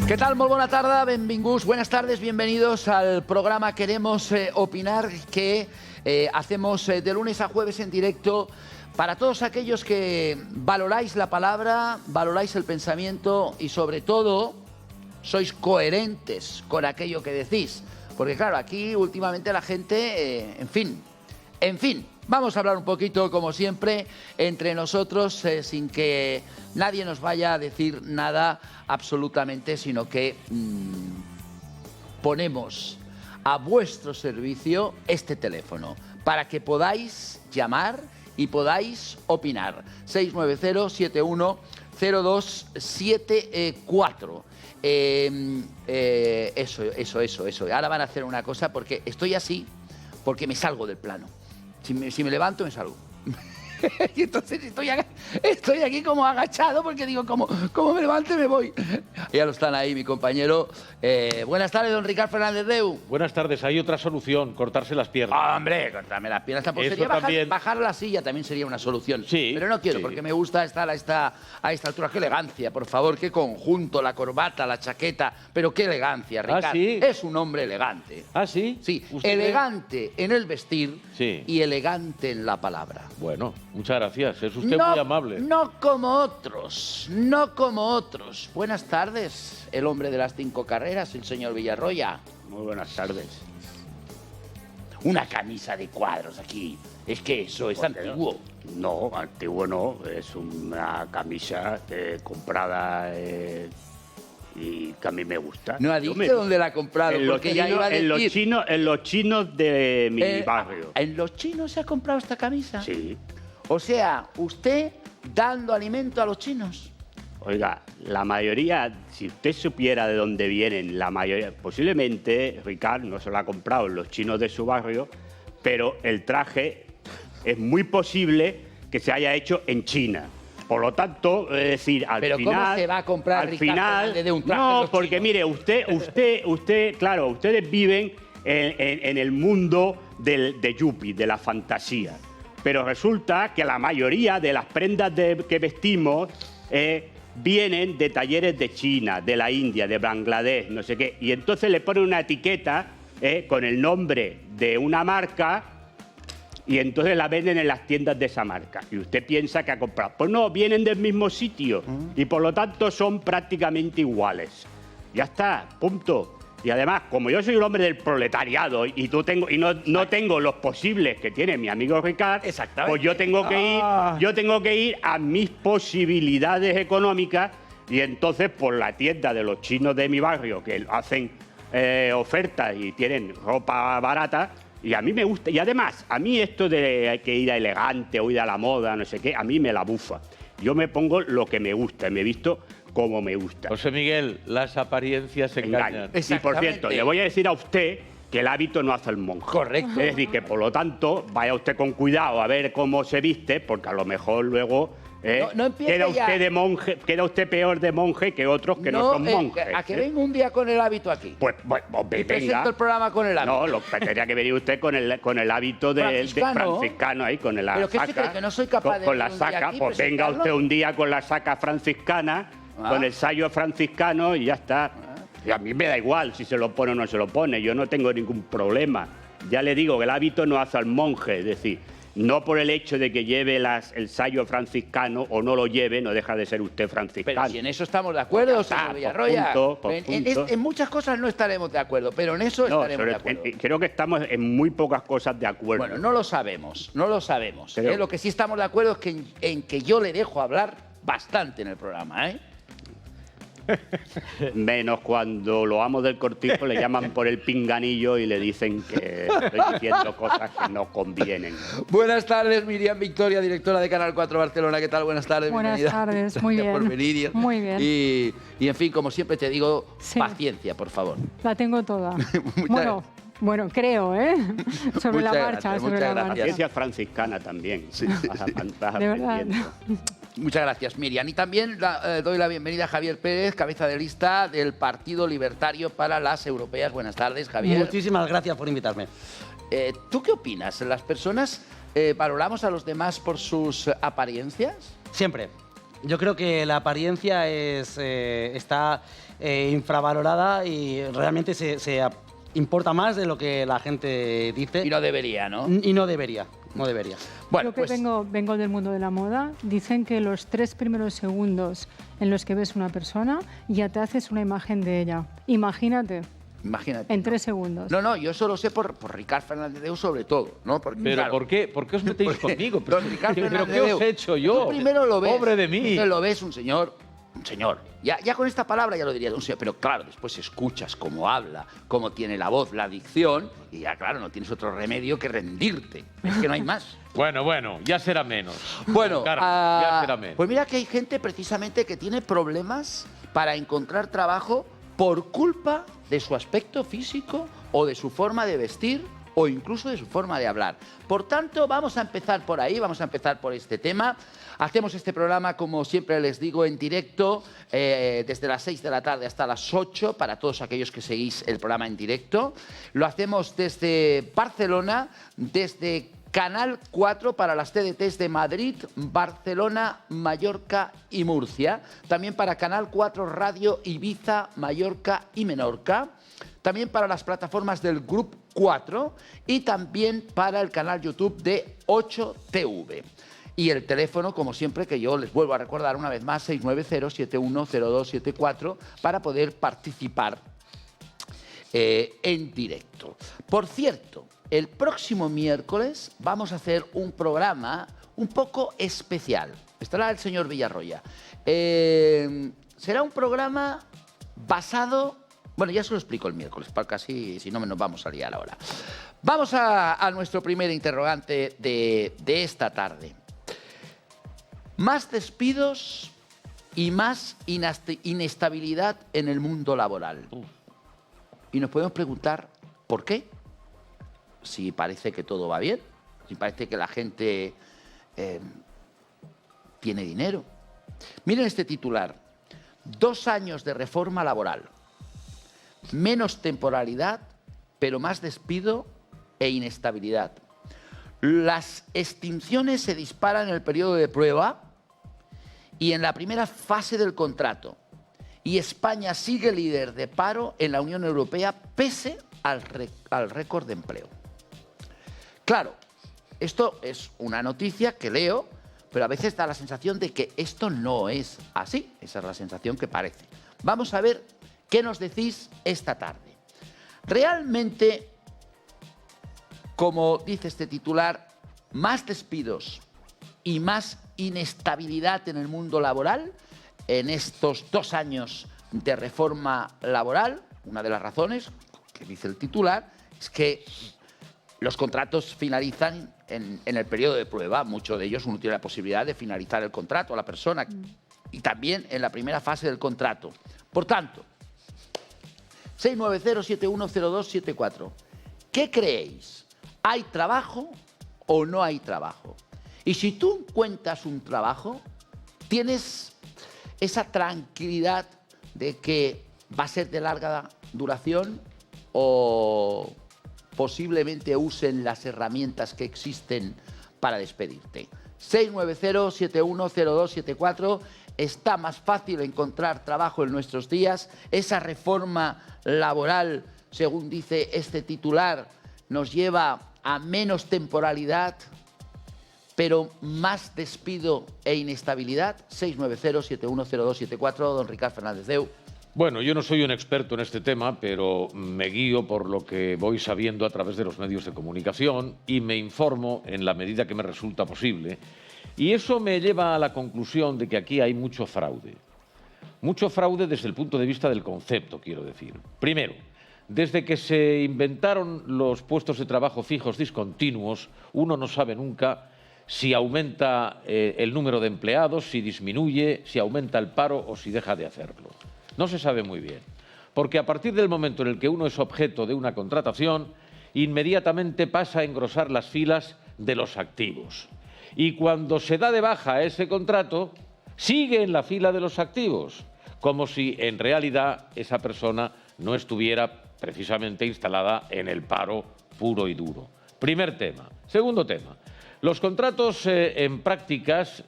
¿Qué tal? Muy buena tarde, benvinguts, buenas tardes, bienvenidos al programa Queremos Opinar, que hacemos de lunes a jueves en directo para todos aquellos que valoráis la palabra, valoráis el pensamiento y sobre todo sois coherentes con aquello que decís. Porque claro, aquí últimamente la gente, en fin, vamos a hablar un poquito, como siempre, entre nosotros, sin que nadie nos vaya a decir nada absolutamente, sino que ponemos a vuestro servicio este teléfono para que podáis llamar y podáis opinar. 690-710274. Eso. Ahora van a hacer una cosa porque estoy así, porque me salgo del plano. Si me levanto, me salgo. Y entonces estoy aquí como agachado porque digo, como me levante me voy. Ya lo están ahí, mi compañero. Buenas tardes, don Ricard Fernández Deu. Buenas tardes, hay otra solución, cortarse las piernas. Hombre, cortarme las piernas tampoco. Eso Sería también. bajar la silla también sería una solución. Sí, pero no quiero, sí. porque me gusta estar a esta altura. Qué elegancia, por favor, qué conjunto, la corbata, la chaqueta. Pero qué elegancia, Ricard. ¿Sí? Es un hombre elegante. ¿Ah, sí? Sí, ¿Usted elegante en el vestir Sí. y elegante en la palabra. Bueno, muchas gracias, es usted muy amable. No como otros. Buenas tardes, el hombre de las 5 carreras, el señor Villarroya. Muy buenas tardes. Una camisa de cuadros aquí. Es que eso es antiguo. No, antiguo no. Es una camisa comprada y que a mí me gusta. No ha dicho dónde la ha comprado, porque ya iba a decir... En los chinos de mi barrio. ¿En los chinos se ha comprado esta camisa? Sí. O sea, usted dando alimento a los chinos. Oiga, la mayoría, si usted supiera de dónde vienen, la mayoría, posiblemente Ricard no se lo ha comprado en los chinos de su barrio, pero el traje es muy posible que se haya hecho en China. Por lo tanto, es decir, al ¿Pero final... cómo se va a comprar al Ricard final, Fernández de un traje en no, los porque chinos? mire, usted, claro, ustedes viven en el mundo de Yuppie, de la fantasía. Pero resulta que la mayoría de las prendas que vestimos vienen de talleres de China, de la India, de Bangladesh, no sé qué. Y entonces le ponen una etiqueta con el nombre de una marca y entonces la venden en las tiendas de esa marca. Y usted piensa que ha comprado. Pues no, vienen del mismo sitio y por lo tanto son prácticamente iguales. Ya está, punto. Y además, como yo soy un hombre del proletariado y no tengo los posibles que tiene mi amigo Ricard, pues yo tengo que ir a mis posibilidades económicas y entonces por la tienda de los chinos de mi barrio que hacen ofertas y tienen ropa barata y a mí me gusta. Y además, a mí esto de hay que ir a elegante o ir a la moda, no sé qué, a mí me la bufa. Yo me pongo lo que me gusta y me he visto como me gusta. José Miguel, las apariencias engañan. Y por cierto, le voy a decir a usted que el hábito no hace el monje. Correcto. Es decir, que por lo tanto vaya usted con cuidado a ver cómo se viste, porque a lo mejor luego no empiece queda ya. usted de monje, queda usted peor de monje que otros que no son monjes. A que venga un día con el hábito aquí. Pues Y presento venga. el programa con el hábito. No, tendría que venir usted con el hábito de franciscano ahí, con la ¿Pero qué se saca. cree, que no soy capaz de con la venir un día saca, aquí, pues venga presentarlo? usted un día con la saca franciscana, con el sayo franciscano y ya está. Y a mí me da igual si se lo pone o no se lo pone, yo no tengo ningún problema. Ya le digo que el hábito no hace al monje, es decir, no por el hecho de que lleve el sayo franciscano o no lo lleve, no deja de ser usted franciscano. Pero si en eso estamos de acuerdo, señor Villarroya. Por punto. En muchas cosas no estaremos de acuerdo, pero en eso estaremos de acuerdo. Creo que estamos en muy pocas cosas de acuerdo. Bueno, no lo sabemos. Pero- Lo que sí estamos de acuerdo es que en que yo le dejo hablar bastante en el programa, ¿eh? Menos cuando los amos del cortijo le llaman por el pinganillo y le dicen que estoy diciendo cosas que no convienen. Buenas tardes, Miriam Victoria, directora de Canal 4 Barcelona. ¿Qué tal? Buenas tardes, Buenas bienvenida. tardes, muy Gracias bien. por venir. Muy bien. Y en fin, como siempre te digo, Sí. paciencia, por favor. La tengo toda. Muchas Bueno, creo, ¿eh? Sobre la Muchas marcha, gracias, sobre muchas la gracias. marcha. Ciencia franciscana también. Vas De verdad. aprendiendo. Muchas gracias, Miriam. Y también doy la bienvenida a Javier Pérez, cabeza de lista del Partido Libertario para las Europeas. Buenas tardes, Javier. Muchísimas gracias por invitarme. ¿Tú qué opinas? ¿Las personas valoramos a los demás por sus apariencias? Siempre. Yo creo que la apariencia está infravalorada y realmente se importa más de lo que la gente dice. Y no debería, ¿no? Y no debería, no debería. Bueno, Yo que pues vengo del mundo de la moda, dicen que los 3 primeros segundos en los que ves una persona ya te haces una imagen de ella. Imagínate, imagínate. en ¿no? 3 segundos. No, yo eso lo sé por Ricard Fernández Deu sobre todo, ¿no? Porque, Pero claro, ¿por qué os metéis conmigo? don Ricard ¿Pero Fernández qué os Deu, he hecho yo? Tú primero lo ves. Pobre de mí. Tú lo ves un señor. Ya con esta palabra ya lo diría un señor, pero claro, después escuchas cómo habla, cómo tiene la voz, la dicción, y ya claro, no tienes otro remedio que rendirte. Es que no hay más. Bueno, ya será menos. Bueno, ya será menos. pues mira que hay gente precisamente que tiene problemas para encontrar trabajo por culpa de su aspecto físico o de su forma de vestir o incluso de su forma de hablar. Por tanto, vamos a empezar por ahí, vamos a empezar por este tema. Hacemos este programa, como siempre les digo, en directo, desde las 6 de la tarde hasta las 8, para todos aquellos que seguís el programa en directo. Lo hacemos desde Barcelona, desde Canal 4 para las TDTs de Madrid, Barcelona, Mallorca y Murcia. También para Canal 4 Radio Ibiza, Mallorca y Menorca. También para las plataformas del Grup 4 y también para el canal YouTube de 8TV. Y el teléfono, como siempre, que yo les vuelvo a recordar una vez más, 690-710274, para poder participar en directo. Por cierto, el próximo miércoles vamos a hacer un programa un poco especial. Estará el señor Villarroya. Será un programa basado... Bueno, ya se lo explico el miércoles, porque así, si no, nos vamos a liar ahora. Vamos a nuestro primer interrogante de esta tarde. Más despidos y más inestabilidad en el mundo laboral. Y nos podemos preguntar, ¿por qué? Si parece que todo va bien, si parece que la gente tiene dinero. Miren este titular. 2 años de reforma laboral. Menos temporalidad, pero más despido e inestabilidad. Las extinciones se disparan en el periodo de prueba y en la primera fase del contrato. Y España sigue líder de paro en la Unión Europea pese al récord de empleo. Claro, esto es una noticia que leo, pero a veces da la sensación de que esto no es así. Esa es la sensación que parece. Vamos a ver qué nos decís esta tarde. Realmente, como dice este titular, más despidos y más inestabilidad en el mundo laboral en estos 2 años de reforma laboral. Una de las razones que dice el titular es que los contratos finalizan en el periodo de prueba. Muchos de ellos uno tiene la posibilidad de finalizar el contrato a la persona y también en la primera fase del contrato. Por tanto, 690-710274. ¿Qué creéis? ¿Hay trabajo o no hay trabajo? Y si tú encuentras un trabajo, ¿tienes esa tranquilidad de que va a ser de larga duración o posiblemente usen las herramientas que existen para despedirte? 690-710274. Está más fácil encontrar trabajo en nuestros días. Esa reforma laboral, según dice este titular, nos lleva a menos temporalidad, pero más despido e inestabilidad. 690-710274. Don Ricard Fernández Deu. Bueno, yo no soy un experto en este tema, pero me guío por lo que voy sabiendo a través de los medios de comunicación y me informo en la medida que me resulta posible. Y eso me lleva a la conclusión de que aquí hay mucho fraude. Mucho fraude desde el punto de vista del concepto, quiero decir. Primero, desde que se inventaron los puestos de trabajo fijos discontinuos, uno no sabe nunca si aumenta el número de empleados, si disminuye, si aumenta el paro o si deja de hacerlo. No se sabe muy bien, porque a partir del momento en el que uno es objeto de una contratación, inmediatamente pasa a engrosar las filas de los activos. Y cuando se da de baja ese contrato, sigue en la fila de los activos, como si en realidad esa persona no estuviera precisamente instalada en el paro puro y duro. Primer tema. Segundo tema. Los contratos en prácticas,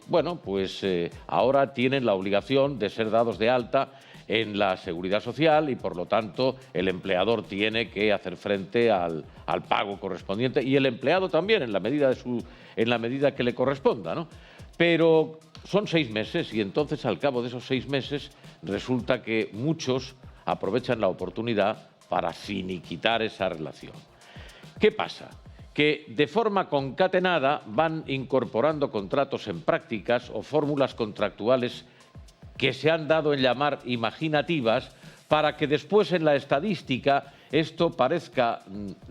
bueno, pues ahora tienen la obligación de ser dados de alta en la Seguridad Social y, por lo tanto, el empleador tiene que hacer frente al pago correspondiente y el empleado también, en la medida que le corresponda, ¿no? Pero son 6 meses y entonces, al cabo de esos 6 meses, resulta que muchos aprovechan la oportunidad para finiquitar esa relación. ¿Qué pasa? Que de forma concatenada van incorporando contratos en prácticas o fórmulas contractuales que se han dado en llamar imaginativas para que después en la estadística esto parezca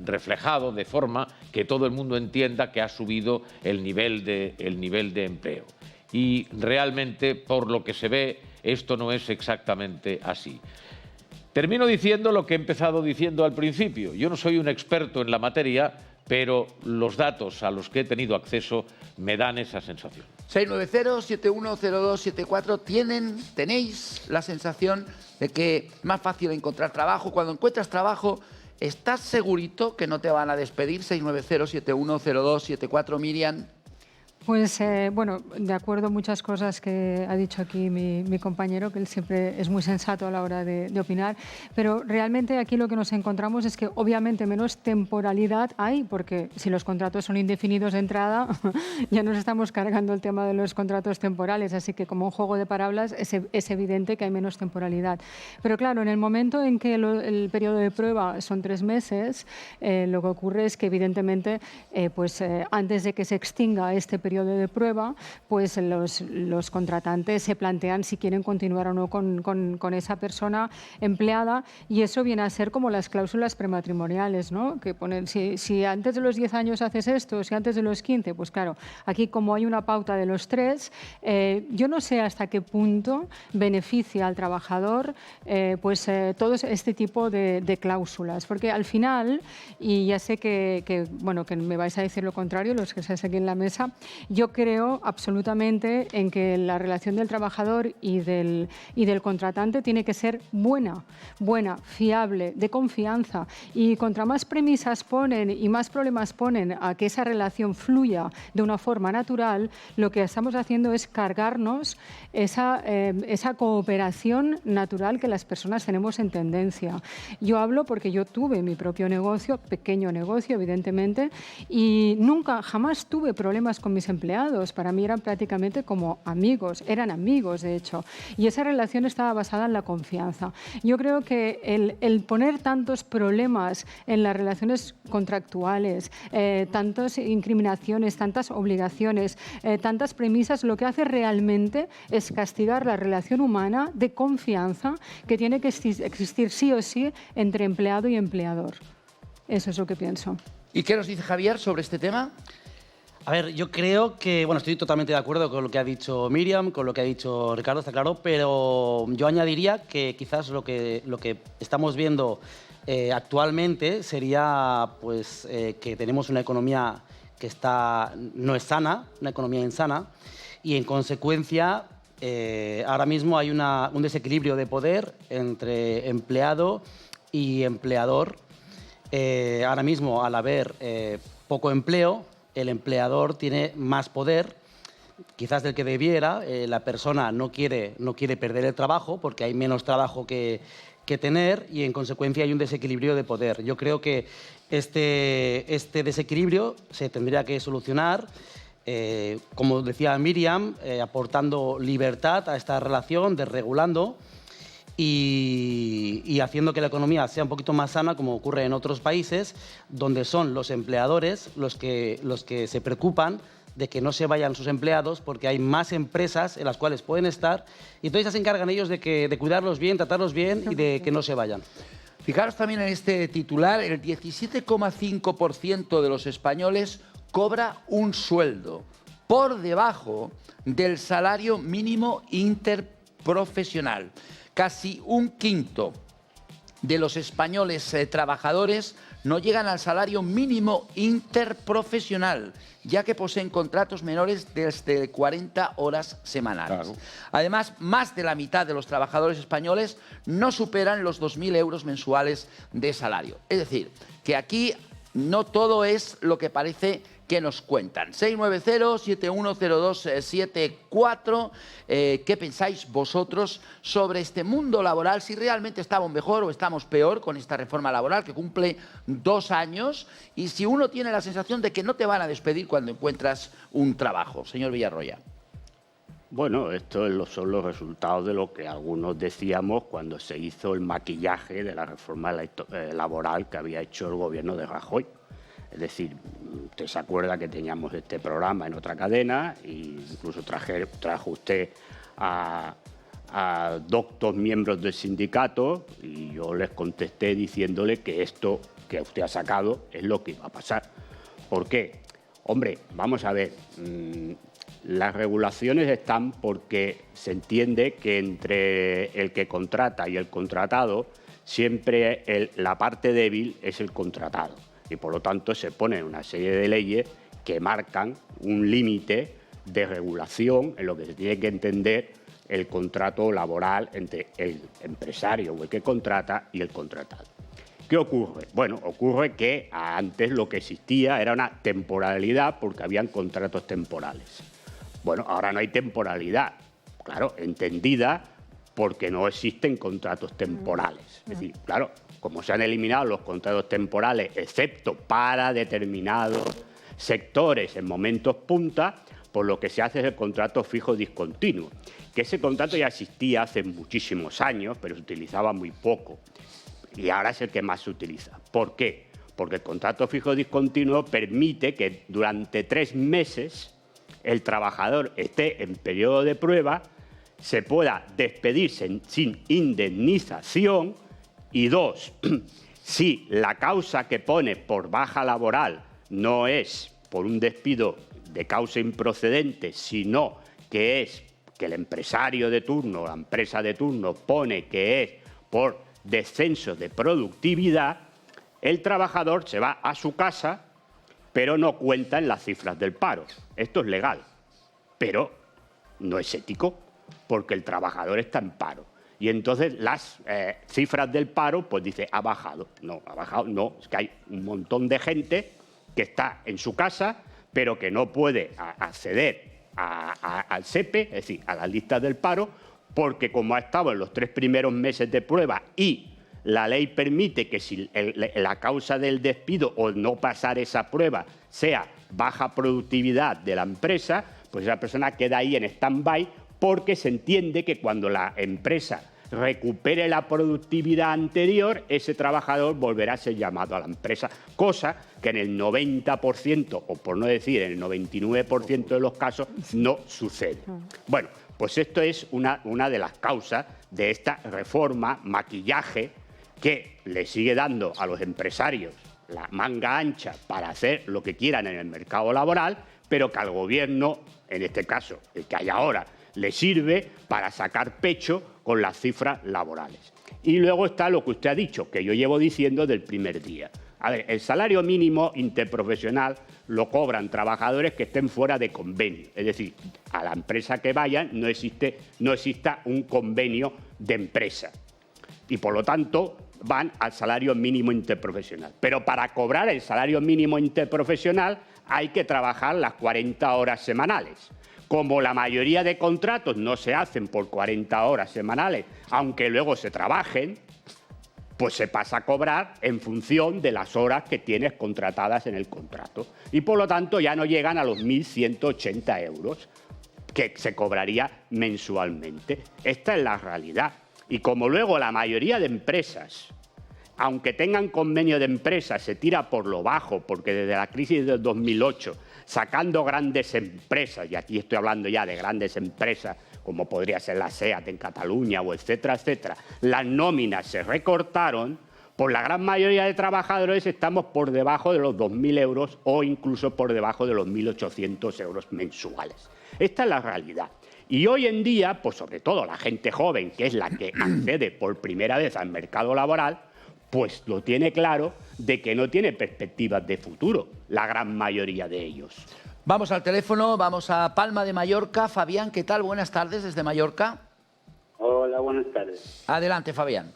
reflejado de forma que todo el mundo entienda que ha subido el nivel de empleo. Y realmente, por lo que se ve, esto no es exactamente así. Termino diciendo lo que he empezado diciendo al principio. Yo no soy un experto en la materia, pero los datos a los que he tenido acceso me dan esa sensación. 690-710274, ¿tenéis la sensación de que es más fácil encontrar trabajo? Cuando encuentras trabajo, ¿estás segurito que no te van a despedir? 690-710274, Miriam. Pues bueno, de acuerdo a muchas cosas que ha dicho aquí mi compañero, que él siempre es muy sensato a la hora de opinar, pero realmente aquí lo que nos encontramos es que obviamente menos temporalidad hay, porque si los contratos son indefinidos de entrada, ya nos estamos cargando el tema de los contratos temporales, así que como un juego de palabras es evidente que hay menos temporalidad. Pero claro, en el momento en que el periodo de prueba son 3 meses, lo que ocurre es que evidentemente antes de que se extinga este periodo de prueba, pues los contratantes se plantean si quieren continuar o no con esa persona empleada, y eso viene a ser como las cláusulas prematrimoniales, ¿no? Que ponen, si antes de los 10 años haces esto, si antes de los 15, pues claro, aquí como hay una pauta de los 3, yo no sé hasta qué punto beneficia al trabajador todo este tipo de cláusulas, porque al final, y ya sé que me vais a decir lo contrario, los que estáis aquí en la mesa, yo creo absolutamente en que la relación del trabajador y del contratante tiene que ser buena, fiable, de confianza, y contra más premisas ponen y más problemas ponen a que esa relación fluya de una forma natural, lo que estamos haciendo es cargarnos esa cooperación natural que las personas tenemos en tendencia. Yo hablo porque yo tuve mi propio negocio, pequeño negocio evidentemente, y jamás tuve problemas con mis empleados. Para mí eran prácticamente como amigos, eran amigos de hecho, y esa relación estaba basada en la confianza. Yo creo que el poner tantos problemas en las relaciones contractuales, tantas incriminaciones, tantas obligaciones, tantas premisas, lo que hace realmente es castigar la relación humana de confianza que tiene que existir sí o sí entre empleado y empleador. Eso es lo que pienso. ¿Y qué nos dice Javier sobre este tema? A ver, yo creo que, estoy totalmente de acuerdo con lo que ha dicho Miriam, con lo que ha dicho Ricardo, está claro, pero yo añadiría que quizás lo que estamos viendo actualmente sería que tenemos una economía que no es sana, una economía insana, y en consecuencia ahora mismo hay un desequilibrio de poder entre empleado y empleador. Ahora mismo, al haber poco empleo, el empleador tiene más poder, quizás del que debiera. La persona no quiere perder el trabajo porque hay menos trabajo que tener, y en consecuencia hay un desequilibrio de poder. Yo creo que este desequilibrio se tendría que solucionar, como decía Miriam, aportando libertad a esta relación, desregulando y haciendo que la economía sea un poquito más sana, como ocurre en otros países, donde son los empleadores los que se preocupan de que no se vayan sus empleados, porque hay más empresas en las cuales pueden estar, y entonces ya se encargan ellos de cuidarlos bien, tratarlos bien y de que no se vayan. Fijaros también en este titular, el 17,5% de los españoles cobra un sueldo por debajo del salario mínimo interprofesional. Casi un quinto de los españoles trabajadores no llegan al salario mínimo interprofesional, ya que poseen contratos menores desde 40 horas semanales. Claro. Además, más de la mitad de los trabajadores españoles no superan los 2.000 euros mensuales de salario. Es decir, que aquí no todo es lo que parece ¿Qué nos cuentan? 690-710274. ¿Qué pensáis vosotros sobre este mundo laboral? Si realmente estamos mejor o estamos peor con esta reforma laboral que cumple 2 años y si uno tiene la sensación de que no te van a despedir cuando encuentras un trabajo. Señor Villarroya. Bueno, estos son los resultados de lo que algunos decíamos cuando se hizo el maquillaje de la reforma laboral que había hecho el gobierno de Rajoy. Es decir, usted se acuerda que teníamos este programa en otra cadena e incluso trajo usted a 2 miembros del sindicato y yo les contesté diciéndole que esto que usted ha sacado es lo que iba a pasar. ¿Por qué? Hombre, vamos a ver, las regulaciones están porque se entiende que entre el que contrata y el contratado siempre la parte débil es el contratado. Y por lo tanto se ponen una serie de leyes que marcan un límite de regulación en lo que se tiene que entender el contrato laboral entre el empresario o el que contrata y el contratado. ¿Qué ocurre? Bueno, ocurre que antes lo que existía era una temporalidad porque habían contratos temporales. Bueno, ahora no hay temporalidad, claro, entendida porque no existen contratos temporales. Es decir, claro, como se han eliminado los contratos temporales, excepto para determinados sectores en momentos punta, pues lo que se hace es el contrato fijo discontinuo, que ese contrato ya existía hace muchísimos años, pero se utilizaba muy poco. Y ahora es el que más se utiliza. ¿Por qué? Porque el contrato fijo discontinuo permite que durante 3 meses el trabajador esté en periodo de prueba, se pueda despedir sin indemnización. Y 2, si la causa que pone por baja laboral no es por un despido de causa improcedente, sino que es que el empresario de turno o la empresa de turno pone que es por descenso de productividad, el trabajador se va a su casa, pero no cuenta en las cifras del paro. Esto es legal, pero no es ético, porque el trabajador está en paro. Y entonces las cifras del paro, pues dice, ha bajado. No, ha bajado, no. Es que hay un montón de gente que está en su casa, pero que no puede acceder al SEPE, es decir, a las listas del paro, porque como ha estado en los 3 primeros meses de prueba y la ley permite que si la causa del despido o no pasar esa prueba sea baja productividad de la empresa, pues esa persona queda ahí en stand-by porque se entiende que cuando la empresa recupere la productividad anterior, ese trabajador volverá a ser llamado a la empresa, cosa que en el 90%, o por no decir en el 99% de los casos, no sucede. Bueno, pues esto es una de las causas de esta reforma, maquillaje, que le sigue dando a los empresarios la manga ancha para hacer lo que quieran en el mercado laboral, pero que al gobierno, en este caso, el que hay ahora, le sirve para sacar pecho con las cifras laborales. Y luego está lo que usted ha dicho, que yo llevo diciendo del primer día. A ver, el salario mínimo interprofesional lo cobran trabajadores que estén fuera de convenio. Es decir, a la empresa que vayan no exista un convenio de empresa. Y por lo tanto van al salario mínimo interprofesional. Pero para cobrar el salario mínimo interprofesional hay que trabajar las 40 horas semanales. Como la mayoría de contratos no se hacen por 40 horas semanales, aunque luego se trabajen, pues se pasa a cobrar en función de las horas que tienes contratadas en el contrato. Y por lo tanto ya no llegan a los 1.180 euros que se cobraría mensualmente. Esta es la realidad. Y como luego la mayoría de empresas, aunque tengan convenio de empresa, se tira por lo bajo, porque desde la crisis del 2008, sacando grandes empresas, y aquí estoy hablando ya de grandes empresas, como podría ser la SEAT en Cataluña o etcétera, etcétera, las nóminas se recortaron, pues la gran mayoría de trabajadores estamos por debajo de los 2.000 euros o incluso por debajo de los 1.800 euros mensuales. Esta es la realidad. Y hoy en día, pues sobre todo la gente joven, que es la que accede por primera vez al mercado laboral, pues lo tiene claro de que no tiene perspectivas de futuro, la gran mayoría de ellos. Vamos al teléfono, vamos a Palma de Mallorca. Fabián, ¿qué tal? Buenas tardes desde Mallorca. Hola, buenas tardes. Adelante, Fabián.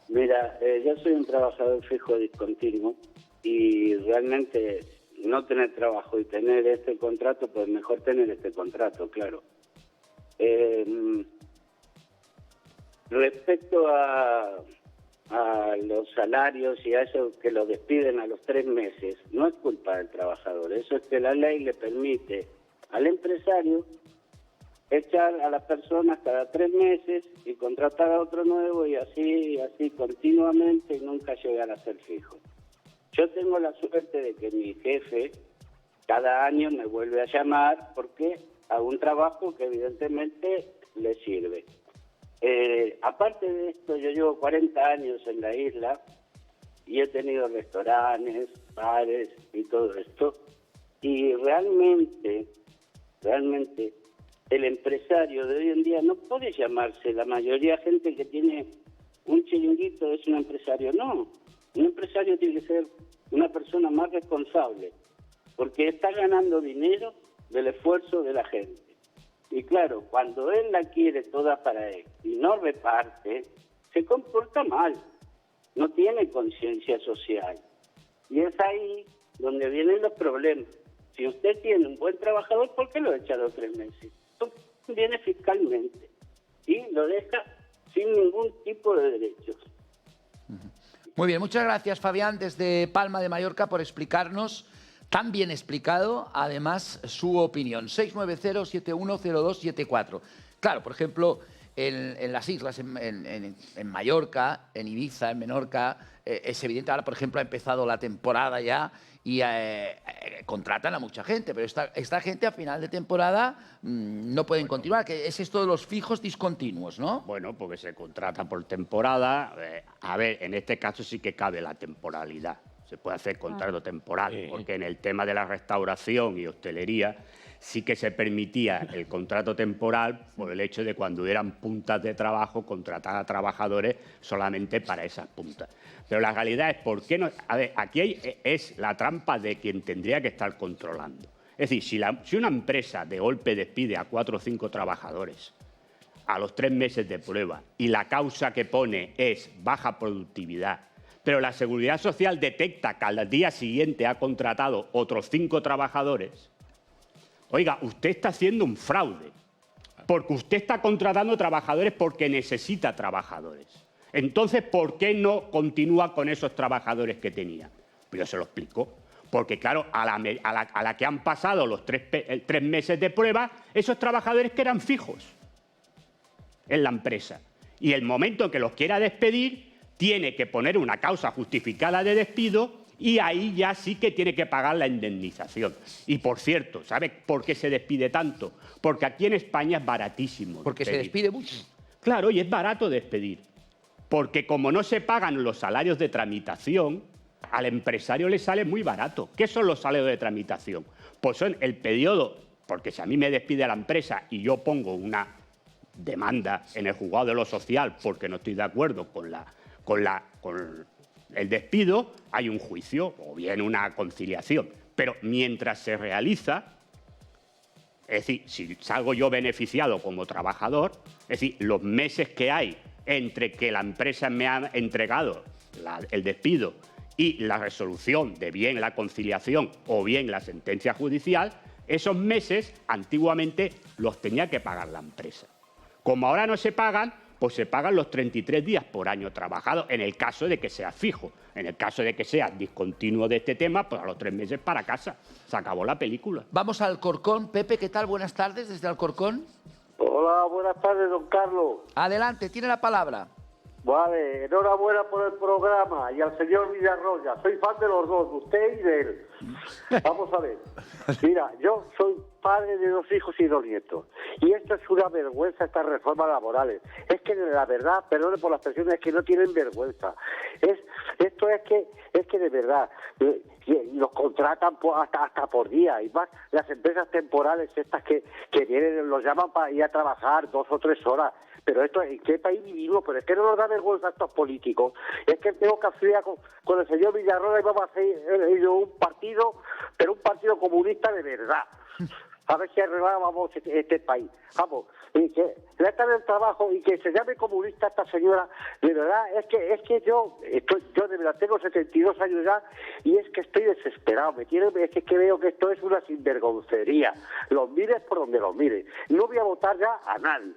Mira, yo soy un trabajador fijo discontinuo y realmente no tener trabajo y tener este contrato, pues mejor tener este contrato, claro. Respecto a los salarios y a eso que lo despiden a los 3 meses, no es culpa del trabajador, eso es que la ley le permite al empresario echar a las personas cada 3 meses y contratar a otro nuevo y así continuamente y nunca llegar a ser fijo. Yo tengo la suerte de que mi jefe cada año me vuelve a llamar porque hago un trabajo que evidentemente le sirve. Aparte de esto, yo llevo 40 años en la isla y he tenido restaurantes, bares y todo esto. Y realmente, el empresario de hoy en día no puede llamarse, la mayoría de gente que tiene un chiringuito es un empresario. No, un empresario tiene que ser una persona más responsable, porque está ganando dinero del esfuerzo de la gente. Y claro, cuando él la quiere toda para él y no reparte, se comporta mal, no tiene conciencia social. Y es ahí donde vienen los problemas. Si usted tiene un buen trabajador, ¿por qué lo echa a los 3 meses? Viene fiscalmente y lo deja sin ningún tipo de derechos. Muy bien, muchas gracias, Fabián, desde Palma de Mallorca, por explicarnos, tan bien explicado, además, su opinión. 690-710274. Claro, por ejemplo, en las islas, en Mallorca, en Ibiza, en Menorca, es evidente, ahora, por ejemplo, ha empezado la temporada ya y contratan a mucha gente, pero esta gente a final de temporada no pueden continuar, que es esto de los fijos discontinuos, ¿no? Bueno, porque se contrata por temporada. A ver, en este caso sí que cabe la temporalidad. Se puede hacer contrato temporal, porque en el tema de la restauración y hostelería sí que se permitía el contrato temporal por el hecho de cuando eran puntas de trabajo contratar a trabajadores solamente para esas puntas. Pero la realidad es, ¿por qué no? A ver, aquí es la trampa de quien tendría que estar controlando. Es decir, si una empresa de golpe despide a 4 o 5 trabajadores a los 3 meses de prueba y la causa que pone es baja productividad, pero la Seguridad Social detecta que al día siguiente ha contratado otros 5 trabajadores, oiga, usted está haciendo un fraude, porque usted está contratando trabajadores porque necesita trabajadores. Entonces, ¿por qué no continúa con esos trabajadores que tenía? Pues yo se lo explico. Porque, claro, a la que han pasado los 3 meses de prueba, esos trabajadores que eran fijos en la empresa. Y el momento en que los quiera despedir, tiene que poner una causa justificada de despido y ahí ya sí que tiene que pagar la indemnización. Y, por cierto, ¿sabe por qué se despide tanto? Porque aquí en España es baratísimo. Porque se despide mucho. Claro, y es barato despedir. Porque como no se pagan los salarios de tramitación, al empresario le sale muy barato. ¿Qué son los salarios de tramitación? Pues son el periodo, porque si a mí me despide la empresa y yo pongo una demanda en el juzgado de lo social porque no estoy de acuerdo con el despido, hay un juicio o bien una conciliación. Pero mientras se realiza, es decir, si salgo yo beneficiado como trabajador, es decir, los meses que hay entre que la empresa me ha entregado el despido y la resolución de bien la conciliación o bien la sentencia judicial, esos meses antiguamente los tenía que pagar la empresa. Como ahora no se pagan, pues se pagan los 33 días por año trabajado en el caso de que sea fijo. En el caso de que sea discontinuo de este tema, pues a los 3 meses para casa. Se acabó la película. Vamos al Alcorcón. Pepe, ¿qué tal? Buenas tardes desde Alcorcón. Hola, buenas tardes, don Carlos. Adelante, tiene la palabra. Vale, enhorabuena por el programa y al señor Villarroya. Soy fan de los dos, de usted y de él. Vamos a ver. Mira, yo soy padre de 2 hijos y 2 nietos. Y esto es una vergüenza, estas reformas laborales. Es que la verdad, perdone por las expresiones, es que no tienen vergüenza. Esto es que de verdad los contratan hasta por día. Y más las empresas temporales estas que vienen, los llaman para ir a trabajar 2 o 3 horas. Pero esto, ¿en qué país vivimos? Pero es que no nos da vergüenza a estos políticos. Es que tengo que hacer con el señor Villarroya y vamos a hacer un partido, pero un partido comunista de verdad. a ver si arreglábamos este país. Vamos, y que le están en el trabajo y que se llame comunista esta señora, de verdad, es que yo de verdad tengo 72 años ya y es que estoy desesperado, es que veo que esto es una sinvergoncería, los mires por donde los mires, no voy a votar ya a nadie.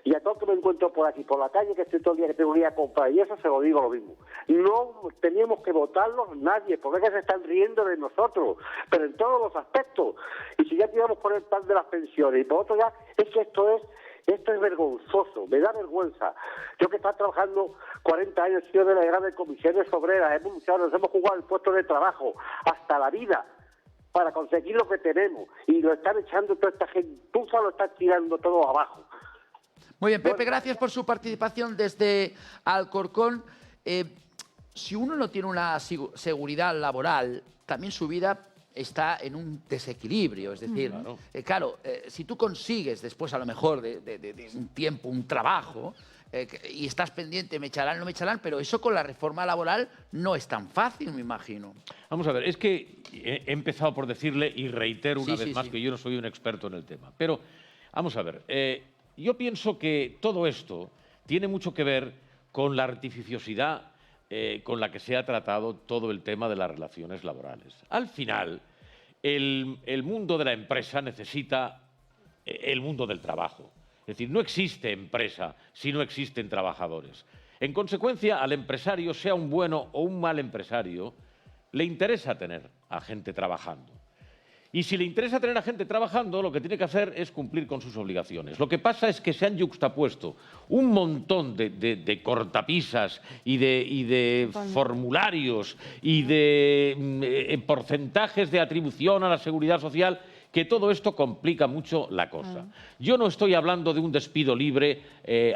Y a todo que me encuentro por aquí, por la calle, que estoy todo el día que tengo que ir a comprar, y eso se lo digo lo mismo. No teníamos que votarlos nadie, porque es que se están riendo de nosotros, pero en todos los aspectos. Y si ya tiramos por el plan de las pensiones, y por otro ya, es que esto es vergonzoso, me da vergüenza. Yo que estaba trabajando 40 años, he sido delegado de comisiones obreras, hemos luchado, nos hemos jugado el puesto de trabajo, hasta la vida, para conseguir lo que tenemos. Y lo están echando toda esta gente, lo están tirando todo abajo. Muy bien, Pepe, gracias por su participación desde Alcorcón. Si uno no tiene una seguridad laboral, también su vida está en un desequilibrio. Es decir, claro, si tú consigues después a lo mejor de un tiempo, un trabajo, y estás pendiente, me echarán, no me echarán, pero eso con la reforma laboral no es tan fácil, me imagino. Vamos a ver, es que he empezado por decirle, y reitero una vez más que yo no soy un experto en el tema, pero vamos a ver, yo pienso que todo esto tiene mucho que ver con la artificiosidad con la que se ha tratado todo el tema de las relaciones laborales. Al final, el mundo de la empresa necesita el mundo del trabajo. Es decir, no existe empresa si no existen trabajadores. En consecuencia, al empresario, sea un bueno o un mal empresario, le interesa tener a gente trabajando. Y si le interesa tener a gente trabajando, lo que tiene que hacer es cumplir con sus obligaciones. Lo que pasa es que se han yuxtapuesto un montón de cortapisas y de formularios y de porcentajes de atribución a la seguridad social, que todo esto complica mucho la cosa. Yo no estoy hablando de un despido libre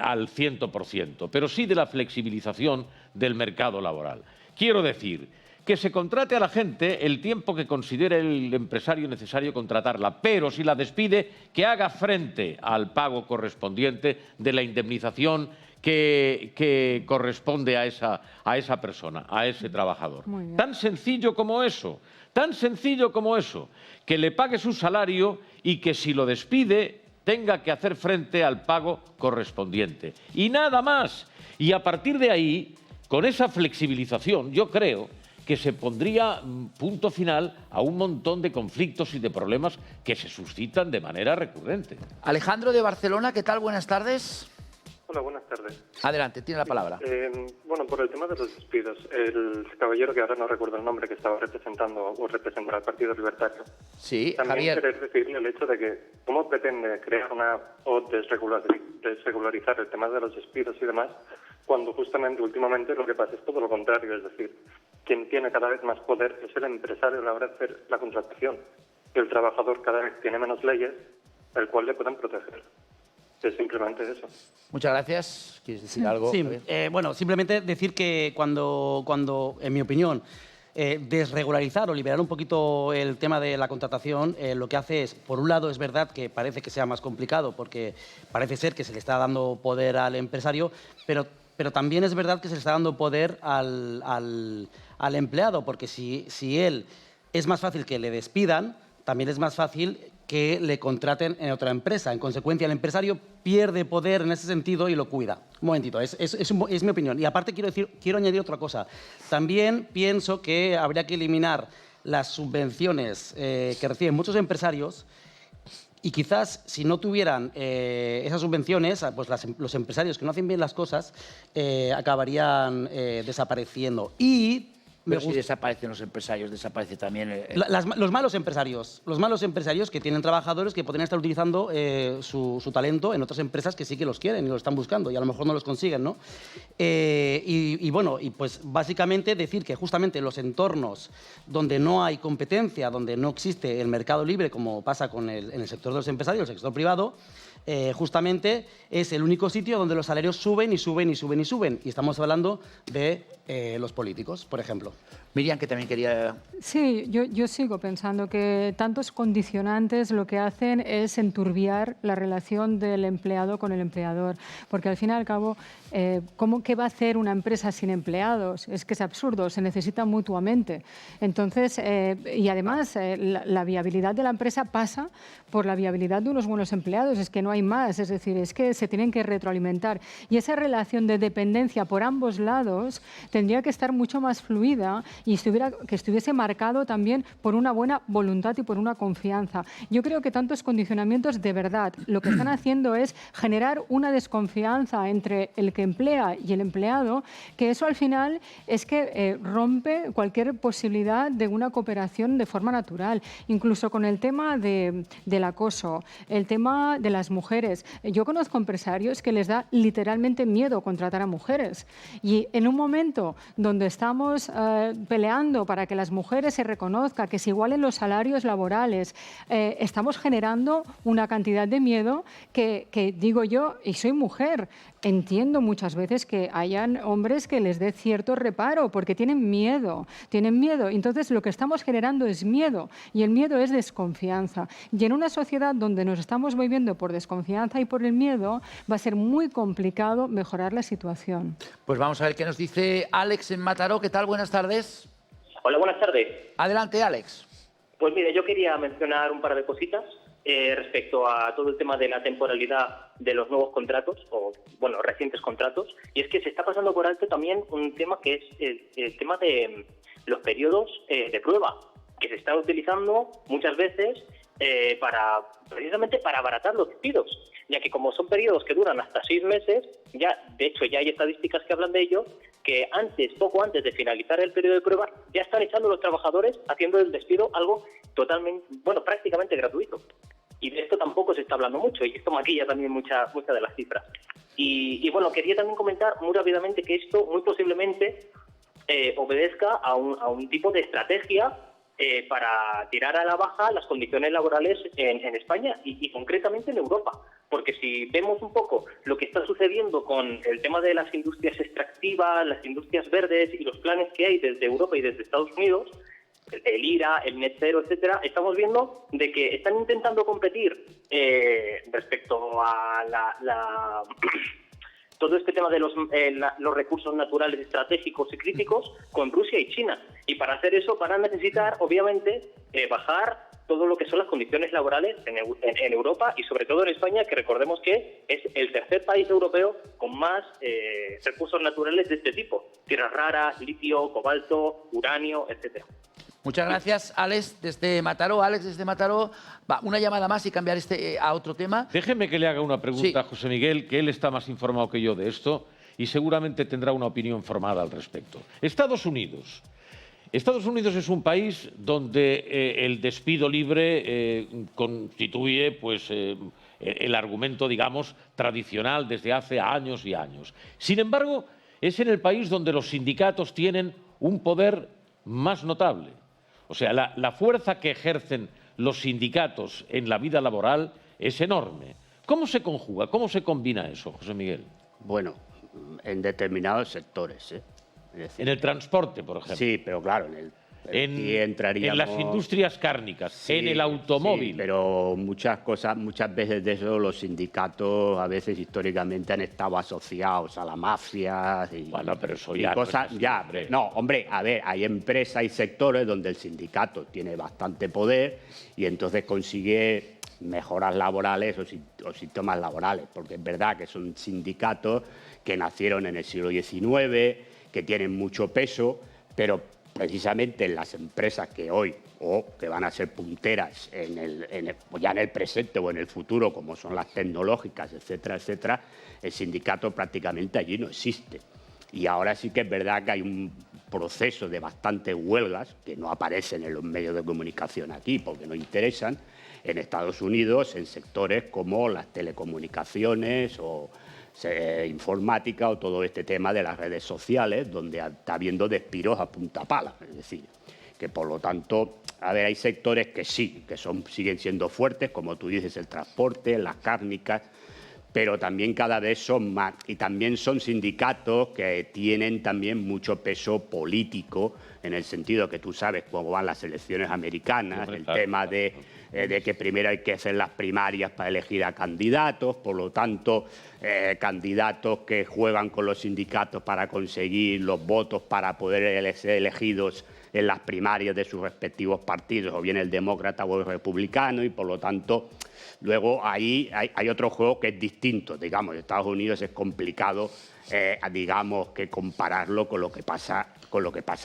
al 100%, pero sí de la flexibilización del mercado laboral. Quiero decir que se contrate a la gente el tiempo que considere el empresario necesario contratarla, pero si la despide, que haga frente al pago correspondiente de la indemnización que corresponde a esa persona, a ese trabajador. Tan sencillo como eso, que le pague su salario y que si lo despide tenga que hacer frente al pago correspondiente. Y nada más. Y a partir de ahí, con esa flexibilización, yo creo que se pondría punto final a un montón de conflictos y de problemas que se suscitan de manera recurrente. Alejandro de Barcelona, ¿qué tal? Buenas tardes. Hola, buenas tardes. Adelante, tiene la palabra. Bueno, por el tema de los despidos, el caballero que ahora no recuerdo el nombre, que estaba representando o representa al Partido Libertario. Sí, también Javier. querer decirle el hecho de que cómo pretende crear o desregularizar el tema de los despidos y demás, cuando justamente últimamente lo que pasa es todo lo contrario, es decir, quien tiene cada vez más poder es el empresario a la hora de hacer la contratación. El trabajador cada vez tiene menos leyes, el cual le pueden proteger. Es simplemente eso. Muchas gracias. ¿Quieres decir algo? Sí, bueno, simplemente decir que cuando en mi opinión, desregularizar o liberar un poquito el tema de la contratación, lo que hace es, por un lado, es verdad que parece que sea más complicado porque parece ser que se le está dando poder al empresario, pero también es verdad que se le está dando poder al empleado, porque si él es más fácil que le despidan, también es más fácil que le contraten en otra empresa. En consecuencia, el empresario pierde poder en ese sentido y lo cuida. Un momentito, es mi opinión. Y aparte quiero añadir otra cosa. También pienso que habría que eliminar las subvenciones que reciben muchos empresarios y quizás si no tuvieran esas subvenciones, pues los empresarios que no hacen bien las cosas acabarían desapareciendo. Pero si desaparecen los empresarios, desaparece también... Los malos empresarios que tienen trabajadores que podrían estar utilizando su talento en otras empresas que sí que los quieren y lo están buscando y a lo mejor no los consiguen, ¿no? Bueno, pues básicamente decir que justamente los entornos donde no hay competencia, donde no existe el mercado libre, como pasa en el sector de los empresarios, el sector privado, justamente es el único sitio donde los salarios suben y suben y suben y suben. Y estamos hablando de los políticos, por ejemplo. Miriam, que también quería... Sí, yo sigo pensando que tantos condicionantes lo que hacen es enturbiar la relación del empleado con el empleador, porque al fin y al cabo, ¿qué va a hacer una empresa sin empleados? Es que es absurdo, se necesitan mutuamente. Entonces, y además, la viabilidad de la empresa pasa por la viabilidad de unos buenos empleados, es que no hay más, es decir, es que se tienen que retroalimentar. Y esa relación de dependencia por ambos lados tendría que estar mucho más fluida y que estuviese marcado también por una buena voluntad y por una confianza. Yo creo que tantos condicionamientos de verdad lo que están haciendo es generar una desconfianza entre el que emplea y el empleado, que eso al final es que rompe cualquier posibilidad de una cooperación de forma natural. Incluso con el tema del acoso, el tema de las mujeres. Yo conozco empresarios que les da literalmente miedo contratar a mujeres. Y en un momento donde estamos peleando para que las mujeres se reconozcan, que se igualen los salarios laborales, estamos generando una cantidad de miedo que digo yo, y soy mujer, entiendo muchas veces que hayan hombres que les dé cierto reparo porque tienen miedo. Entonces lo que estamos generando es miedo y el miedo es desconfianza. Y en una sociedad donde nos estamos moviendo por desconfianza y por el miedo, va a ser muy complicado mejorar la situación. Pues vamos a ver qué nos dice Alex en Mataró. ¿Qué tal? Buenas tardes. Hola, buenas tardes. Adelante, Alex. Pues mire, yo quería mencionar un par de cositas respecto a todo el tema de la temporalidad de los nuevos contratos, o bueno, recientes contratos, y es que se está pasando por alto también un tema que es el tema de los periodos de prueba, que se están utilizando muchas veces precisamente para abaratar los despidos, ya que como son periodos que duran hasta 6 meses, de hecho ya hay estadísticas que hablan de ello, que poco antes de finalizar el periodo de prueba, ya están echando a los trabajadores haciendo el despido algo prácticamente gratuito. Y de esto tampoco se está hablando mucho, y esto maquilla también muchas de las cifras. Y bueno, quería también comentar muy rápidamente que esto muy posiblemente obedezca a un tipo de estrategia para tirar a la baja las condiciones laborales en España y concretamente en Europa. Porque si vemos un poco lo que está sucediendo con el tema de las industrias extractivas, las industrias verdes y los planes que hay desde Europa y desde Estados Unidos, el IRA, el Net Zero, etcétera, estamos viendo de que están intentando competir respecto a todo este tema de los recursos naturales estratégicos y críticos con Rusia y China. Y para hacer eso van a necesitar, obviamente, bajar todo lo que son las condiciones laborales en Europa y sobre todo en España, que recordemos que es el tercer país europeo con más recursos naturales de este tipo. Tierras raras, litio, cobalto, uranio, etcétera. Muchas gracias, Alex, desde Mataró. Alex, desde Mataró. Va, una llamada más y cambiar a otro tema. Déjeme que le haga una pregunta a José Miguel, que él está más informado que yo de esto y seguramente tendrá una opinión formada al respecto. Estados Unidos. Estados Unidos es un país donde el despido libre constituye pues, el argumento, digamos, tradicional desde hace años y años. Sin embargo, es en el país donde los sindicatos tienen un poder más notable. O sea, la fuerza que ejercen los sindicatos en la vida laboral es enorme. ¿Cómo se conjuga, cómo se combina eso, José Miguel? Bueno, en determinados sectores, ¿eh? Es decir, en el transporte, por ejemplo. Sí, pero claro, en las industrias cárnicas, sí, en el automóvil. Sí, pero muchas veces de eso los sindicatos a veces históricamente han estado asociados a la mafia. Bueno, pero eso ya... hombre, a ver, hay empresas y sectores donde el sindicato tiene bastante poder y entonces consigue mejoras laborales o síntomas laborales, porque es verdad que son sindicatos que nacieron en el siglo XIX, que tienen mucho peso, pero precisamente en las empresas que hoy o que van a ser punteras ya en el presente o en el futuro, como son las tecnológicas, etcétera, etcétera, el sindicato prácticamente allí no existe. Y ahora sí que es verdad que hay un proceso de bastantes huelgas que no aparecen en los medios de comunicación aquí porque no interesan, en Estados Unidos, en sectores como las telecomunicaciones o informática o todo este tema de las redes sociales, donde está habiendo despidos a punta pala. Es decir, que por lo tanto, a ver, hay sectores que sí, que siguen siendo fuertes, como tú dices, el transporte, las cárnicas, pero también cada vez son más. Y también son sindicatos que tienen también mucho peso político en el sentido que tú sabes cómo van las elecciones americanas, el tema de que primero hay que hacer las primarias para elegir a candidatos, por lo tanto, candidatos que juegan con los sindicatos para conseguir los votos para poder ser elegidos en las primarias de sus respectivos partidos, o bien el demócrata o el republicano, y por lo tanto, luego ahí hay otro juego que es distinto. Digamos, Estados Unidos es complicado, digamos, que compararlo con lo que pasa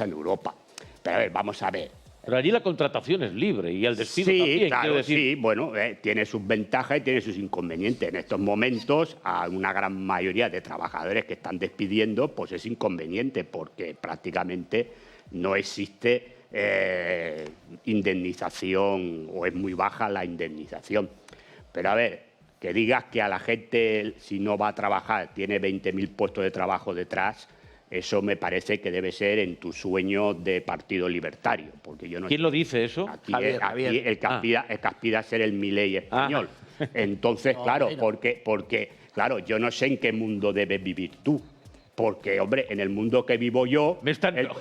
en Europa. Pero a ver, vamos a ver. Pero allí la contratación es libre y el despido sí, también. Claro, decir... sí, bueno, tiene sus ventajas y tiene sus inconvenientes. En estos momentos, a una gran mayoría de trabajadores que están despidiendo, pues es inconveniente porque prácticamente no existe indemnización o es muy baja la indemnización. Pero a ver, que digas que a la gente, si no va a trabajar, tiene 20.000 puestos de trabajo detrás, eso me parece que debe ser en tu sueño de Partido Libertario. Porque yo no ¿Quién lo dice eso? Aquí el que aspira a ser el Milei español. Entonces, No, claro, no. porque, claro, yo no sé en qué mundo debes vivir tú. Porque, hombre, en el mundo que vivo yo...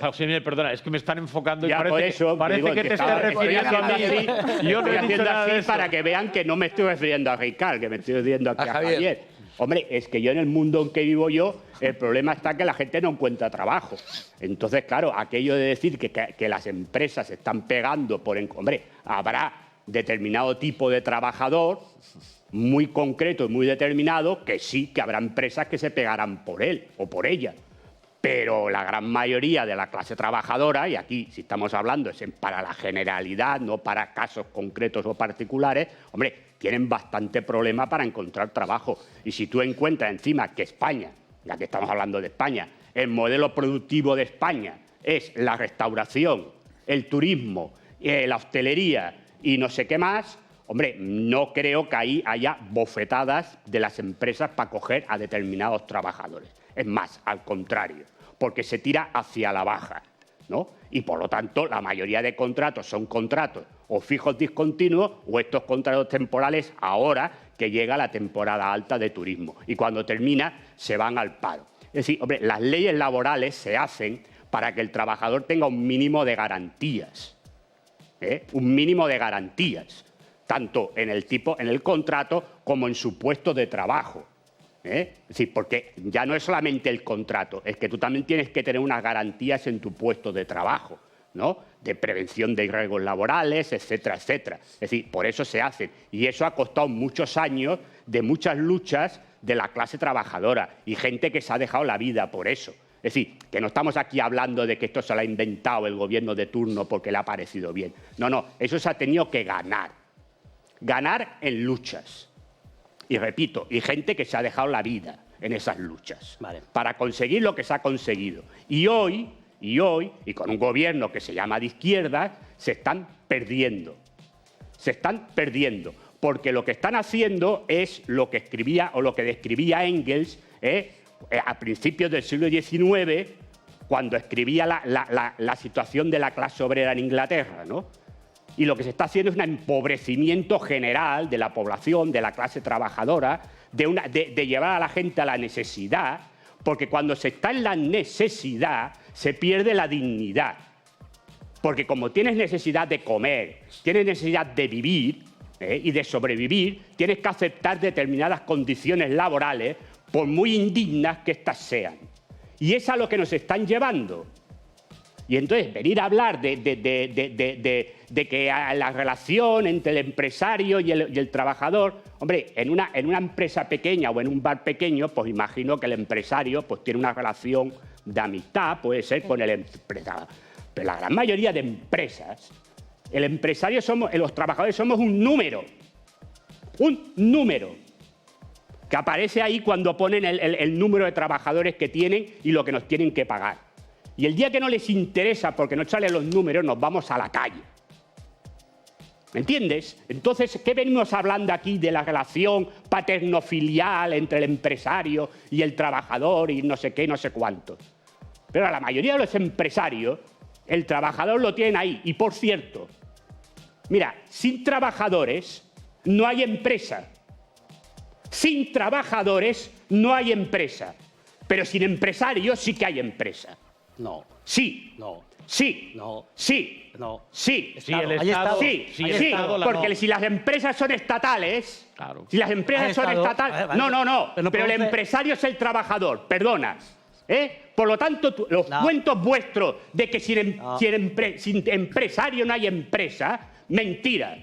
José Miguel, perdona, es que me están enfocando y ya parece, por eso, parece digo, que te estás refiriendo a mí. Yo no he dicho nada de eso. para que vean que no me estoy refiriendo a Ricard, que me estoy refiriendo aquí a Javier. Hombre, es que yo en el mundo en que vivo yo, el problema está que la gente no encuentra trabajo. Entonces, claro, aquello de decir que las empresas se están pegando por... Hombre, habrá determinado tipo de trabajador muy concreto y muy determinado que sí, que habrá empresas que se pegarán por él o por ella. Pero la gran mayoría de la clase trabajadora, y aquí si estamos hablando es para la generalidad, no para casos concretos o particulares, hombre, tienen bastante problema para encontrar trabajo. Y si tú encuentras encima que España, ya que estamos hablando de España, el modelo productivo de España es la restauración, el turismo, la hostelería y no sé qué más, hombre, no creo que ahí haya bofetadas de las empresas para coger a determinados trabajadores. Es más, al contrario, porque se tira hacia la baja, ¿no? Y por lo tanto, la mayoría de contratos son contratos o fijos discontinuos o estos contratos temporales ahora que llega la temporada alta de turismo. Y cuando termina, se van al paro. Es decir, hombre, las leyes laborales se hacen para que el trabajador tenga un mínimo de garantías. Un mínimo de garantías, tanto en el contrato como en su puesto de trabajo. Es decir, porque ya no es solamente el contrato, es que tú también tienes que tener unas garantías en tu puesto de trabajo, ¿no? De prevención de riesgos laborales, etcétera, etcétera. Es decir, por eso se hace. Y eso ha costado muchos años de muchas luchas de la clase trabajadora y gente que se ha dejado la vida por eso. Es decir, que no estamos aquí hablando de que esto se lo ha inventado el gobierno de turno porque le ha parecido bien. No, no, eso se ha tenido que ganar. Ganar en luchas. Y repito, y gente que se ha dejado la vida en esas luchas para conseguir lo que se ha conseguido. Y hoy, y con un gobierno que se llama de izquierda, se están perdiendo. Se están perdiendo. Porque lo que están haciendo es lo que escribía o lo que describía Engels a principios del siglo XIX, cuando escribía la situación de la clase obrera en Inglaterra, ¿no? Y lo que se está haciendo es un empobrecimiento general de la población, de la clase trabajadora, de llevar a la gente a la necesidad, porque cuando se está en la necesidad se pierde la dignidad. Porque como tienes necesidad de comer, tienes necesidad de vivir y de sobrevivir, tienes que aceptar determinadas condiciones laborales, por muy indignas que éstas sean. Y es a lo que nos están llevando. Y entonces venir a hablar de que la relación entre el empresario y el trabajador, hombre, en una empresa pequeña o en un bar pequeño, pues imagino que el empresario pues tiene una relación de amistad, puede ser con el empresario. Pero la gran mayoría de empresas, el empresario los trabajadores somos un número que aparece ahí cuando ponen el número de trabajadores que tienen y lo que nos tienen que pagar. Y el día que no les interesa, porque no salen los números, nos vamos a la calle. ¿Me entiendes? Entonces, ¿qué venimos hablando aquí de la relación paterno-filial entre el empresario y el trabajador y no sé qué, no sé cuánto? Pero a la mayoría de los empresarios, el trabajador lo tienen ahí. Y por cierto, mira, sin trabajadores no hay empresa. Sin trabajadores no hay empresa. Pero sin empresarios sí que hay empresa. No. Sí. No. Sí. No. Sí. No. Sí. Sí, el Hay Estado, Estado. Sí, sí, el sí, Estado la porque no. si las empresas son estatales, Claro. si las empresas Hay son Estado. estatales, Vale, no, pero no pero el produce- empresario es el trabajador, perdona. Por lo tanto, los No. cuentos vuestros de que sin No. empresario no hay empresa, mentira.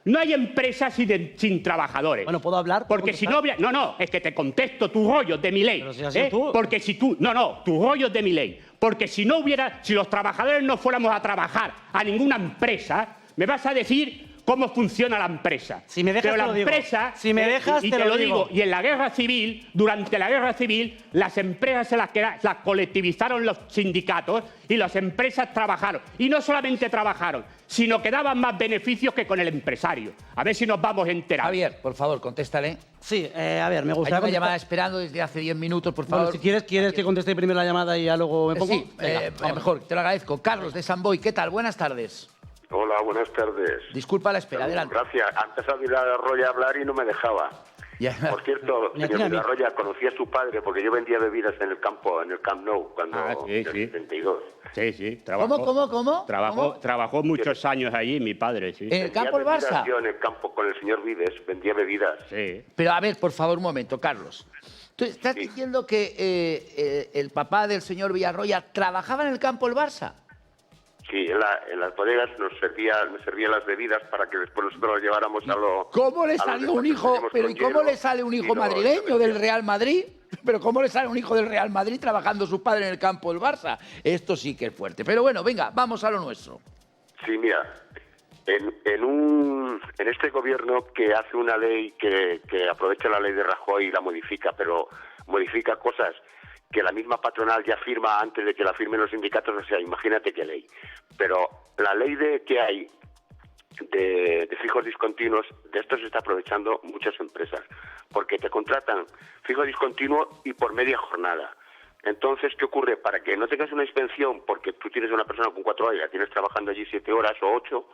No hay empresa sin trabajadores. Bueno, ¿puedo hablar? ¿Puedo Porque si contestar? no, no, es que te contesto tus rollos de mi ley. Pero si has sido tú. Porque si tú, tus rollos de mi ley. Porque si no hubiera, si los trabajadores no fuéramos a trabajar a ninguna empresa, me vas a decir cómo funciona la empresa. Si me dejas, pero la te lo digo. empresa, Si me dejas, y te te lo lo digo. digo. Y en la guerra civil, durante la guerra civil, las empresas se las colectivizaron los sindicatos y las empresas trabajaron. Y no solamente trabajaron, sino que daban más beneficios que con el empresario. A ver si nos vamos enterando. Javier, por favor, contéstale. Sí, a ver, me Hay gustaría una contestar- llamada esperando desde hace 10 minutos, por favor. Bueno, si quieres que conteste primero la llamada y ya luego me pongo. Sí, Venga, vamos. mejor, te lo agradezco. Carlos de San Boi, ¿qué tal? Buenas tardes. Hola, buenas tardes. Disculpa la espera, adelante. Gracias. Ha empezado Villarroya a hablar y no me dejaba. Ya. Por cierto, Mira, señor tira a mí. Villarroya, conocí a su padre porque yo vendía bebidas en el campo, en el Camp Nou, cuando Sí, en el sí. 72. Sí, trabajó. ¿Cómo? Trabajó muchos años allí, mi padre, sí. ¿En el campo del Vendía bebidas Barça? Yo en el campo con el señor Vives vendía bebidas. Sí. Pero a ver, por favor, un momento, Carlos. ¿Tú estás Sí. diciendo que el papá del señor Villarroya trabajaba en el campo del Barça? Sí, en las bodegas nos servían las bebidas para que después nosotros las lleváramos a los... ¿Cómo le a los salió un despachos que hijo? teníamos ¿Pero con y cómo hielo le sale un y hijo lo madrileño del vendíamos. Real Madrid? ¿Pero cómo le sale un hijo del Real Madrid trabajando su padre en el campo del Barça? Esto sí que es fuerte. Pero bueno, venga, vamos a lo nuestro. Sí, mira, en este gobierno que hace una ley que aprovecha la ley de Rajoy y la modifica, pero modifica cosas que la misma patronal ya firma antes de que la firmen los sindicatos, o sea, imagínate qué ley. Pero la ley que hay de fijos discontinuos, de esto se está aprovechando muchas empresas, porque te contratan fijo discontinuo y por media jornada. Entonces, ¿qué ocurre? Para que no tengas una inspección, porque tú tienes una persona con 4 horas y la tienes trabajando allí 7 horas o 8,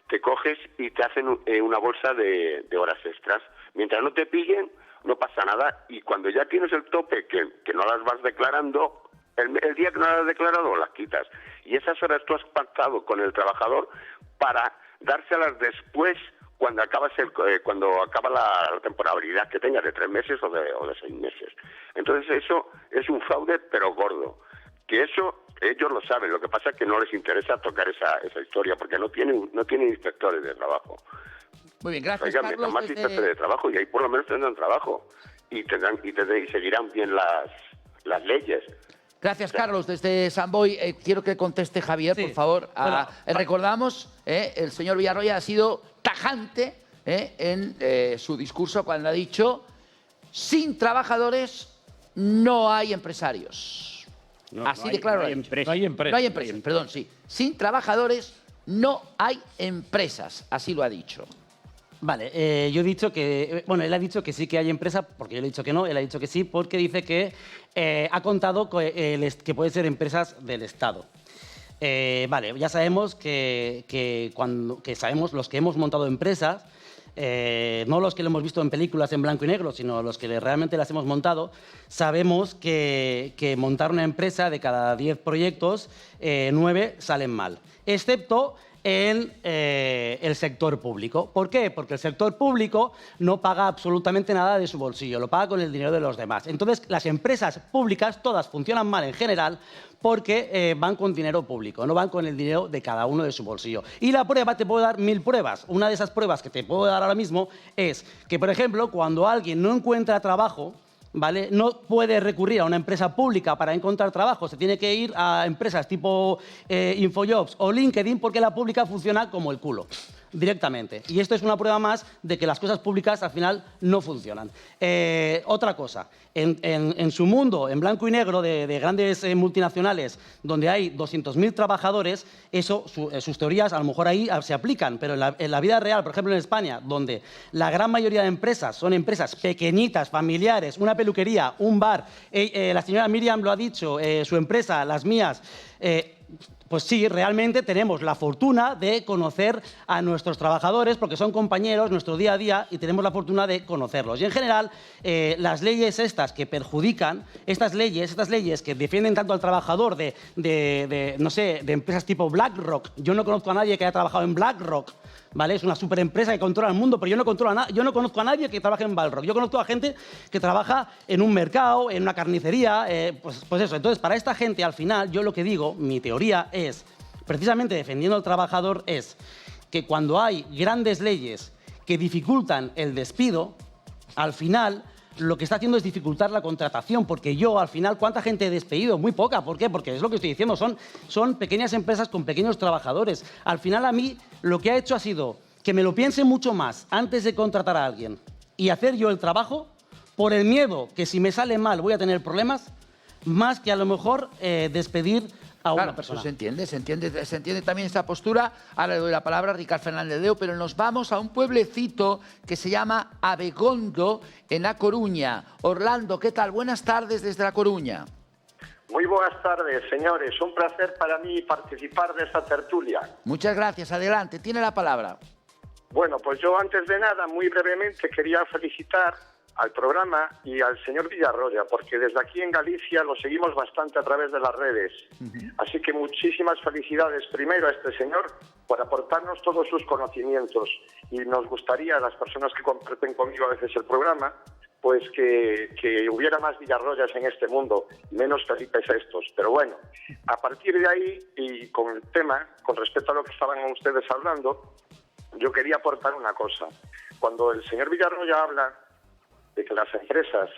te coges y te hacen una bolsa de horas extras. Mientras no te pillen, no pasa nada, y cuando ya tienes el tope, que no las vas declarando, el día que no las has declarado, las quitas. Y esas horas tú has pactado con el trabajador para dárselas después, cuando acaba la temporalidad que tengas de 3 meses o de 6 meses. Entonces eso es un fraude, pero gordo. Que eso ellos lo saben, lo que pasa es que no les interesa tocar esa historia, porque no tienen inspectores de trabajo. Muy bien, gracias, Oigan, metan Carlos. más inspectores de trabajo y ahí por lo menos tendrán trabajo y seguirán bien las leyes. Gracias, Carlos, desde San Boi. Quiero que conteste Javier, Sí. por favor. Bueno, Recordamos, el señor Villarroya ha sido tajante en su discurso cuando ha dicho: sin trabajadores no hay empresarios. Así de claro. No hay lo ha dicho. empresa. No hay empresa. No hay empresas, perdón, sí. Sin trabajadores no hay empresas. Así lo ha dicho. Vale, yo he dicho que... Bueno, él ha dicho que sí que hay empresa, porque yo le he dicho que no, él ha dicho que sí, porque dice que ha contado que puede ser empresas del Estado. Vale, ya sabemos que sabemos los que hemos montado empresas, no los que lo hemos visto en películas en blanco y negro, sino los que realmente las hemos montado, sabemos que montar una empresa de cada 10 proyectos, 9 salen mal, excepto en el sector público. ¿Por qué? Porque el sector público no paga absolutamente nada de su bolsillo, lo paga con el dinero de los demás. Entonces, las empresas públicas todas funcionan mal en general porque van con dinero público, no van con el dinero de cada uno de su bolsillo. Y la prueba, te puedo dar 1000 pruebas. Una de esas pruebas que te puedo dar ahora mismo es que, por ejemplo, cuando alguien no encuentra trabajo, ¿vale? No puede recurrir a una empresa pública para encontrar trabajo, se tiene que ir a empresas tipo Infojobs o LinkedIn, porque la pública funciona como el culo, directamente. Y esto es una prueba más de que las cosas públicas al final no funcionan. Otra cosa, en su mundo, en blanco y negro, de grandes multinacionales, donde hay 200.000 trabajadores, sus teorías a lo mejor ahí se aplican, pero en la vida real, por ejemplo en España, donde la gran mayoría de empresas son empresas pequeñitas, familiares, una peluquería, un bar, la señora Miriam lo ha dicho, su empresa, las mías, Pues sí, realmente tenemos la fortuna de conocer a nuestros trabajadores porque son compañeros nuestro día a día y tenemos la fortuna de conocerlos. Y en general, las leyes estas que perjudican, estas leyes que defienden tanto al trabajador no sé, de empresas tipo BlackRock. Yo no conozco a nadie que haya trabajado en BlackRock, ¿vale? Es una superempresa que controla el mundo, pero yo no conozco a nadie que trabaje en BlackRock. Yo conozco a gente que trabaja en un mercado, en una carnicería, pues eso. Entonces, para esta gente, al final, yo lo que digo, mi teoría es, precisamente defendiendo al trabajador, es que cuando hay grandes leyes que dificultan el despido, al final lo que está haciendo es dificultar la contratación, porque yo, al final, ¿cuánta gente he despedido? Muy poca. ¿Por qué? Porque es lo que estoy diciendo, son pequeñas empresas con pequeños trabajadores. Al final, a mí, lo que ha hecho ha sido que me lo piense mucho más antes de contratar a alguien y hacer yo el trabajo, por el miedo que si me sale mal voy a tener problemas, más que a lo mejor despedir a una persona. Se entiende también esta postura. Ahora le doy la palabra a Ricard Fernández Deu, pero nos vamos a un pueblecito que se llama Abegondo, en A Coruña. Orlando, ¿qué tal? Buenas tardes desde La Coruña. Muy buenas tardes, señores. Un placer para mí participar de esta tertulia. Muchas gracias. Adelante, tiene la palabra. Bueno, pues yo antes de nada, muy brevemente, quería felicitar al programa y al señor Villarroya, porque desde aquí en Galicia lo seguimos bastante a través de las redes. Así que muchísimas felicidades primero a este señor por aportarnos todos sus conocimientos. Y nos gustaría, a las personas que comparten conmigo a veces el programa, pues que hubiera más Villarroyas en este mundo, menos Felipes estos. Pero bueno, a partir de ahí, y con el tema, con respecto a lo que estaban ustedes hablando, yo quería aportar una cosa. Cuando el señor Villarroya habla de que las empresas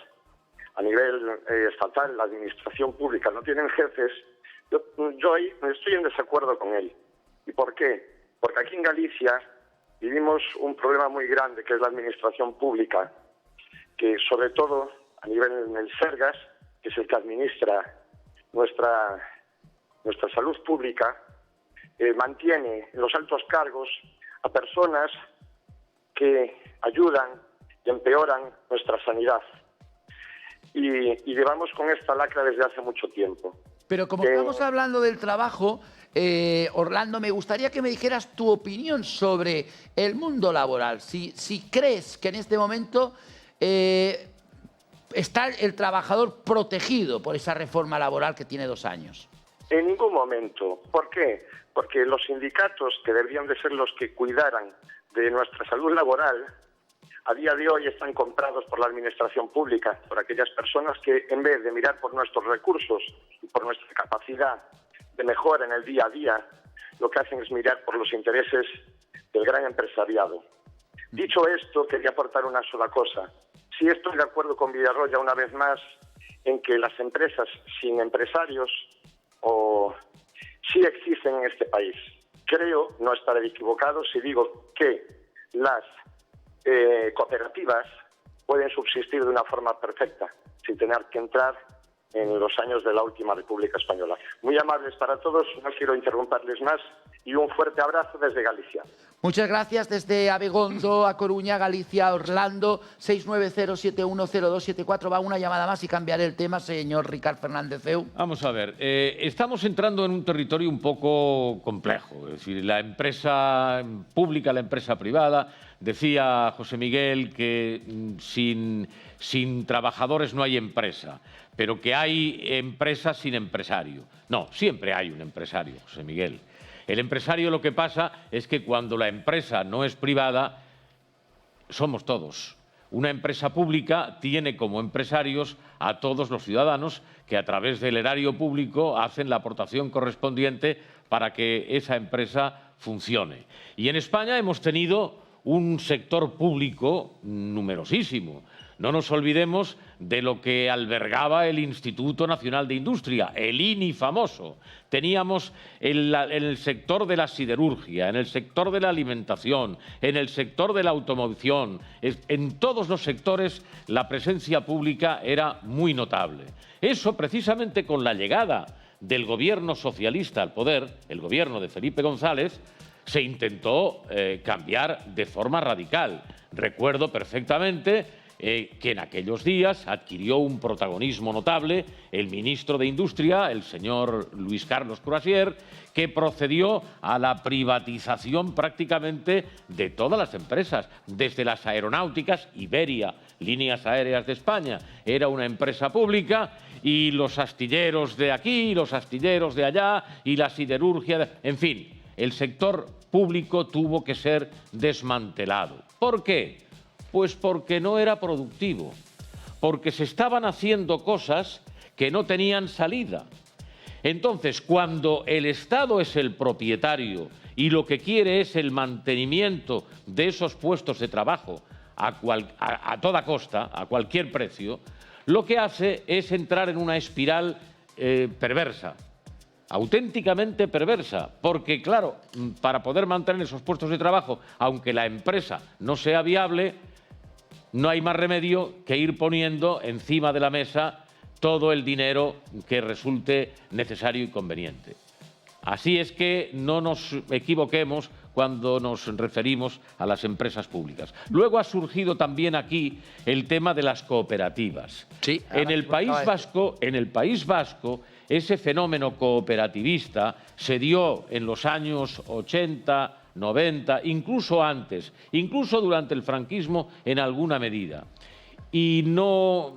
a nivel estatal, la administración pública, no tienen jefes, yo ahí estoy en desacuerdo con él. ¿Y por qué? Porque aquí en Galicia vivimos un problema muy grande, que es la administración pública, que sobre todo a nivel en el Sergas, que es el que administra nuestra salud pública, mantiene en los altos cargos a personas que ayudan y empeoran nuestra sanidad. Y llevamos con esta lacra desde hace mucho tiempo. Pero como estamos hablando del trabajo, Orlando, me gustaría que me dijeras tu opinión sobre el mundo laboral. Si crees que en este momento está el trabajador protegido por esa reforma laboral que tiene 2 años. En ningún momento. ¿Por qué? Porque los sindicatos, que deberían de ser los que cuidaran de nuestra salud laboral, a día de hoy están comprados por la administración pública, por aquellas personas que, en vez de mirar por nuestros recursos y por nuestra capacidad de mejora en el día a día, lo que hacen es mirar por los intereses del gran empresariado. Dicho esto, quería aportar una sola cosa. Sí estoy de acuerdo con Villarroya una vez más en que las empresas sin empresarios sí existen en este país. Creo no estaré equivocado si digo que las cooperativas pueden subsistir de una forma perfecta, sin tener que entrar en los años de la última República Española. Muy amables para todos, no quiero interrumpirles más y un fuerte abrazo desde Galicia. Muchas gracias desde Abegondo, A Coruña, Galicia, Orlando, 690710274. Va una llamada más y cambiaré el tema, señor Ricard Fernández Deu. Vamos a ver, estamos entrando en un territorio un poco complejo, es decir, la empresa pública, la empresa privada. Decía José Miguel que sin trabajadores no hay empresa, pero que hay empresas sin empresario. No, siempre hay un empresario, José Miguel. El empresario, lo que pasa es que cuando la empresa no es privada, somos todos. Una empresa pública tiene como empresarios a todos los ciudadanos que a través del erario público hacen la aportación correspondiente para que esa empresa funcione. Y en España hemos tenido un sector público numerosísimo. No nos olvidemos de lo que albergaba el Instituto Nacional de Industria, el INI famoso. Teníamos en el sector de la siderurgia, en el sector de la alimentación, en el sector de la automoción. En todos los sectores la presencia pública era muy notable. Eso precisamente con la llegada del gobierno socialista al poder, el gobierno de Felipe González, se intentó cambiar de forma radical. Recuerdo perfectamente que en aquellos días adquirió un protagonismo notable el ministro de Industria, el señor Luis Carlos Croisier, que procedió a la privatización prácticamente de todas las empresas, desde las aeronáuticas. Iberia, Líneas Aéreas de España, era una empresa pública, y los astilleros de aquí, los astilleros de allá, y la siderurgia, en fin, el sector público tuvo que ser desmantelado. ¿Por qué? Pues porque no era productivo, porque se estaban haciendo cosas que no tenían salida. Entonces, cuando el Estado es el propietario y lo que quiere es el mantenimiento de esos puestos de trabajo a toda costa, a cualquier precio, lo que hace es entrar en una espiral perversa, auténticamente perversa, porque claro, para poder mantener esos puestos de trabajo, aunque la empresa no sea viable, no hay más remedio que ir poniendo encima de la mesa todo el dinero que resulte necesario y conveniente. Así es que no nos equivoquemos cuando nos referimos a las empresas públicas. Luego ha surgido también aquí el tema de las cooperativas. Sí, en el País Vasco, ese fenómeno cooperativista se dio en los años 80, 90, incluso antes, incluso durante el franquismo en alguna medida. Y no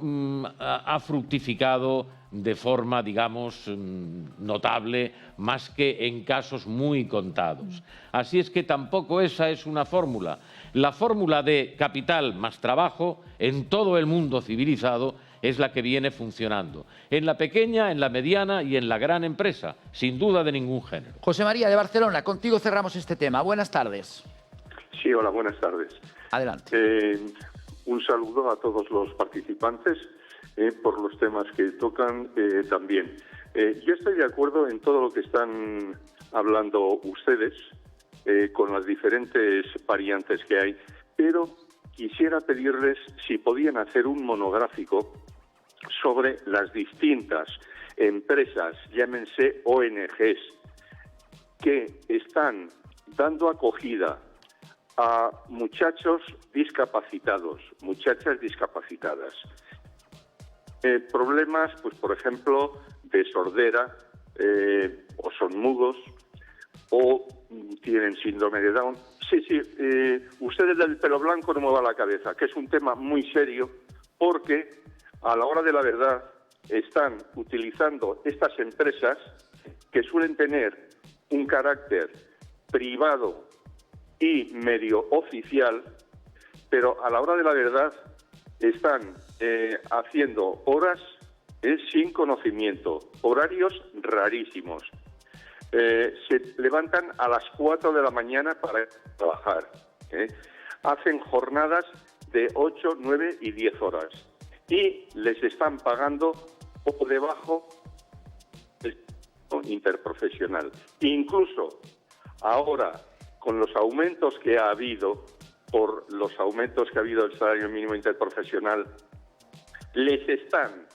ha fructificado de forma, digamos, notable, más que en casos muy contados. Así es que tampoco esa es una fórmula. La fórmula de capital más trabajo en todo el mundo civilizado es la que viene funcionando. En la pequeña, en la mediana y en la gran empresa, sin duda de ningún género. José María, de Barcelona, contigo cerramos este tema. Buenas tardes. Sí, hola, buenas tardes. Adelante. Un saludo a todos los participantes por los temas que tocan también. Yo estoy de acuerdo en todo lo que están hablando ustedes, con las diferentes variantes que hay, pero quisiera pedirles si podían hacer un monográfico sobre las distintas empresas, llámense ONGs, que están dando acogida a muchachos discapacitados, muchachas discapacitadas. Problemas, pues por ejemplo, de sordera, o son mudos, o tienen síndrome de Down. Sí, ustedes del pelo blanco no muevan la cabeza, que es un tema muy serio, porque a la hora de la verdad están utilizando estas empresas que suelen tener un carácter privado y medio oficial, pero a la hora de la verdad están haciendo horas sin conocimiento, horarios rarísimos. Se levantan a las 4 de la mañana para trabajar. Hacen jornadas de 8, 9 y 10 horas. Y les están pagando por debajo del interprofesional. Incluso ahora, con los aumentos que ha habido, por los aumentos que ha habido del salario mínimo interprofesional, les están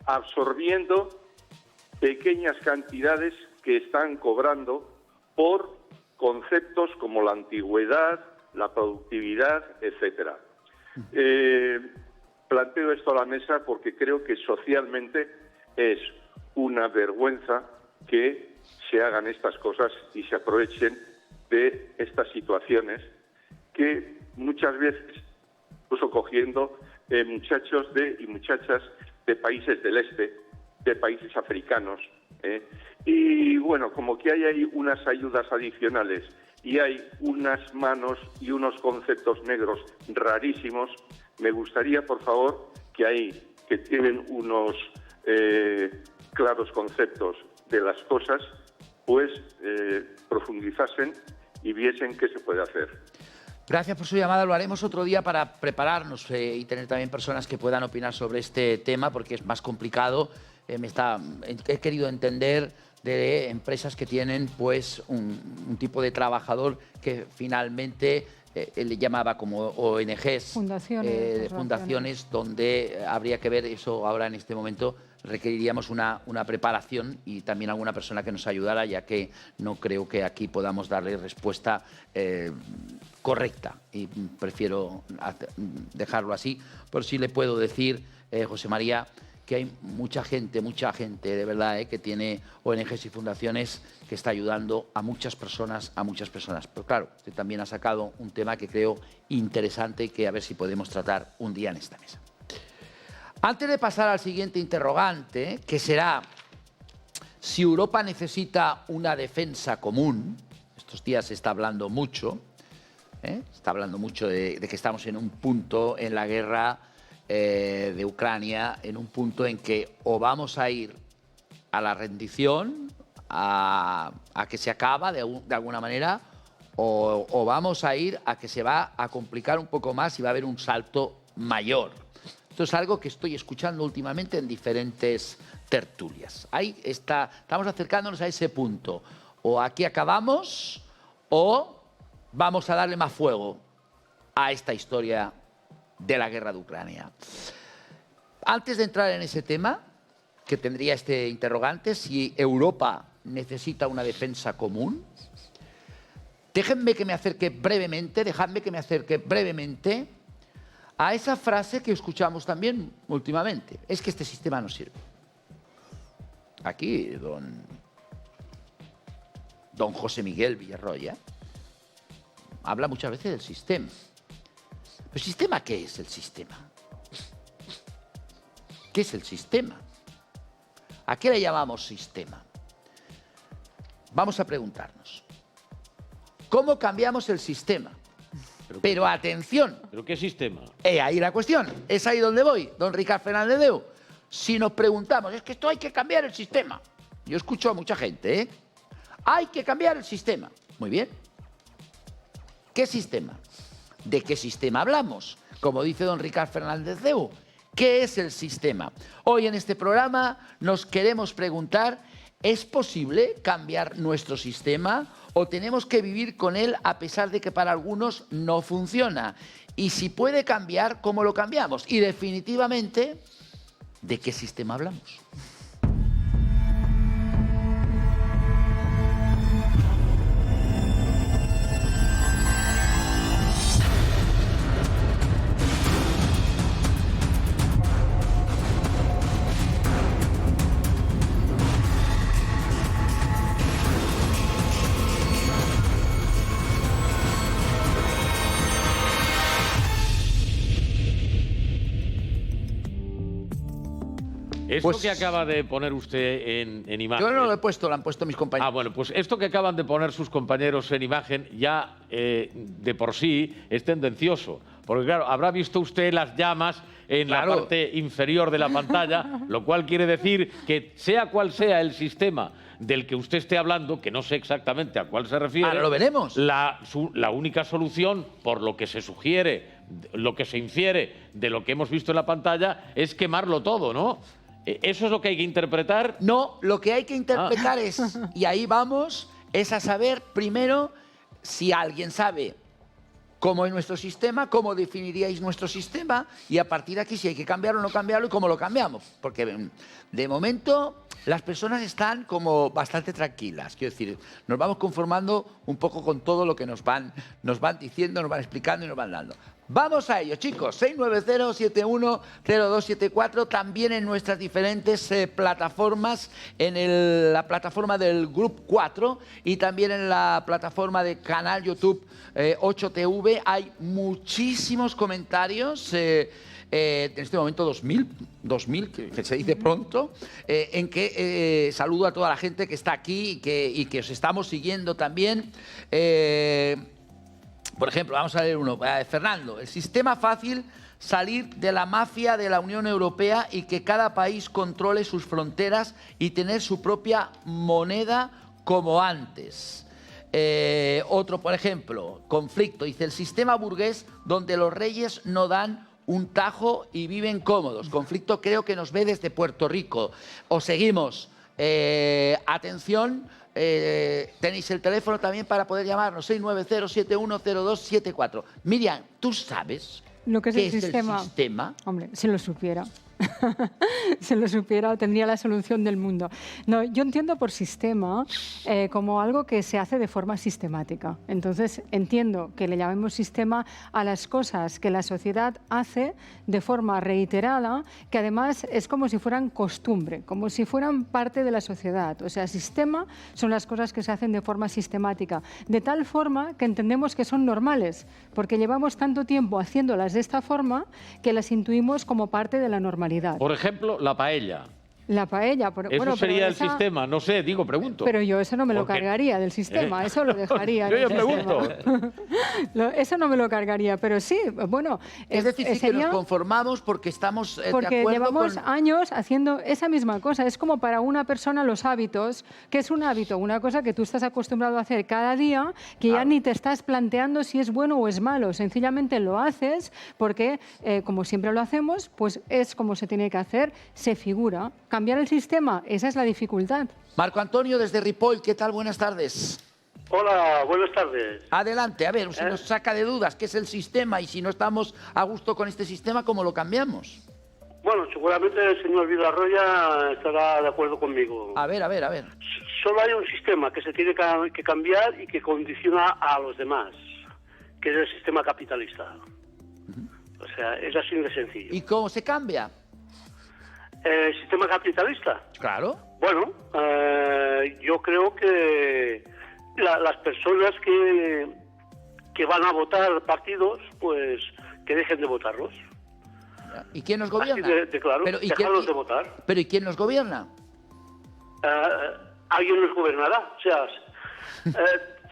absorbiendo pequeñas cantidades que están cobrando por conceptos como la antigüedad, la productividad, etcétera. Planteo esto a la mesa porque creo que socialmente es una vergüenza que se hagan estas cosas y se aprovechen de estas situaciones que muchas veces, incluso cogiendo muchachos y muchachas de países del este, de países africanos, y bueno, como que hay ahí unas ayudas adicionales y hay unas manos y unos conceptos negros rarísimos, me gustaría, por favor, que tienen unos claros conceptos de las cosas, pues profundizasen y viesen qué se puede hacer. Gracias por su llamada. Lo haremos otro día para prepararnos y tener también personas que puedan opinar sobre este tema, porque es más complicado. He querido entender de empresas que tienen pues un tipo de trabajador que finalmente él le llamaba como ONGs, fundaciones, donde habría que ver eso ahora en este momento. Requeriríamos una preparación y también alguna persona que nos ayudara, ya que no creo que aquí podamos darle respuesta correcta y prefiero dejarlo así, pero sí le puedo decir, José María, que hay mucha gente de verdad, que tiene ONGs y fundaciones que está ayudando a muchas personas. Pero claro, usted también ha sacado un tema que creo interesante y que a ver si podemos tratar un día en esta mesa. Antes de pasar al siguiente interrogante, que será si Europa necesita una defensa común, estos días se está hablando mucho, de que estamos en un punto en la guerra de Ucrania, en un punto en que o vamos a ir a la rendición, a que se acaba de alguna manera, o vamos a ir a que se va a complicar un poco más y va a haber un salto mayor. Esto es algo que estoy escuchando últimamente en diferentes tertulias. Ahí estamos acercándonos a ese punto. O aquí acabamos o vamos a darle más fuego a esta historia de la guerra de Ucrania. Antes de entrar en ese tema, que tendría este interrogante, si Europa necesita una defensa común, dejadme que me acerque brevemente a esa frase que escuchamos también últimamente. Es que este sistema no sirve. Aquí, don José Miguel Villarroya habla muchas veces del sistema. ¿El sistema qué es el sistema? ¿Qué es el sistema? ¿A qué le llamamos sistema? Vamos a preguntarnos. ¿Cómo cambiamos el sistema? Pero atención. ¿Pero qué sistema? Ahí la cuestión. Es ahí donde voy, don Ricard Fernández Deu. Si nos preguntamos, es que esto hay que cambiar el sistema. Yo escucho a mucha gente, hay que cambiar el sistema. Muy bien. ¿Qué sistema? ¿De qué sistema hablamos? Como dice don Ricard Fernández Deu, ¿qué es el sistema? Hoy en este programa nos queremos preguntar, ¿es posible cambiar nuestro sistema o tenemos que vivir con él a pesar de que para algunos no funciona? Y si puede cambiar, ¿cómo lo cambiamos? Y definitivamente, ¿de qué sistema hablamos? Esto que acaba de poner usted en imagen... Yo no lo he puesto, lo han puesto mis compañeros. Ah, bueno, pues esto que acaban de poner sus compañeros en imagen ya de por sí es tendencioso. Porque claro, habrá visto usted las llamas en la parte inferior de la pantalla, lo cual quiere decir que sea cual sea el sistema del que usted esté hablando, que no sé exactamente a cuál se refiere... Ahora lo veremos. La única solución, por lo que se sugiere, lo que se infiere de lo que hemos visto en la pantalla, es quemarlo todo, ¿no? ¿Eso es lo que hay que interpretar? No, lo que hay que interpretar es, y ahí vamos, es a saber primero si alguien sabe cómo es nuestro sistema, cómo definiríais nuestro sistema y a partir de aquí si hay que cambiarlo o no cambiarlo y cómo lo cambiamos. Porque de momento las personas están como bastante tranquilas. Quiero decir, nos vamos conformando un poco con todo lo que nos van diciendo, nos van explicando y nos van dando. Vamos a ello, chicos. 690-710274, también en nuestras diferentes plataformas, en la plataforma del Grup 4 y también en la plataforma de canal YouTube 8TV. Hay muchísimos comentarios. En este momento 2000, que se dice pronto, en que saludo a toda la gente que está aquí y que os estamos siguiendo también. Por ejemplo, vamos a leer uno. Fernando, el sistema fácil, salir de la mafia de la Unión Europea y que cada país controle sus fronteras y tener su propia moneda como antes. Otro, por ejemplo, conflicto. Dice, el sistema burgués donde los reyes no dan un tajo y viven cómodos. Conflicto creo que nos ve desde Puerto Rico. Os seguimos. Atención, tenéis el teléfono también para poder llamarnos, 690-710274. Miriam, ¿tú sabes lo que es qué el sistema? Hombre, si lo supiera. se lo supiera, tendría la solución del mundo. No, yo entiendo por sistema como algo que se hace de forma sistemática. Entonces, entiendo que le llamemos sistema a las cosas que la sociedad hace de forma reiterada, que además es como si fueran costumbre, como si fueran parte de la sociedad. O sea, sistema son las cosas que se hacen de forma sistemática, de tal forma que entendemos que son normales, porque llevamos tanto tiempo haciéndolas de esta forma que las intuimos como parte de la normalidad. Por ejemplo, la paella. La paella. Eso sería el sistema, no sé, pregunto. Pero yo eso no me lo cargaría del sistema, eso lo dejaría. Yo ya pregunto. Eso no me lo cargaría, pero sí, bueno. Es decir, sí que nos conformamos porque estamos de acuerdo porque llevamos años haciendo esa misma cosa. Es como para una persona los hábitos, que es un hábito, una cosa que tú estás acostumbrado a hacer cada día, que ya ni te estás planteando si es bueno o es malo. Sencillamente lo haces porque, como siempre lo hacemos, pues es como se tiene que hacer, se figura. Cambiar el sistema, esa es la dificultad. Marco Antonio, desde Ripoll, ¿qué tal? Buenas tardes. Hola, buenas tardes. Adelante, a ver, si nos saca de dudas qué es el sistema y si no estamos a gusto con este sistema, ¿cómo lo cambiamos? Bueno, seguramente el señor Villarroya estará de acuerdo conmigo. A ver. Solo hay un sistema que se tiene que cambiar y que condiciona a los demás, que es el sistema capitalista. O sea, es así de sencillo. ¿Y cómo se cambia? ¿El sistema capitalista? Claro. Bueno, yo creo que las personas que van a votar partidos, pues que dejen de votarlos. ¿Y quién nos gobierna? Claro, dejarlos de votar. ¿Pero y quién nos gobierna? Alguien nos gobernará. O sea,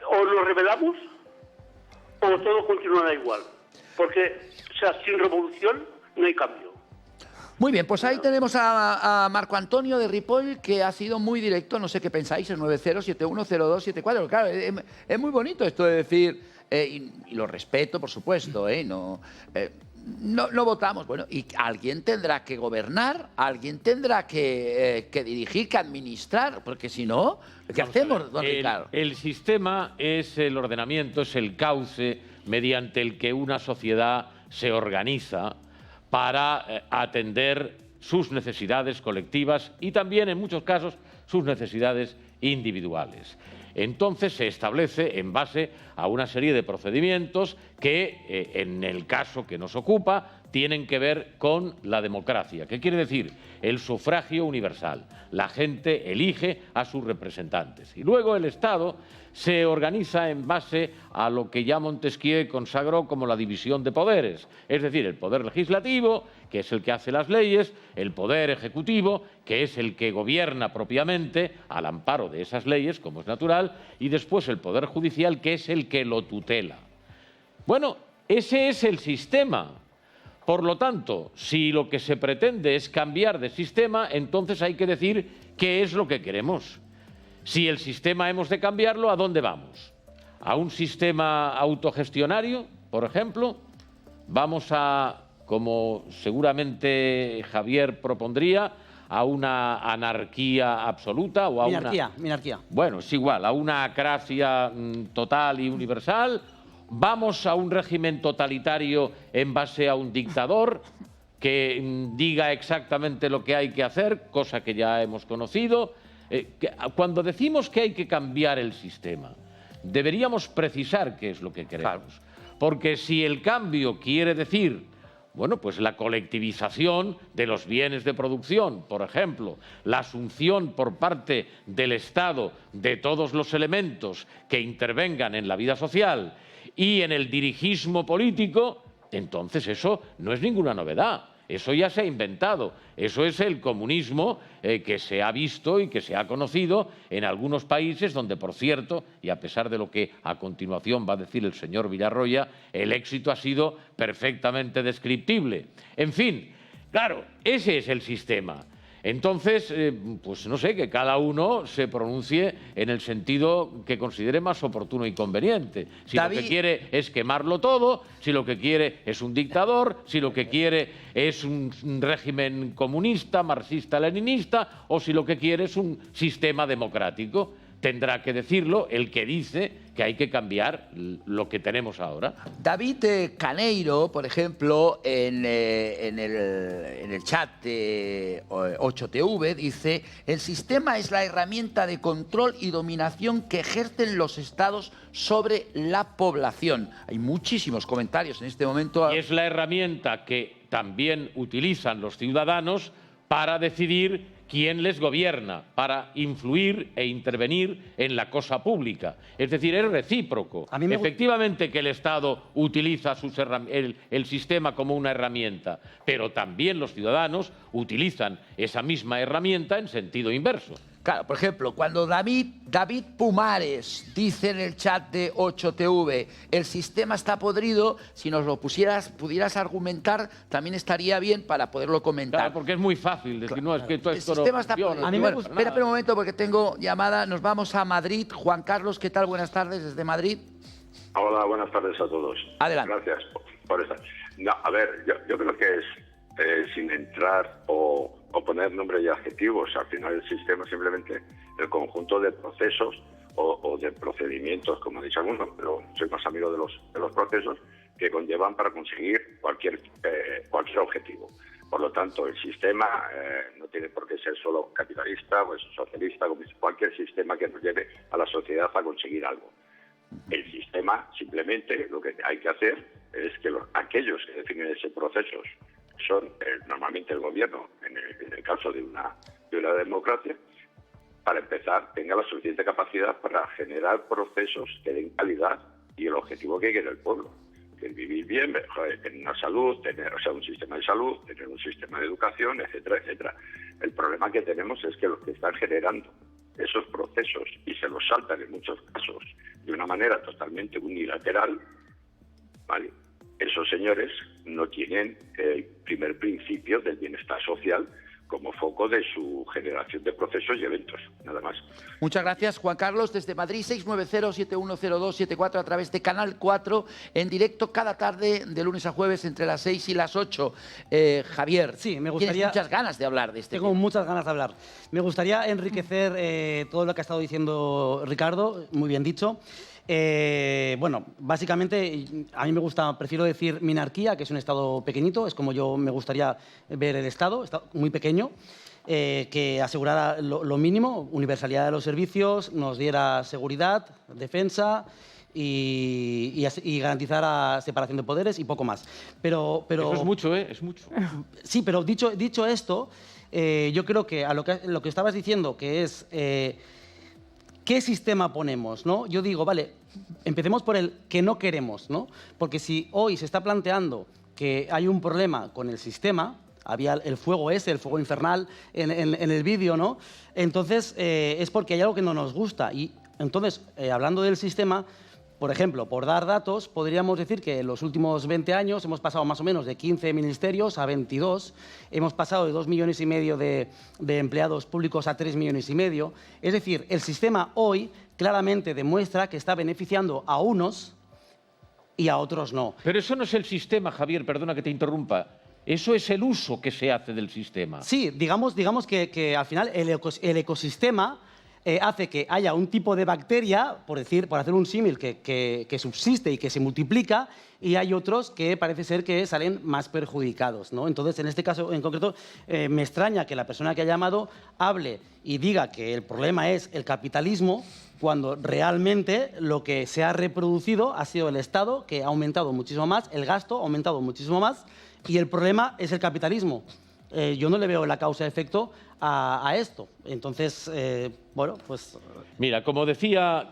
o nos rebelamos o todo continuará igual. Porque, o sea, sin revolución no hay cambio. Muy bien, pues ahí tenemos a Marco Antonio de Ripoll, que ha sido muy directo, no sé qué pensáis, el 90710274. Claro, es muy bonito esto de decir, y lo respeto, por supuesto, no votamos. Bueno, y alguien tendrá que gobernar, alguien tendrá que dirigir, que administrar, porque si no, ¿qué hacemos, don Ricardo? El sistema es el ordenamiento, es el cauce mediante el que una sociedad se organiza para atender sus necesidades colectivas y también, en muchos casos, sus necesidades individuales. Entonces se establece en base a una serie de procedimientos que, en el caso que nos ocupa, tienen que ver con la democracia. ¿Qué quiere decir? El sufragio universal. La gente elige a sus representantes. Y luego el Estado se organiza en base a lo que ya Montesquieu consagró como la división de poderes. Es decir, el poder legislativo, que es el que hace las leyes, el poder ejecutivo, que es el que gobierna propiamente al amparo de esas leyes, como es natural, y después el poder judicial, que es el que lo tutela. Bueno, ese es el sistema. Por lo tanto, si lo que se pretende es cambiar de sistema, entonces hay que decir qué es lo que queremos. Si el sistema hemos de cambiarlo, ¿a dónde vamos? ¿A un sistema autogestionario, por ejemplo? ¿Vamos a, como seguramente Javier propondría, a una anarquía absoluta o a minarquía? Bueno, es igual, a una acracia total y universal. ¿Vamos a un régimen totalitario en base a un dictador que diga exactamente lo que hay que hacer, cosa que ya hemos conocido? Cuando decimos que hay que cambiar el sistema, deberíamos precisar qué es lo que queremos. Porque si el cambio quiere decir, bueno, pues la colectivización de los bienes de producción, por ejemplo, la asunción por parte del Estado de todos los elementos que intervengan en la vida social y en el dirigismo político, entonces eso no es ninguna novedad. Eso ya se ha inventado. Eso es el comunismo que se ha visto y que se ha conocido en algunos países donde, por cierto, y a pesar de lo que a continuación va a decir el señor Villarroya, el éxito ha sido perfectamente descriptible. En fin, claro, ese es el sistema. Entonces, pues no sé, que cada uno se pronuncie en el sentido que considere más oportuno y conveniente. Si David, lo que quiere es quemarlo todo, si lo que quiere es un dictador, si lo que quiere es un régimen comunista, marxista-leninista, o si lo que quiere es un sistema democrático. Tendrá que decirlo el que dice que hay que cambiar lo que tenemos ahora. David Caneiro, por ejemplo, en el chat de 8TV, dice: el sistema es la herramienta de control y dominación que ejercen los estados sobre la población. Hay muchísimos comentarios en este momento. Y es la herramienta que también utilizan los ciudadanos para decidir quién les gobierna, para influir e intervenir en la cosa pública. Es decir, es recíproco. Efectivamente que el Estado utiliza el sistema como una herramienta, pero también los ciudadanos utilizan esa misma herramienta en sentido inverso. Claro, por ejemplo, cuando David Pumares dice en el chat de 8TV, el sistema está podrido, si nos lo pudieras argumentar, también estaría bien para poderlo comentar. Claro, porque es muy fácil decir, no, es que todo esto el sistema está funciona. podrido. Bueno, espera un momento porque tengo llamada, nos vamos a Madrid. Juan Carlos, ¿qué tal? Buenas tardes desde Madrid. Hola, buenas tardes a todos. Adelante. Gracias por estar. No, a ver, yo creo que es sin entrar o poner nombres y adjetivos. Al final el sistema es simplemente el conjunto de procesos o de procedimientos, como ha dicho alguno, pero soy más amigo de los procesos que conllevan para conseguir cualquier objetivo. Por lo tanto, el sistema no tiene por qué ser solo capitalista, pues socialista, cualquier sistema que nos lleve a la sociedad a conseguir algo. El sistema, simplemente, lo que hay que hacer es que aquellos que definen ese proceso son normalmente el gobierno, en el caso de una democracia, para empezar, tenga la suficiente capacidad para generar procesos que den calidad y el objetivo que quiere el pueblo, que es vivir bien, tener una salud, tener un sistema de salud, tener un sistema de educación, etcétera, etcétera. El problema que tenemos es que los que están generando esos procesos y se los saltan en muchos casos de una manera totalmente unilateral, ¿vale? Esos señores no tienen el primer principio del bienestar social como foco de su generación de procesos y eventos, nada más. Muchas gracias, Juan Carlos. Desde Madrid, 690-710274 a través de Canal 4, en directo cada tarde, de lunes a jueves, entre las 6 y las 8. Javier, sí, me gustaría, tienes muchas ganas de hablar de este tema. Tengo muchas ganas de hablar. Me gustaría enriquecer todo lo que ha estado diciendo Ricardo, muy bien dicho. Bueno, básicamente a mí prefiero decir minarquía, que es un Estado pequeñito, es como yo me gustaría ver el Estado muy pequeño, que asegurara lo mínimo, universalidad de los servicios, nos diera seguridad, defensa y garantizara separación de poderes y poco más. Pero eso es mucho, ¿eh? Es mucho. Sí, pero dicho esto, yo creo que a lo que estabas diciendo, que es... ¿Qué sistema ponemos, ¿no? Yo digo, vale, empecemos por el que no queremos, ¿no? Porque si hoy se está planteando que hay un problema con el sistema, había el fuego infernal en el vídeo, ¿no? Entonces, es porque hay algo que no nos gusta. Y entonces, hablando del sistema, por ejemplo, por dar datos, podríamos decir que en los últimos 20 años hemos pasado más o menos de 15 ministerios a 22, hemos pasado de 2,5 millones de empleados públicos a 3,5 millones. Es decir, el sistema hoy claramente demuestra que está beneficiando a unos y a otros no. Pero eso no es el sistema, Javier, perdona que te interrumpa. Eso es el uso que se hace del sistema. Sí, digamos que al final el ecosistema hace que haya un tipo de bacteria, por hacer un símil, que subsiste y que se multiplica, y hay otros que parece ser que salen más perjudicados, ¿no? Entonces, en este caso en concreto, me extraña que la persona que ha llamado hable y diga que el problema es el capitalismo, cuando realmente lo que se ha reproducido ha sido el Estado, que ha aumentado muchísimo más, el gasto ha aumentado muchísimo más, y el problema es el capitalismo. Yo no le veo la causa-efecto a esto. Entonces, bueno, pues... Mira, como decía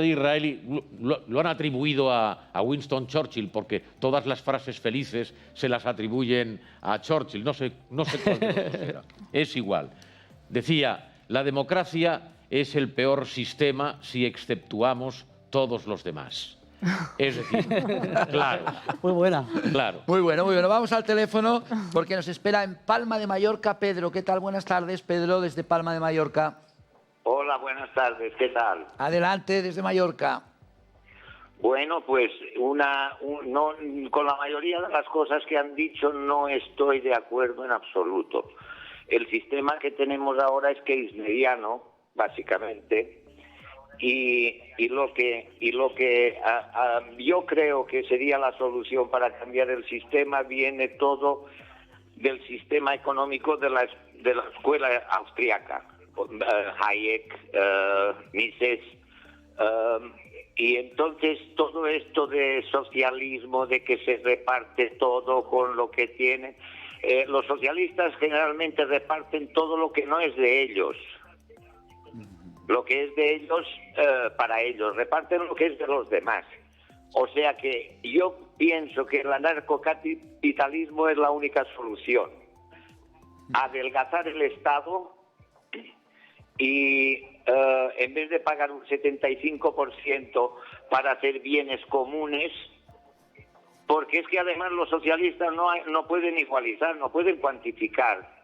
Disraeli, lo han atribuido a Winston Churchill, porque todas las frases felices se las atribuyen a Churchill. No sé cuál de los dos era. Es igual. Decía, la democracia es el peor sistema si exceptuamos todos los demás. Es decir, claro. Muy buena. Claro. Muy bueno. Vamos al teléfono porque nos espera en Palma de Mallorca Pedro. ¿Qué tal? Buenas tardes, Pedro, desde Palma de Mallorca. Hola, buenas tardes. ¿Qué tal? Adelante, desde Mallorca. Bueno, pues con la mayoría de las cosas que han dicho no estoy de acuerdo en absoluto. El sistema que tenemos ahora es keynesiano, básicamente, Y lo que yo creo que sería la solución para cambiar el sistema viene todo del sistema económico de la escuela austriaca, Hayek, Mises, y entonces todo esto de socialismo, de que se reparte todo con lo que tienen, los socialistas generalmente reparten todo lo que no es de ellos. Lo que es de ellos, para ellos, reparten lo que es de los demás. O sea que yo pienso que el anarcocapitalismo es la única solución. Adelgazar el Estado y en vez de pagar un 75% para hacer bienes comunes, porque es que además los socialistas no pueden igualizar, no pueden cuantificar.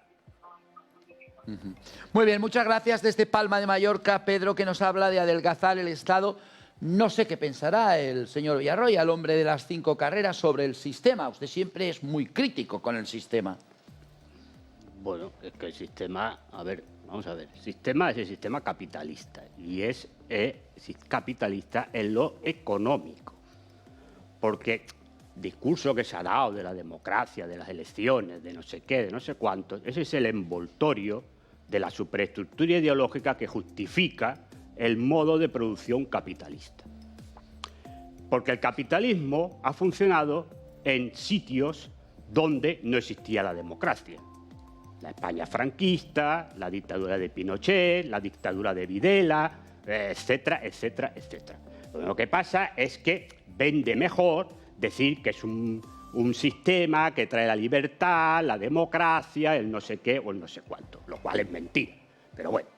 Muy bien, muchas gracias desde Palma de Mallorca, Pedro, que nos habla de adelgazar el Estado. No sé qué pensará el señor Villarroya, el hombre de las 5 carreras, sobre el sistema. Usted siempre es muy crítico con el sistema. Bueno, es que el sistema, vamos a ver, el sistema es el sistema capitalista y es capitalista en lo económico. Porque discurso que se ha dado de la democracia, de las elecciones, de no sé qué, de no sé cuánto, ese es el envoltorio de la superestructura ideológica que justifica el modo de producción capitalista. Porque el capitalismo ha funcionado en sitios donde no existía la democracia. La España franquista, la dictadura de Pinochet, la dictadura de Videla, etcétera, etcétera, etcétera. Lo que pasa es que vende mejor decir que es un sistema que trae la libertad, la democracia, el no sé qué o el no sé cuánto, lo cual es mentira. Pero bueno,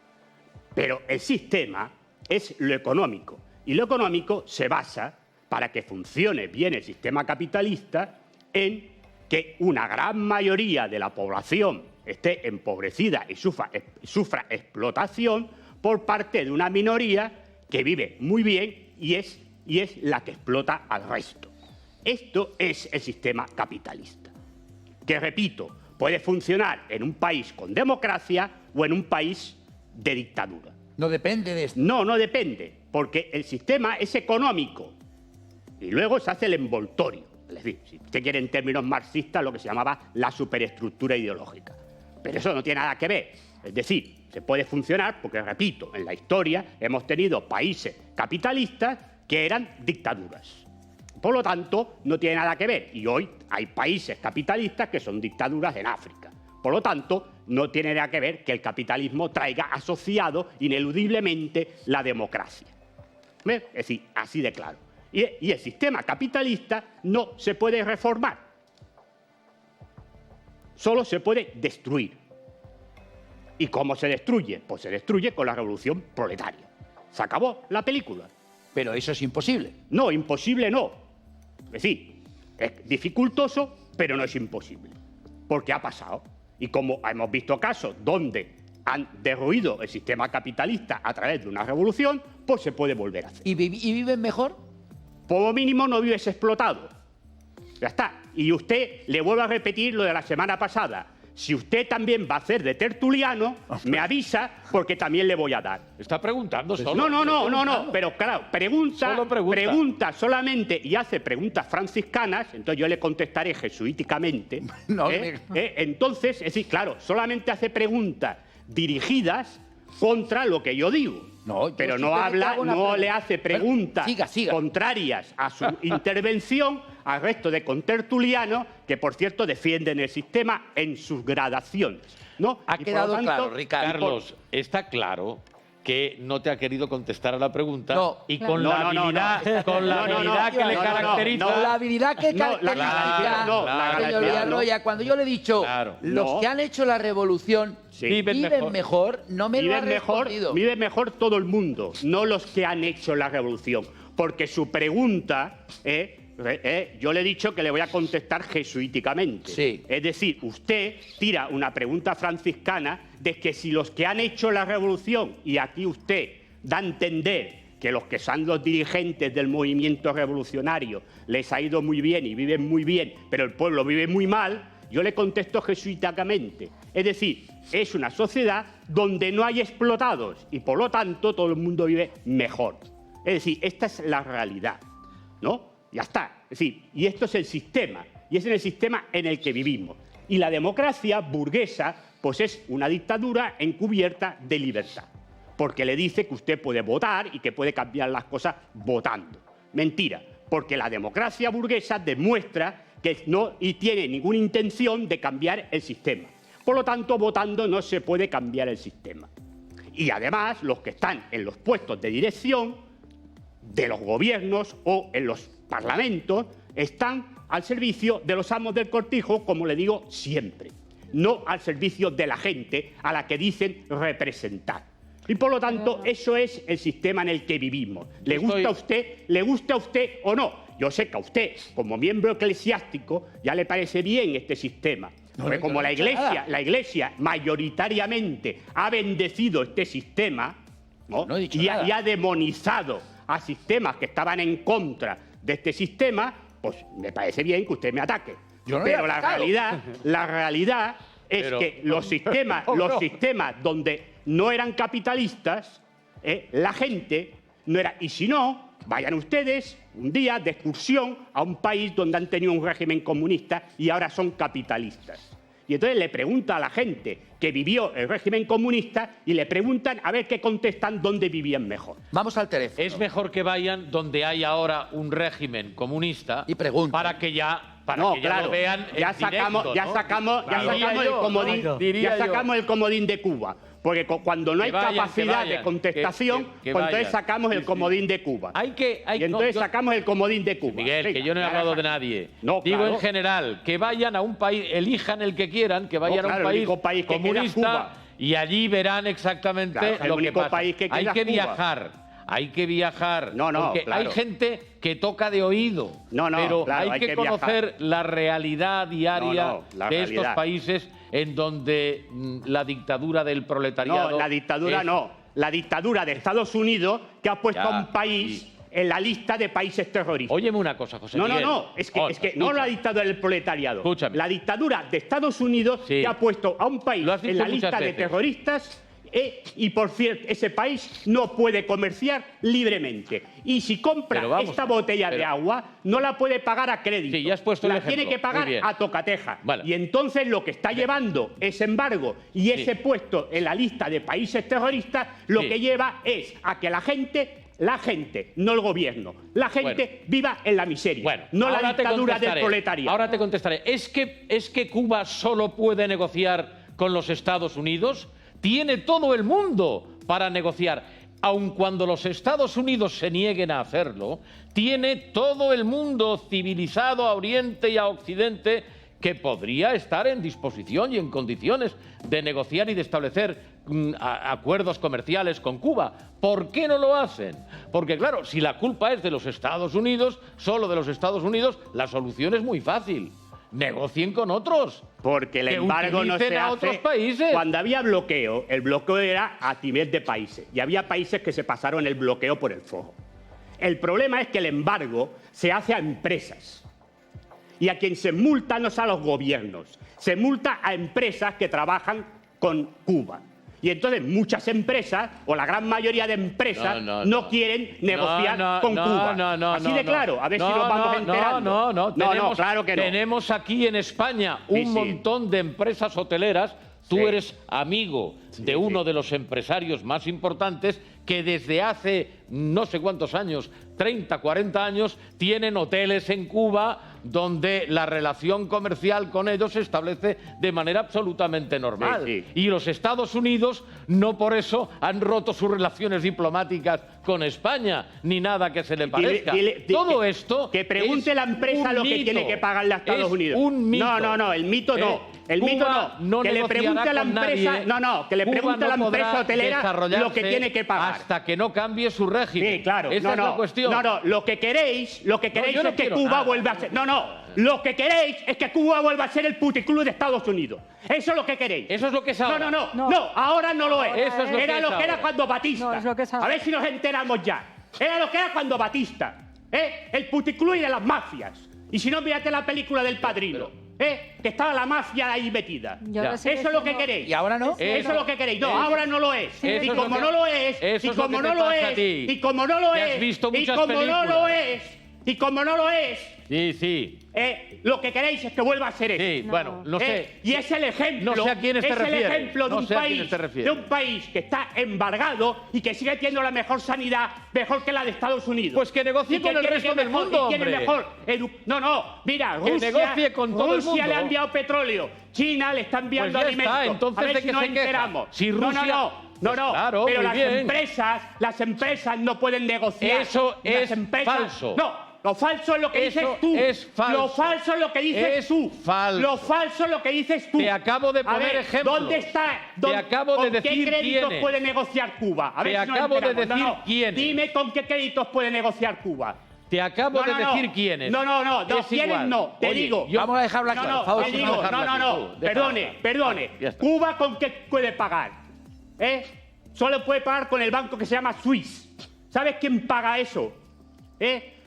pero el sistema es lo económico y lo económico se basa, para que funcione bien el sistema capitalista, en que una gran mayoría de la población esté empobrecida y sufra explotación por parte de una minoría que vive muy bien y es la que explota al resto. Esto es el sistema capitalista, que, repito, puede funcionar en un país con democracia o en un país de dictadura. No depende de esto. No depende, porque el sistema es económico y luego se hace el envoltorio. Es decir, si usted quiere en términos marxistas, lo que se llamaba la superestructura ideológica. Pero eso no tiene nada que ver. Es decir, se puede funcionar porque, repito, en la historia hemos tenido países capitalistas que eran dictaduras. Por lo tanto, no tiene nada que ver. Y hoy hay países capitalistas que son dictaduras en África. Por lo tanto, no tiene nada que ver que el capitalismo traiga asociado ineludiblemente la democracia. ¿Ves? Es decir, así de claro. Y el sistema capitalista no se puede reformar. Solo se puede destruir. ¿Y cómo se destruye? Pues se destruye con la revolución proletaria. Se acabó la película. Pero eso es imposible. No, imposible no. Es decir, es dificultoso, pero no es imposible. Porque ha pasado. Y como hemos visto casos donde han derruido el sistema capitalista a través de una revolución, pues se puede volver a hacer. ¿Y viven mejor? Por lo mínimo no vives explotado. Ya está. Y usted, le vuelvo a repetir lo de la semana pasada. Si usted también va a hacer de tertuliano, me avisa, porque también le voy a dar. Está preguntando solo. No, pero claro, pregunta solamente y hace preguntas franciscanas, entonces yo le contestaré jesuíticamente. Entonces, es decir, claro, solamente hace preguntas dirigidas contra lo que yo digo. Pero no le hace preguntas contrarias a su intervención al resto de contertulianos, que por cierto defienden el sistema en sus gradaciones, ¿no? Ha quedado claro, Ricardo. Carlos, está claro que no te ha querido contestar a la pregunta y con No, la habilidad que le caracteriza. Con la habilidad que caracteriza. Señor Villarroya, cuando yo le he dicho, los que han hecho la revolución viven mejor, no me lo ha respondido. Vive mejor todo el mundo, no los que han hecho la revolución. Porque su pregunta, yo le he dicho que le voy a contestar jesuíticamente. Sí. Es decir, usted tira una pregunta franciscana de que si los que han hecho la revolución, y aquí usted da a entender que los que son los dirigentes del movimiento revolucionario les ha ido muy bien y viven muy bien, pero el pueblo vive muy mal, Yo le contesto jesuíticamente. Es decir, es una sociedad donde no hay explotados y por lo tanto todo el mundo vive mejor. Es decir, esta es la realidad, ¿no? Ya está. Es decir, y esto es el sistema, y es en el sistema en el que vivimos. Y la democracia burguesa, pues es una dictadura encubierta de libertad, porque le dice que usted puede votar y que puede cambiar las cosas votando. Mentira, porque la democracia burguesa demuestra que no y tiene ninguna intención de cambiar el sistema. Por lo tanto, votando no se puede cambiar el sistema. Y además, los que están en los puestos de dirección de los gobiernos o en los parlamentos están al servicio de los amos del cortijo, como le digo siempre, no al servicio de la gente a la que dicen representar. Y por lo tanto, eso es el sistema en el que vivimos. ¿Le gusta a usted o no? Yo sé que a usted, como miembro eclesiástico, ya le parece bien este sistema. Porque como la Iglesia mayoritariamente ha bendecido este sistema, ¿no? Y ha demonizado a sistemas que estaban en contra de este sistema, pues me parece bien que usted me ataque. Pero la realidad es que los sistemas donde no eran capitalistas, la gente no era. Y si no, vayan ustedes un día de excursión a un país donde han tenido un régimen comunista y ahora son capitalistas. Y entonces le pregunta a la gente que vivió el régimen comunista y le preguntan a ver qué contestan dónde vivían mejor. Vamos al teléfono. Es mejor que vayan donde hay ahora un régimen comunista y pregunten. Para que ya lo vean ya sacamos el comodín de Cuba. Porque cuando no hay capacidad de contestación, pues entonces sacamos el comodín de Cuba. Sacamos el comodín de Cuba. Miguel, que yo no he hablado de nadie. Digo en general, que vayan a un país, elijan el que quieran, que vayan a un país comunista y allí verán exactamente lo que pasa. Hay que viajar. Hay que viajar, porque hay gente que toca de oído, pero hay que conocer la realidad diaria de estos países en donde la dictadura del proletariado... No, la dictadura la dictadura de Estados Unidos que ha puesto a un país en la lista de países terroristas. Óyeme una cosa, José Miguel. Es que no la dictadura del proletariado. Escúchame. La dictadura de Estados Unidos que ha puesto a un país en la lista de terroristas. Y por cierto, ese país no puede comerciar libremente. Y si compra esta botella de agua, no la puede pagar a crédito. Ya has puesto el ejemplo. Tiene que pagar a tocateja. Y entonces lo que está llevando ese embargo y ese puesto en la lista de países terroristas, lo que lleva es a que la gente, no el gobierno, la gente viva en la miseria, no la dictadura del proletariado. Ahora te contestaré. ¿Es que Cuba solo puede negociar con los Estados Unidos? Tiene todo el mundo para negociar. Aun cuando los Estados Unidos se nieguen a hacerlo, tiene todo el mundo civilizado a Oriente y a Occidente que podría estar en disposición y en condiciones de negociar y de establecer acuerdos comerciales con Cuba. ¿Por qué no lo hacen? Porque claro, si la culpa es de los Estados Unidos, solo de los Estados Unidos, la solución es muy fácil. Negocien con otros. Porque el embargo no se hace. Otros países. Cuando había bloqueo, el bloqueo era a nivel de países. Y había países que se pasaron el bloqueo por el forro. El problema es que el embargo se hace a empresas. Y a quien se multa no es a los gobiernos. Se multa a empresas que trabajan con Cuba. Y entonces muchas empresas, o la gran mayoría de empresas, no quieren negociar con Cuba. Así de claro, a ver si nos vamos enterando. No, claro que no. Tenemos aquí en España un montón de empresas hoteleras. Tú eres amigo de uno de los empresarios más importantes que desde hace no sé cuántos años, 30, 40 años, tienen hoteles en Cuba donde la relación comercial con ellos se establece de manera absolutamente normal. Y los Estados Unidos no por eso han roto sus relaciones diplomáticas con España, ni nada que se le parezca. Todo esto que pregunte la empresa lo que tiene que pagarle a Estados Unidos. Un mito. No, el mito no. El mito no. Que le pregunte a la empresa, que le pregunte a la empresa hotelera lo que tiene que pagar. Hasta que no cambie su régimen. Sí, claro. Esa es la cuestión. No, lo que queréis es que Cuba vuelva a ser. Lo que queréis es que Cuba vuelva a ser el puticlub de Estados Unidos. Eso es lo que queréis. Eso es lo que es ahora. No, ahora no lo es. Eso es lo era que lo que era cuando Batista. No, es lo que es ahora. A ver si nos enteramos ya. Era lo que era cuando Batista. El puticlub y de las mafias. Y si no, mírate la película del Padrino. que estaba la mafia ahí metida. Eso es lo que queréis. ¿Y ahora no? Eso es lo que queréis. No, ahora no lo es. Eso Y es lo como que- no lo es, eso y es lo como que no te lo pasa a es, ti. y como no lo Que has es, visto y muchas como no lo películas. es, y como no lo es, Sí. lo que queréis es que vuelva a ser eso. Sí, bueno, no sé. Y es el ejemplo. No sé a quiénes te es el refieres. ejemplo de No un sé a país, quiénes te refieres. de un país que está embargado y que sigue teniendo la mejor sanidad, mejor que la de Estados Unidos. Pues que negocie Y con el tiene resto que del mejor- mundo, y tiene hombre. mejor no, mira, Que Rusia, negocie con todo el Rusia mundo. le ha enviado petróleo, China le está enviando Pues ya está, alimentos. entonces, a ver ¿de si qué nos se queja? enteramos. Si No, Rusia- no, Pues claro, pero muy las bien. empresas no pueden negociar. Eso Las es empresas- falso. No, lo falso es lo que Eso dices tú. es falso. Lo falso es lo que dices Es tú. falso. Lo falso es lo que dices tú. Te acabo de A poner ver, ejemplos. ¿dónde está? Te acabo de ¿Con decir qué créditos quiénes. puede negociar Cuba? A ver Te si nos acabo de enteramos. decir quiénes. Dime con qué créditos puede negociar Cuba. Te acabo No, de no, no. decir quiénes. No, Es quiénes igual. no. Te Oye, digo. Vamos a dejarla No, clara, no, por favor. te si digo, dejarla clara. no. Perdone. Ya está. ¿Cuba con qué puede pagar? Solo puede pagar con el banco que se llama Swiss. ¿Sabes quién paga eso?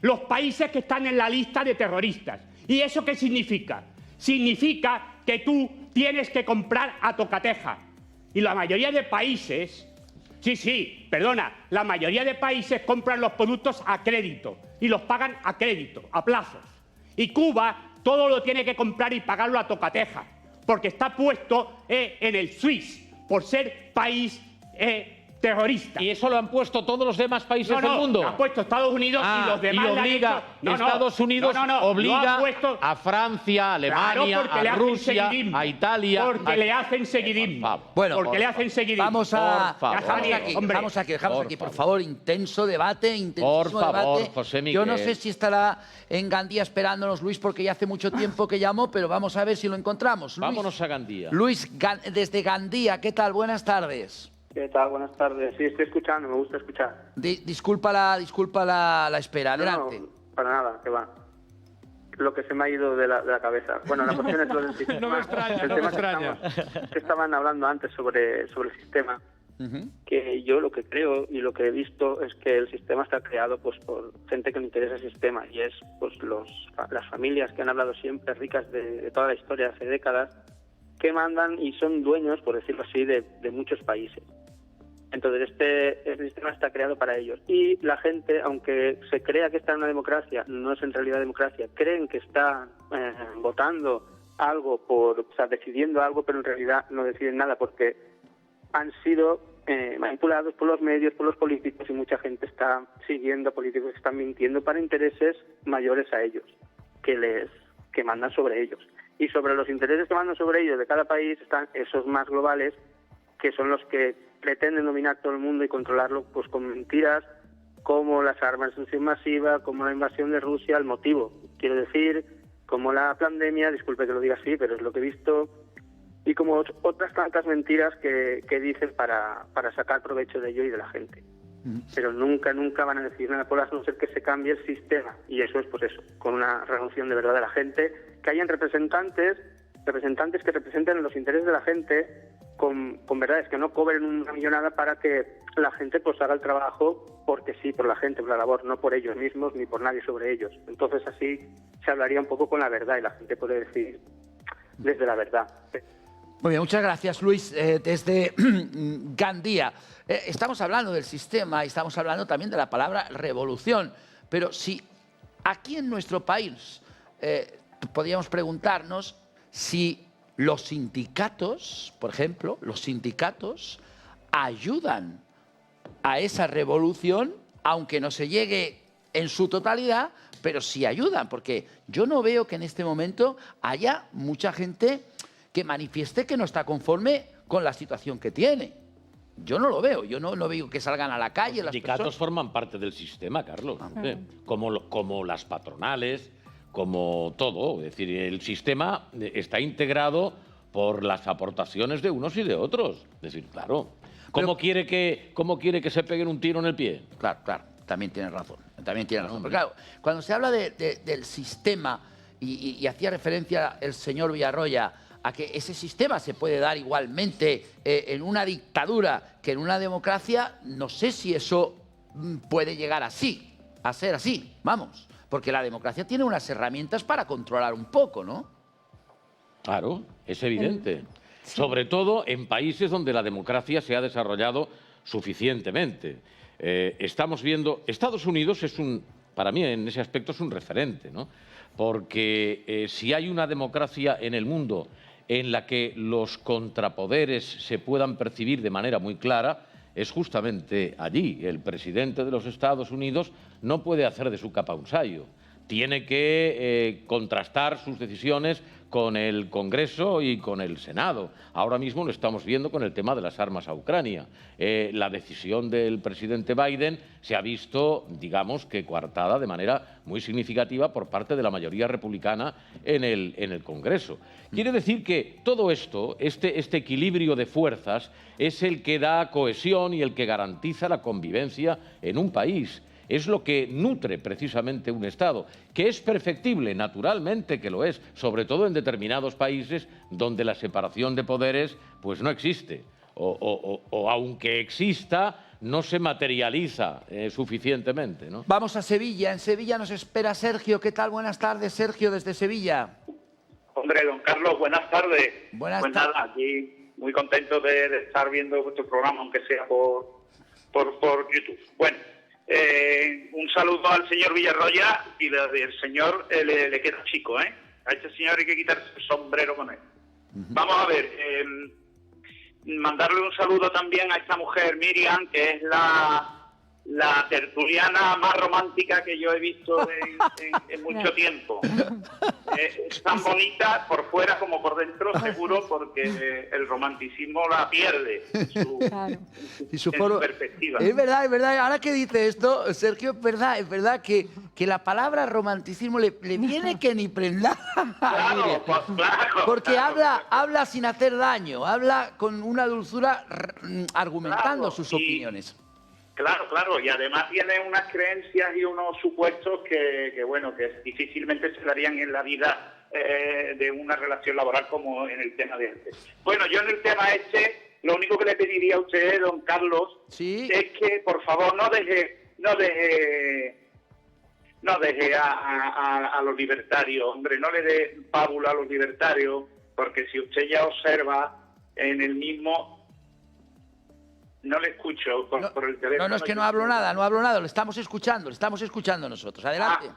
Los países que están en la lista de terroristas. ¿Y eso qué significa? Significa que tú tienes que comprar a tocateja. Y la mayoría de países, la mayoría de países compran los productos a crédito y los pagan a crédito, a plazos. Y Cuba todo lo tiene que comprar y pagarlo a tocateja, porque está puesto en el Swiss por ser país terrorista. ¿Y eso lo han puesto todos los demás países del mundo? Lo ha puesto Estados Unidos y los demás y le han obliga, hecho- Estados Unidos lo ha obliga puesto- a Francia, a Alemania, Claro, porque le a hacen Rusia, seguidismo. a Italia. Porque le hacen seguidismo. Bueno, porque le hacen seguidismo. Vamos a Por favor. dejamos aquí, por favor, intenso debate, Por intensísimo favor, debate. José Yo no Miguel. sé si estará en Gandía esperándonos Luis, porque ya hace mucho tiempo que llamó, pero vamos a ver si lo encontramos. Luis, Vámonos a Gandía. Luis, desde Gandía, ¿qué tal? Buenas tardes. ¿Qué tal? Buenas tardes. Sí, estoy escuchando, me gusta escuchar. Disculpa la espera, adelante. No, para nada, que va. Lo que se me ha ido de la cabeza. Bueno, la cuestión es lo del sistema. No me extraña, El no me tema extraña. que estaban hablando antes sobre el sistema, que yo lo que creo y lo que he visto es que el sistema está creado pues por gente que le interesa el sistema, y es pues las familias que han hablado siempre ricas de toda la historia hace décadas, que mandan y son dueños, por decirlo así, de muchos países. Entonces este sistema está creado para ellos, y la gente, aunque se crea que está en una democracia, no es en realidad democracia, creen que está votando algo, decidiendo algo, pero en realidad no deciden nada, porque han sido manipulados por los medios, por los políticos, y mucha gente está siguiendo a políticos que están mintiendo para intereses mayores a ellos, que mandan sobre ellos. Y sobre los intereses que mandan sobre ellos de cada país están esos más globales, que son los que pretenden dominar todo el mundo y controlarlo pues con mentiras como las armas de destrucción masiva, como la invasión de Rusia, el motivo, quiero decir, como la pandemia, disculpe que lo diga así, pero es lo que he visto, y como otras tantas mentiras que dicen para sacar provecho de ello y de la gente. Pero nunca van a decir nada por a no ser que se cambie el sistema, y eso es pues eso, con una revolución de verdad de la gente, que hayan representantes que representen los intereses de la gente con verdades, que no cobren una millonada para que la gente pues haga el trabajo porque sí, por la gente, por la labor, no por ellos mismos ni por nadie sobre ellos. Entonces así se hablaría un poco con la verdad y la gente puede decir desde la verdad. Muy bien, muchas gracias, Luis, desde Gandía. Estamos hablando del sistema y estamos hablando también de la palabra revolución, pero si aquí en nuestro país podríamos preguntarnos si los sindicatos, por ejemplo, ayudan a esa revolución, aunque no se llegue en su totalidad, pero sí ayudan, porque yo no veo que en este momento haya mucha gente que manifieste que no está conforme con la situación que tiene. Yo no lo veo, yo no veo que salgan a la calle. Los sindicatos forman parte del sistema, Carlos, como las patronales, como todo. Es decir, el sistema está integrado por las aportaciones de unos y de otros. Es decir, claro. ¿Cómo quiere que se peguen un tiro en el pie? Claro, también tiene razón. Pero claro, cuando se habla del sistema, y hacía referencia el señor Villarroya a que ese sistema se puede dar igualmente en una dictadura que en una democracia, no sé si eso puede llegar a ser así, vamos. Porque la democracia tiene unas herramientas para controlar un poco, ¿no? Claro, es evidente. Sobre todo en países donde la democracia se ha desarrollado suficientemente. Estamos viendo... Estados Unidos es para mí en ese aspecto es un referente, ¿no? Porque si hay una democracia en el mundo en la que los contrapoderes se puedan percibir de manera muy clara, es justamente allí. El presidente de los Estados Unidos no puede hacer de su capa un sayo. Tiene que contrastar sus decisiones con el Congreso y con el Senado. Ahora mismo lo estamos viendo con el tema de las armas a Ucrania. La decisión del presidente Biden se ha visto, digamos, que coartada de manera muy significativa por parte de la mayoría republicana en el Congreso. Quiere decir que todo esto, este equilibrio de fuerzas, es el que da cohesión y el que garantiza la convivencia en un país. Es lo que nutre precisamente un Estado, que es perfectible, naturalmente que lo es, sobre todo en determinados países donde la separación de poderes pues no existe, o aunque exista, no se materializa suficientemente, ¿no? Vamos a Sevilla. En Sevilla nos espera Sergio. ¿Qué tal? Buenas tardes, Sergio, desde Sevilla. Hombre, don Carlos, buenas tardes. Buenas pues nada, aquí muy contento de estar viendo vuestro programa, aunque sea por YouTube. Bueno, un saludo al señor Villarroya y el señor le queda chico, ¿eh? A este señor hay que quitarse el sombrero con él. Vamos a ver, mandarle un saludo también a esta mujer, Miriam, que es la tertuliana más romántica que yo he visto en mucho tiempo. Es tan bonita por fuera como por dentro, seguro, porque el romanticismo la pierde en su perspectiva. Es verdad, es verdad. Ahora que dice esto, Sergio, es verdad que la palabra romanticismo le viene que ni prenda. Claro, pues, claro. Porque claro. habla sin hacer daño, habla con una dulzura argumentando sus opiniones. Claro, y además tiene unas creencias y unos supuestos que difícilmente se darían en la vida de una relación laboral como en el tema de este. Bueno, yo en el tema lo único que le pediría a usted, don Carlos, es que por favor no deje a los libertarios, hombre, no le dé pábula a los libertarios, porque si usted ya observa en el mismo... No le escucho por el teléfono. No, es que no hablo nada, lo estamos escuchando nosotros. Adelante.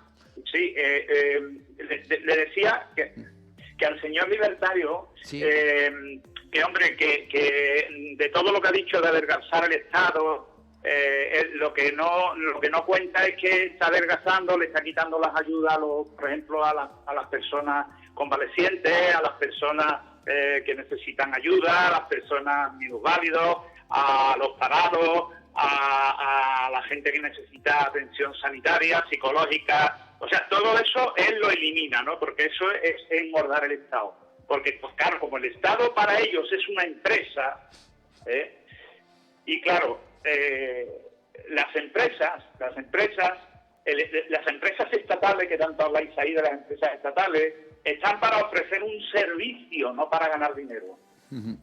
Sí, le decía que al señor libertario, que hombre, que de todo lo que ha dicho de adelgazar el Estado, lo que no cuenta es que está adelgazando, le está quitando las ayudas, por ejemplo, a las personas convalecientes, a las personas que necesitan ayuda, a las personas minusválidos, a los parados, a la gente que necesita atención sanitaria, psicológica. O sea, todo eso él lo elimina, ¿no? Porque eso es engordar el Estado. Porque, pues claro, como el Estado para ellos es una empresa, y claro, las empresas estatales, que tanto habláis ahí de las empresas estatales, están para ofrecer un servicio, no para ganar dinero.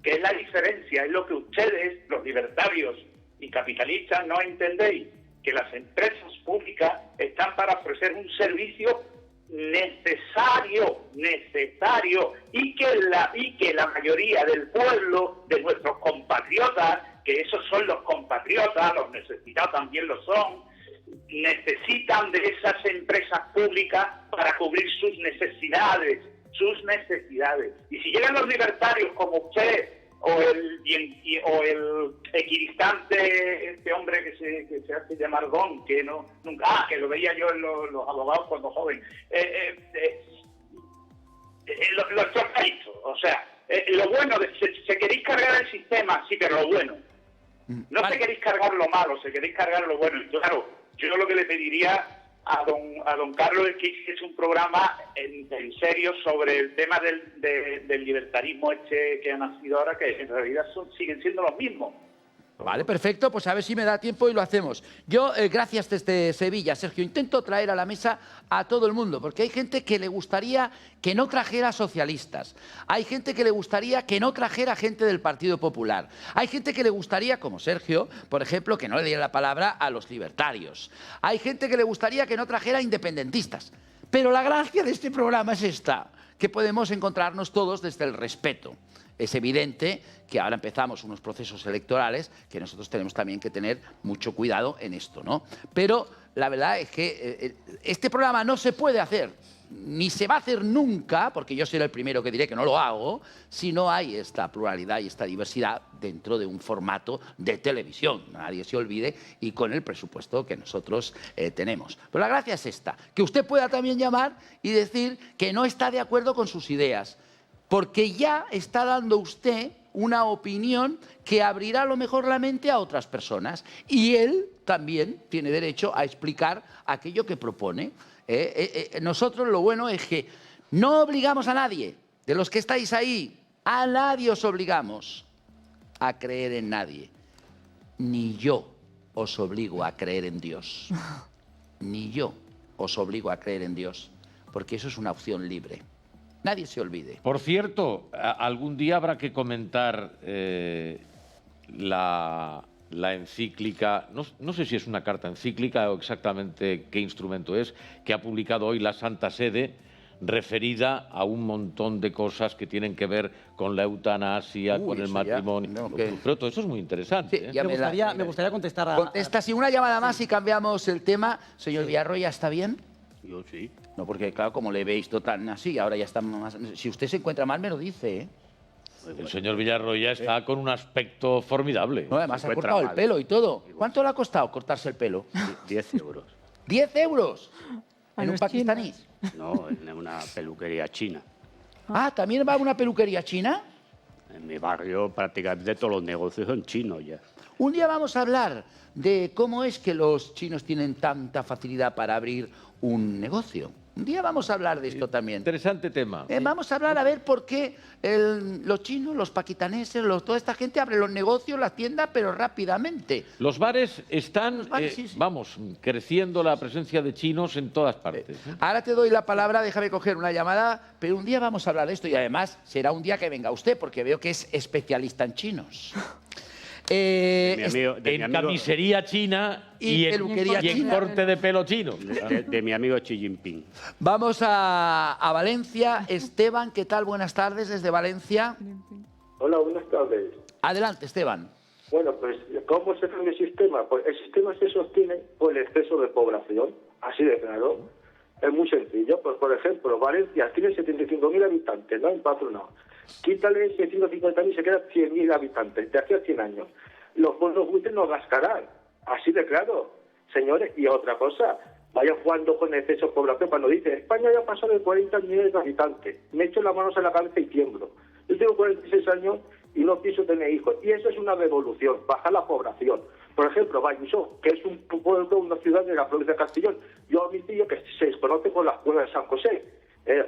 Que es la diferencia, es lo que ustedes, los libertarios y capitalistas, no entendéis, que las empresas públicas están para ofrecer un servicio necesario, y que la mayoría del pueblo, de nuestros compatriotas, que esos son los compatriotas, los necesitados también lo son, necesitan de esas empresas públicas para cubrir sus necesidades. Y si llegan los libertarios como usted o el equidistante, este hombre que se hace llamar Don, que que lo veía yo en los abogados cuando joven, los chocaditos, o sea, lo bueno, se queréis cargar el sistema, sí, pero lo bueno. No se queréis cargar lo malo, se queréis cargar lo bueno. Y claro, yo lo que le pediría a don Carlos es que hiciese un programa en serio sobre el tema del libertarismo que ha nacido ahora, que en realidad siguen siendo los mismos. Vale, perfecto, pues a ver si me da tiempo y lo hacemos. Yo, gracias desde Sevilla, Sergio, intento traer a la mesa a todo el mundo, porque hay gente que le gustaría que no trajera socialistas, hay gente que le gustaría que no trajera gente del Partido Popular, hay gente que le gustaría, como Sergio, por ejemplo, que no le diera la palabra a los libertarios, hay gente que le gustaría que no trajera independentistas. Pero la gracia de este programa es esta, que podemos encontrarnos todos desde el respeto. Es evidente que ahora empezamos unos procesos electorales que nosotros tenemos también que tener mucho cuidado en esto, ¿no? Pero la verdad es que este programa no se puede hacer, ni se va a hacer nunca, porque yo seré el primero que diré que no lo hago, si no hay esta pluralidad y esta diversidad dentro de un formato de televisión. Nadie se olvide, y con el presupuesto que nosotros tenemos. Pero la gracia es esta, que usted pueda también llamar y decir que no está de acuerdo con sus ideas, porque ya está dando usted una opinión que abrirá a lo mejor la mente a otras personas. Y él también tiene derecho a explicar aquello que propone. Nosotros lo bueno es que no obligamos a nadie, de los que estáis ahí, a nadie os obligamos a creer en nadie. Ni yo os obligo a creer en Dios. Ni yo os obligo a creer en Dios, porque eso es una opción libre. Nadie se olvide. Por cierto, algún día habrá que comentar la encíclica, no sé si es una carta encíclica o exactamente qué instrumento es, que ha publicado hoy la Santa Sede, referida a un montón de cosas que tienen que ver con la eutanasia, con el matrimonio. No, pero todo eso es muy interesante. Sí, Me gustaría contestar a... Contesta, si una llamada más y cambiamos el tema. Señor Villarroya, ¿está bien? Yo sí. No, porque claro, como le veis tan así, ahora ya está más... Si usted se encuentra mal, me lo dice, ¿eh? El señor Villarroya está con un aspecto formidable. No, además ha cortado el pelo y todo. ¿Cuánto le ha costado cortarse el pelo? 10 euros. ¿10 euros? A ¿En un los pakistaní? No, en una peluquería china. Ah, ¿también va a una peluquería china? En mi barrio prácticamente todos los negocios son chinos ya. Un día vamos a hablar de cómo es que los chinos tienen tanta facilidad para abrir un negocio. Un día vamos a hablar de esto también. Interesante tema. Vamos a hablar a ver por qué los chinos, los pakistaneses, toda esta gente abre los negocios, las tiendas, pero rápidamente. Los bares están, vamos, creciendo la presencia de chinos en todas partes. Ahora te doy la palabra, déjame coger una llamada, pero un día vamos a hablar de esto y además será un día que venga usted, porque veo que es especialista en chinos. En camisería china y en corte de pelo chino. De mi amigo Xi Jinping. Vamos a Valencia. Esteban, ¿qué tal? Buenas tardes desde Valencia. Hola, buenas tardes. Adelante, Esteban. Bueno, pues, ¿cómo se cambia el sistema? Pues el sistema se sostiene por el exceso de población, así de claro. Es muy sencillo. Pues, por ejemplo, Valencia tiene 75.000 habitantes, ¿no? Empadronados. Quítale 650.000 y se quedan 100.000 habitantes de hace 100 años. Los fondos buitres nos gastarán. Así de claro, señores. Y otra cosa, vayan jugando con exceso de población. Cuando dice España ya pasó de 40 millones de habitantes, me echo las manos en la cabeza y tiemblo. Yo tengo 46 años y no pienso tener hijos. Y eso es una revolución, bajar la población. Por ejemplo, Vallvisó, que es un pueblo, una ciudad de la provincia de Castellón. Yo a mi tío, que se desconoce por las cuevas de San José,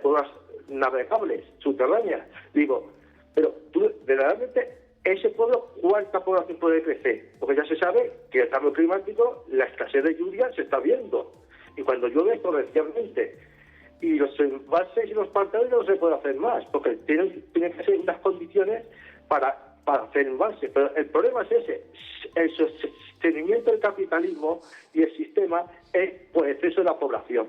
cuevas navegables, subterráneas. Digo, pero tú, verdaderamente, ese pueblo, ¿cuánta población puede crecer? Porque ya se sabe que el cambio climático, la escasez de lluvia se está viendo. Y cuando llueve torrencialmente, y los embalses y los pantanos no se puede hacer más, porque tienen que ser unas condiciones para hacer embalses. Pero el problema es ese, el sostenimiento del capitalismo y el sistema es por exceso de la población.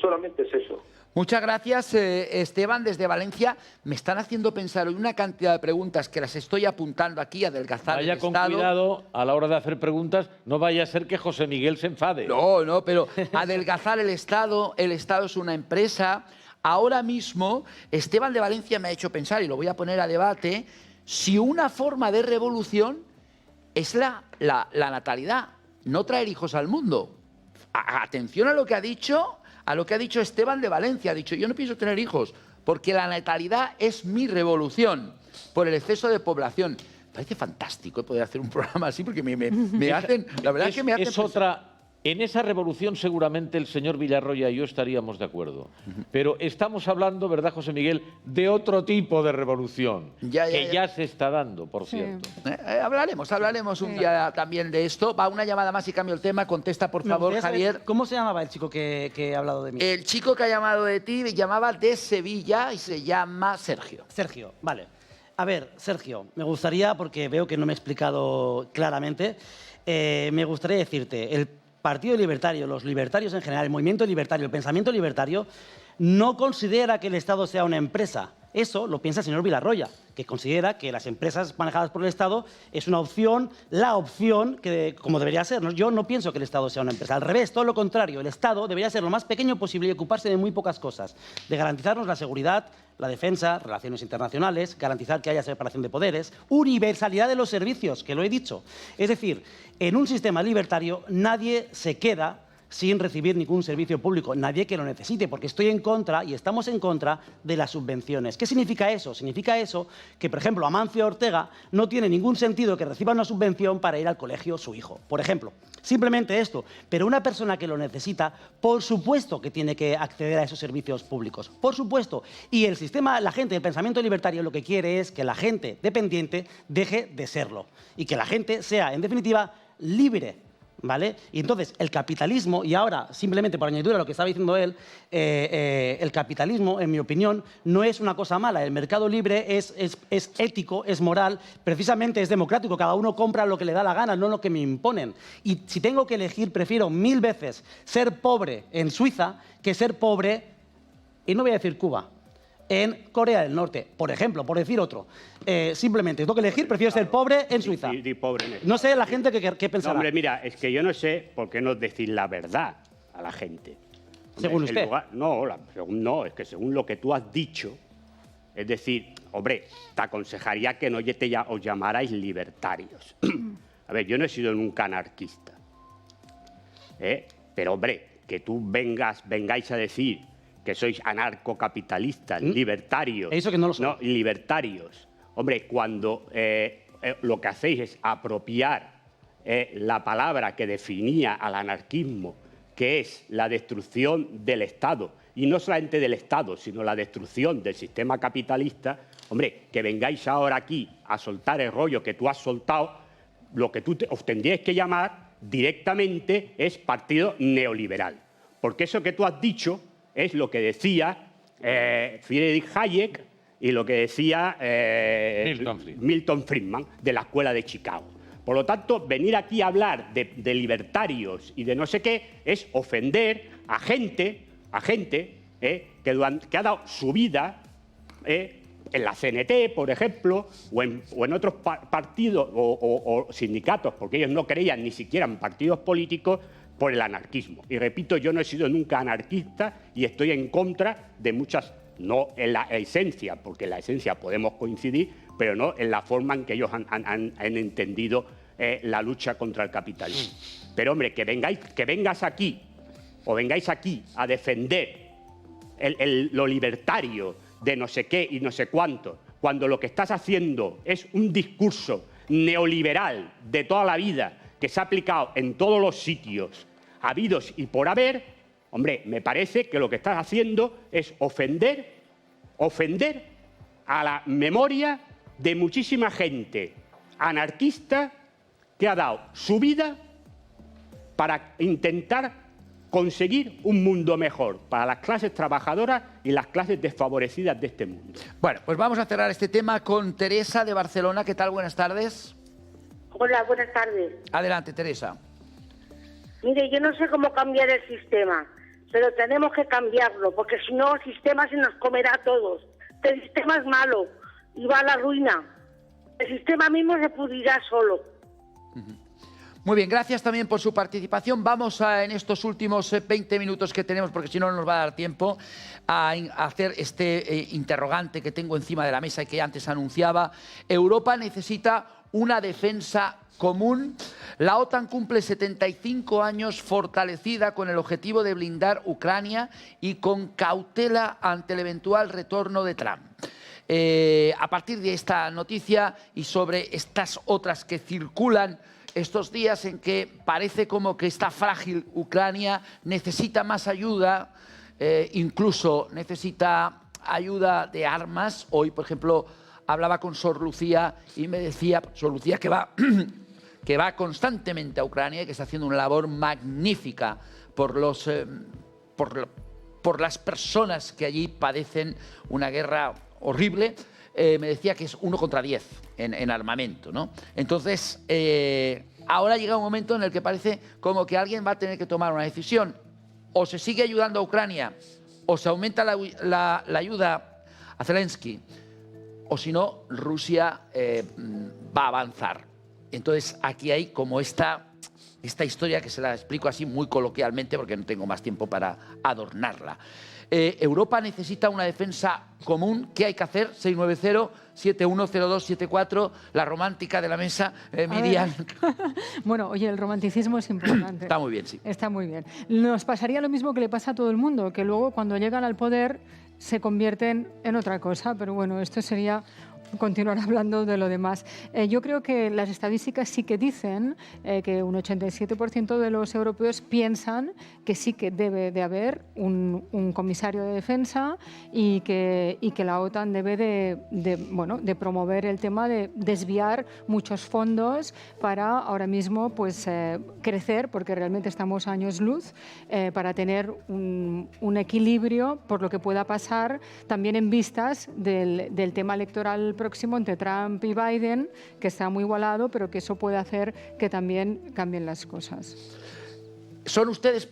Solamente es eso. Muchas gracias, Esteban, desde Valencia. Me están haciendo pensar hoy una cantidad de preguntas que las estoy apuntando aquí, adelgazar el Estado. Vaya con cuidado a la hora de hacer preguntas, no vaya a ser que José Miguel se enfade. No, pero adelgazar el Estado es una empresa. Ahora mismo, Esteban de Valencia me ha hecho pensar, y lo voy a poner a debate, si una forma de revolución es la natalidad, no traer hijos al mundo. Atención a lo que ha dicho Esteban de Valencia. Ha dicho, yo no pienso tener hijos, porque la natalidad es mi revolución, por el exceso de población. Parece fantástico poder hacer un programa así, porque me hacen... La verdad es que me hacen... Es otra... En esa revolución seguramente el señor Villarroya y yo estaríamos de acuerdo. Pero estamos hablando, ¿verdad, José Miguel?, de otro tipo de revolución, que ya se está dando, por cierto. Hablaremos un día también de esto. Va una llamada más y cambio el tema. Contesta, por favor, Javier. ¿Cómo se llamaba el chico que ha hablado de mí? El chico que ha llamado de ti llamaba de Sevilla y se llama Sergio. Sergio, vale. A ver, Sergio, me gustaría, porque veo que no me he explicado claramente, me gustaría decirte, Partido Libertario, los libertarios en general, el movimiento libertario, el pensamiento libertario, no considera que el Estado sea una empresa. Eso lo piensa el señor Villarroya, que considera que las empresas manejadas por el Estado es una opción, la opción que, como debería ser. Yo no pienso que el Estado sea una empresa. Al revés, todo lo contrario. El Estado debería ser lo más pequeño posible y ocuparse de muy pocas cosas. De garantizarnos la seguridad, la defensa, relaciones internacionales, garantizar que haya separación de poderes, universalidad de los servicios, que lo he dicho. Es decir, en un sistema libertario nadie se queda sin recibir ningún servicio público, nadie que lo necesite, porque estoy en contra y estamos en contra de las subvenciones. ¿Qué significa eso? Significa eso que, por ejemplo, Amancio Ortega no tiene ningún sentido que reciba una subvención para ir al colegio su hijo, por ejemplo. Simplemente esto. Pero una persona que lo necesita, por supuesto que tiene que acceder a esos servicios públicos, por supuesto. Y el sistema, la gente, el pensamiento libertario lo que quiere es que la gente dependiente deje de serlo y que la gente sea, en definitiva, libre. ¿Vale? Y entonces, el capitalismo, y ahora, simplemente por añadidura a lo que estaba diciendo él, el capitalismo, en mi opinión, no es una cosa mala. El mercado libre es ético, es moral, precisamente es democrático. Cada uno compra lo que le da la gana, no lo que me imponen. Y si tengo que elegir, prefiero 1000 veces ser pobre en Suiza que ser pobre, y no voy a decir Cuba, en Corea del Norte, por ejemplo, por decir otro. Simplemente, tengo que elegir, prefiero ser pobre en Suiza. No sé la gente qué pensará. No, hombre, mira, es que yo no sé por qué no decir la verdad a la gente. Hombre, según usted. No, es que según lo que tú has dicho, es decir, hombre, te aconsejaría que no os llamarais libertarios. A ver, yo no he sido nunca anarquista. Pero, hombre, que tú vengáis a decir que sois anarcocapitalistas, libertarios. Eso que no lo soy. No, libertarios. Hombre, cuando lo que hacéis es apropiar la palabra que definía al anarquismo, que es la destrucción del Estado, y no solamente del Estado, sino la destrucción del sistema capitalista, hombre, que vengáis ahora aquí a soltar el rollo que tú has soltado, lo que os tendríais que llamar directamente es partido neoliberal. Porque eso que tú has dicho es lo que decía Friedrich Hayek y lo que decía Milton Friedman de la Escuela de Chicago. Por lo tanto, venir aquí a hablar de libertarios y de no sé qué es ofender a gente que ha dado su vida en la CNT, por ejemplo, o en otros partidos o sindicatos, porque ellos no creían ni siquiera en partidos políticos, por el anarquismo. Y repito, yo no he sido nunca anarquista y estoy en contra de muchas, no en la esencia, porque en la esencia podemos coincidir, pero no en la forma en que ellos han entendido la lucha contra el capitalismo. Pero, hombre, que vengáis aquí a defender lo libertario de no sé qué y no sé cuánto, cuando lo que estás haciendo es un discurso neoliberal de toda la vida, que se ha aplicado en todos los sitios habidos y por haber, hombre, me parece que lo que estás haciendo es ofender a la memoria de muchísima gente anarquista que ha dado su vida para intentar conseguir un mundo mejor para las clases trabajadoras y las clases desfavorecidas de este mundo. Bueno, pues vamos a cerrar este tema con Teresa de Barcelona. ¿Qué tal? Buenas tardes. Hola, buenas tardes. Adelante, Teresa. Mire, yo no sé cómo cambiar el sistema, pero tenemos que cambiarlo, porque si no, el sistema se nos comerá a todos. El sistema es malo y va a la ruina. El sistema mismo se pudrirá solo. Muy bien, gracias también por su participación. Vamos en estos últimos 20 minutos que tenemos, porque si no, no nos va a dar tiempo, a hacer este interrogante que tengo encima de la mesa y que antes anunciaba. Europa necesita una defensa común. La OTAN cumple 75 años fortalecida con el objetivo de blindar Ucrania y con cautela ante el eventual retorno de Trump. A partir de esta noticia y sobre estas otras que circulan estos días en que parece como que esta frágil Ucrania necesita más ayuda, incluso necesita ayuda de armas. Hoy, por ejemplo, hablaba con Sor Lucía y me decía, Sor Lucía, que va constantemente a Ucrania y que está haciendo una labor magnífica por las personas que allí padecen una guerra horrible. Me decía que es 1 contra 10 en armamento, ¿no? Entonces, ahora llega un momento en el que parece como que alguien va a tener que tomar una decisión. O se sigue ayudando a Ucrania, o se aumenta la ayuda a Zelensky, o si no, Rusia va a avanzar. Entonces, aquí hay como esta historia que se la explico así muy coloquialmente porque no tengo más tiempo para adornarla. Europa necesita una defensa común. ¿Qué hay que hacer? 690-710274, la romántica de la mesa, Miriam. Bueno, oye, el romanticismo es importante. Está muy bien, sí. Está muy bien. Nos pasaría lo mismo que le pasa a todo el mundo, que luego cuando llegan al poder se convierten en otra cosa, pero bueno, esto sería continuar hablando de lo demás. Yo creo que las estadísticas sí que dicen que un 87% de los europeos piensan que sí que debe de haber un comisario de defensa y que la OTAN debe de promover el tema de desviar muchos fondos para ahora mismo pues, crecer, porque realmente estamos a años luz, para tener un equilibrio por lo que pueda pasar también en vistas del tema electoral próximo entre Trump y Biden, que está muy igualado, pero que eso puede hacer que también cambien las cosas. ¿Son ustedes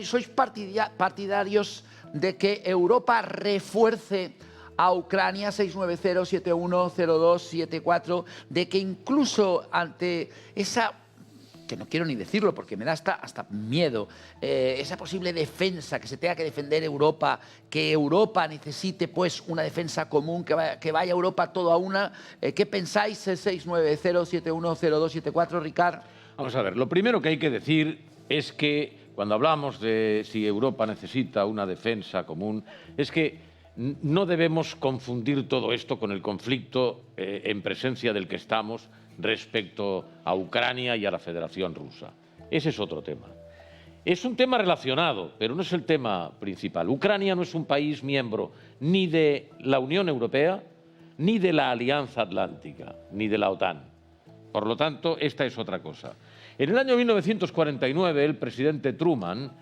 sois partidarios de que Europa refuerce a Ucrania? 690-710274, de que incluso ante esa, que no quiero ni decirlo porque me da hasta miedo, esa posible defensa, que se tenga que defender Europa, que Europa necesite pues una defensa común, que vaya Europa todo a una. ¿Qué pensáis? 690-710274, Ricard. Vamos a ver, lo primero que hay que decir es que cuando hablamos de si Europa necesita una defensa común, es que no debemos confundir todo esto con el conflicto en presencia del que estamos respecto a Ucrania y a la Federación Rusa. Ese es otro tema. Es un tema relacionado, pero no es el tema principal. Ucrania no es un país miembro ni de la Unión Europea, ni de la Alianza Atlántica, ni de la OTAN. Por lo tanto, esta es otra cosa. En el año 1949, el presidente Truman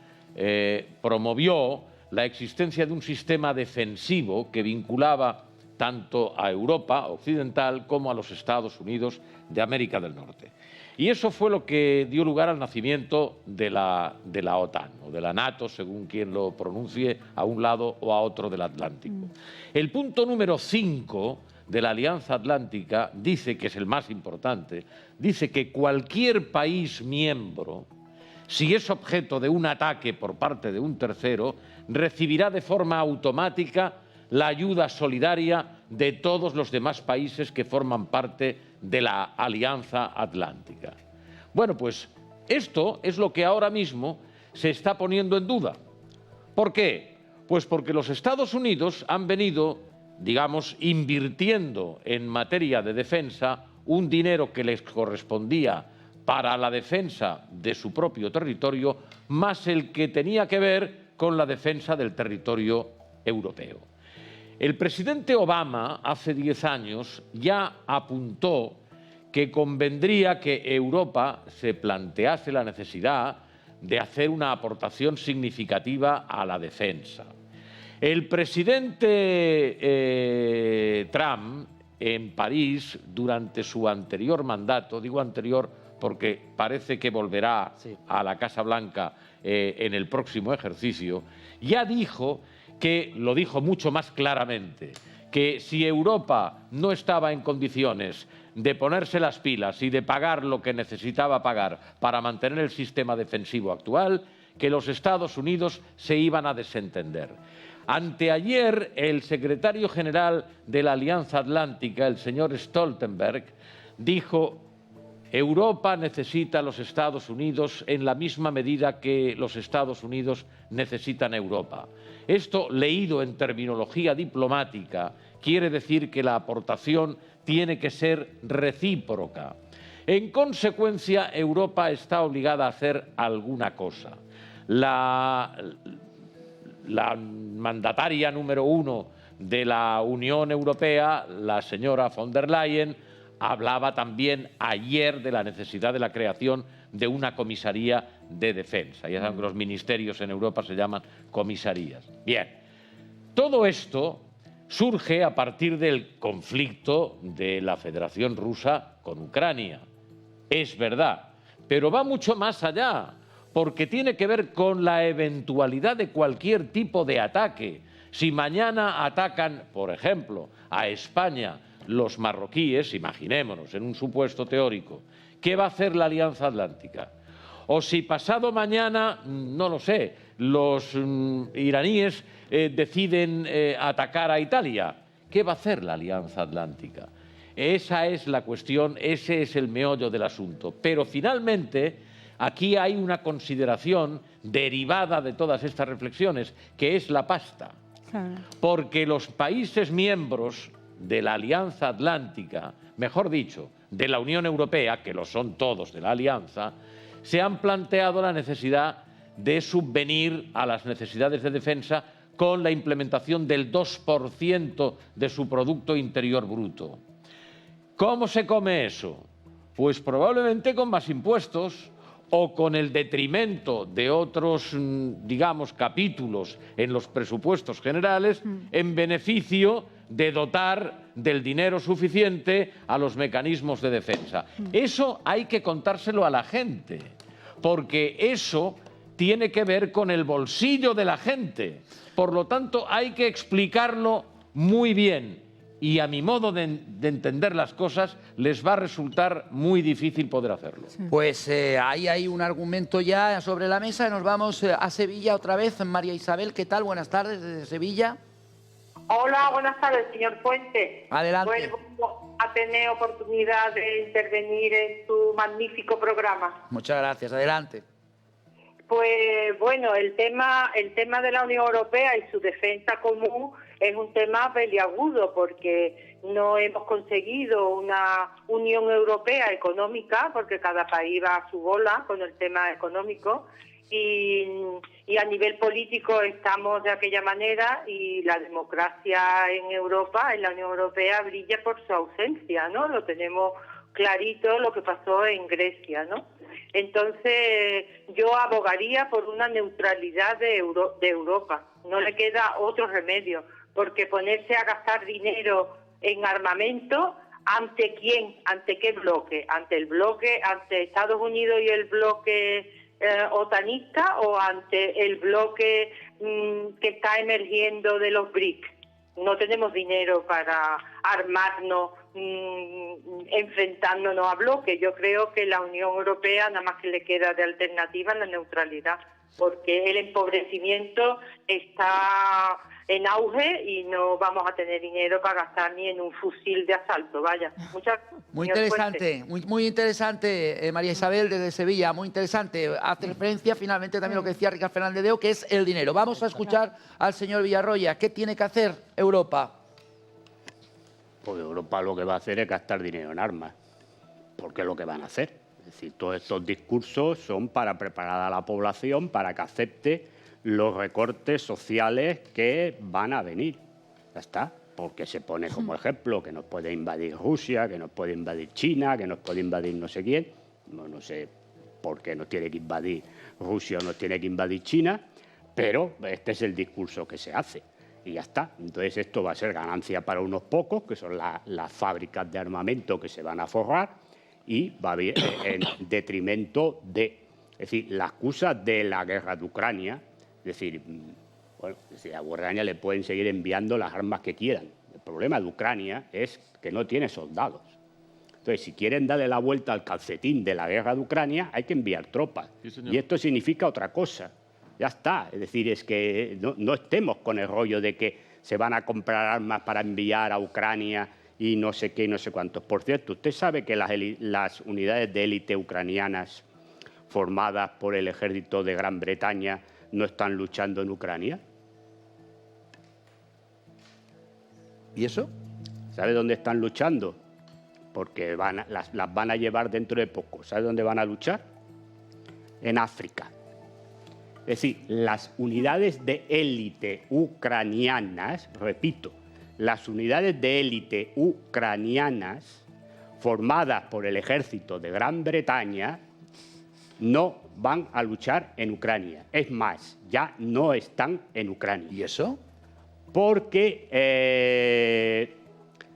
promovió la existencia de un sistema defensivo que vinculaba tanto a Europa occidental como a los Estados Unidos de América del Norte. Y eso fue lo que dio lugar al nacimiento de la OTAN, o de la NATO, según quien lo pronuncie, a un lado o a otro del Atlántico. El punto número 5 de la Alianza Atlántica dice, que es el más importante, dice que cualquier país miembro, si es objeto de un ataque por parte de un tercero, recibirá de forma automática la ayuda solidaria de todos los demás países que forman parte de la Alianza Atlántica. Bueno, pues esto es lo que ahora mismo se está poniendo en duda. ¿Por qué? Pues porque los Estados Unidos han venido, digamos, invirtiendo en materia de defensa un dinero que les correspondía para la defensa de su propio territorio, más el que tenía que ver con la defensa del territorio europeo. El presidente Obama, hace 10 años, ya apuntó que convendría que Europa se plantease la necesidad de hacer una aportación significativa a la defensa. El presidente Trump, en París, durante su anterior mandato, digo anterior porque parece que volverá a la Casa Blanca en el próximo ejercicio, ya dijo que, lo dijo mucho más claramente, que si Europa no estaba en condiciones de ponerse las pilas y de pagar lo que necesitaba pagar para mantener el sistema defensivo actual, que los Estados Unidos se iban a desentender. Anteayer, el secretario general de la Alianza Atlántica, el señor Stoltenberg, dijo: Europa necesita a los Estados Unidos en la misma medida que los Estados Unidos necesitan a Europa. Esto, leído en terminología diplomática, quiere decir que la aportación tiene que ser recíproca. En consecuencia, Europa está obligada a hacer alguna cosa. La mandataria número 1 de la Unión Europea, la señora von der Leyen, hablaba también ayer de la necesidad de la creación de una comisaría de defensa. Ya saben que los ministerios en Europa se llaman comisarías. Bien, todo esto surge a partir del conflicto de la Federación Rusa con Ucrania. Es verdad, pero va mucho más allá, porque tiene que ver con la eventualidad de cualquier tipo de ataque. Si mañana atacan, por ejemplo, a España los marroquíes, imaginémonos, en un supuesto teórico, ¿qué va a hacer la Alianza Atlántica? O si pasado mañana, no lo sé, los iraníes deciden atacar a Italia, ¿qué va a hacer la Alianza Atlántica? Esa es la cuestión, ese es el meollo del asunto. Pero finalmente, aquí hay una consideración derivada de todas estas reflexiones, que es la pasta. Porque los países miembros de la Alianza Atlántica, mejor dicho, de la Unión Europea, que lo son todos de la Alianza, se han planteado la necesidad de subvenir a las necesidades de defensa con la implementación del 2% de su Producto Interior Bruto. ¿Cómo se come eso? Pues probablemente con más impuestos o con el detrimento de otros, digamos, capítulos en los presupuestos generales en beneficio de dotar del dinero suficiente a los mecanismos de defensa. Eso hay que contárselo a la gente, porque eso tiene que ver con el bolsillo de la gente. Por lo tanto, hay que explicarlo muy bien. Y a mi modo de entender las cosas, les va a resultar muy difícil poder hacerlo. Pues ahí hay un argumento ya sobre la mesa. Nos vamos a Sevilla otra vez. María Isabel, ¿qué tal? Buenas tardes desde Sevilla. Hola, buenas tardes, señor Puente. Adelante. Vuelvo a tener oportunidad de intervenir en tu magnífico programa. Muchas gracias. Adelante. Pues bueno, el tema de la Unión Europea y su defensa común es un tema peliagudo porque no hemos conseguido una Unión Europea económica, porque cada país va a su bola con el tema económico, y a nivel político estamos de aquella manera, y la democracia en Europa, en la Unión Europea, brilla por su ausencia, ¿no? Lo tenemos clarito lo que pasó en Grecia, ¿no? Entonces yo abogaría por una neutralidad de Europa. No le queda otro remedio, porque ponerse a gastar dinero en armamento, ¿ante quién? ¿Ante qué bloque? ¿Ante el bloque, ante Estados Unidos y el bloque otanista, o ante el bloque que está emergiendo de los BRIC? No tenemos dinero para armarnos enfrentándonos a bloques. Yo creo que la Unión Europea nada más que le queda de alternativa la neutralidad, porque el empobrecimiento está en auge y no vamos a tener dinero para gastar ni en un fusil de asalto. Vaya, muy interesante, muy interesante, María Isabel desde Sevilla, muy interesante. Hace referencia finalmente también lo que decía Ricardo Fernández Deo, que es el dinero. Vamos a escuchar al señor Villarroya. ¿Qué tiene que hacer Europa? Pues Europa lo que va a hacer es gastar dinero en armas, porque es lo que van a hacer. Es decir, todos estos discursos son para preparar a la población para que acepte los recortes sociales que van a venir. Ya está, porque se pone como ejemplo que nos puede invadir Rusia, que nos puede invadir China, que nos puede invadir no sé quién. No sé por qué nos tiene que invadir Rusia o nos tiene que invadir China, pero este es el discurso que se hace. Y ya está. Entonces esto va a ser ganancia para unos pocos, que son las fábricas de armamento que se van a forrar, y va a haber en detrimento de... Es decir, la excusa de la guerra de Ucrania, es decir, a Ucrania le pueden seguir enviando las armas que quieran. El problema de Ucrania es que no tiene soldados. Entonces, si quieren darle la vuelta al calcetín de la guerra de Ucrania, hay que enviar tropas. Sí, y esto significa otra cosa. Ya está, es decir, es que no estemos con el rollo de que se van a comprar armas para enviar a Ucrania y no sé qué y no sé cuántos. Por cierto, ¿usted sabe que las unidades de élite ucranianas formadas por el ejército de Gran Bretaña no están luchando en Ucrania? ¿Y eso? ¿Sabe dónde están luchando? Porque las van a llevar dentro de poco. ¿Sabe dónde van a luchar? En África. Es decir, las unidades de élite ucranianas, repito, las unidades de élite ucranianas formadas por el ejército de Gran Bretaña no van a luchar en Ucrania. Es más, ya no están en Ucrania. ¿Y eso? Porque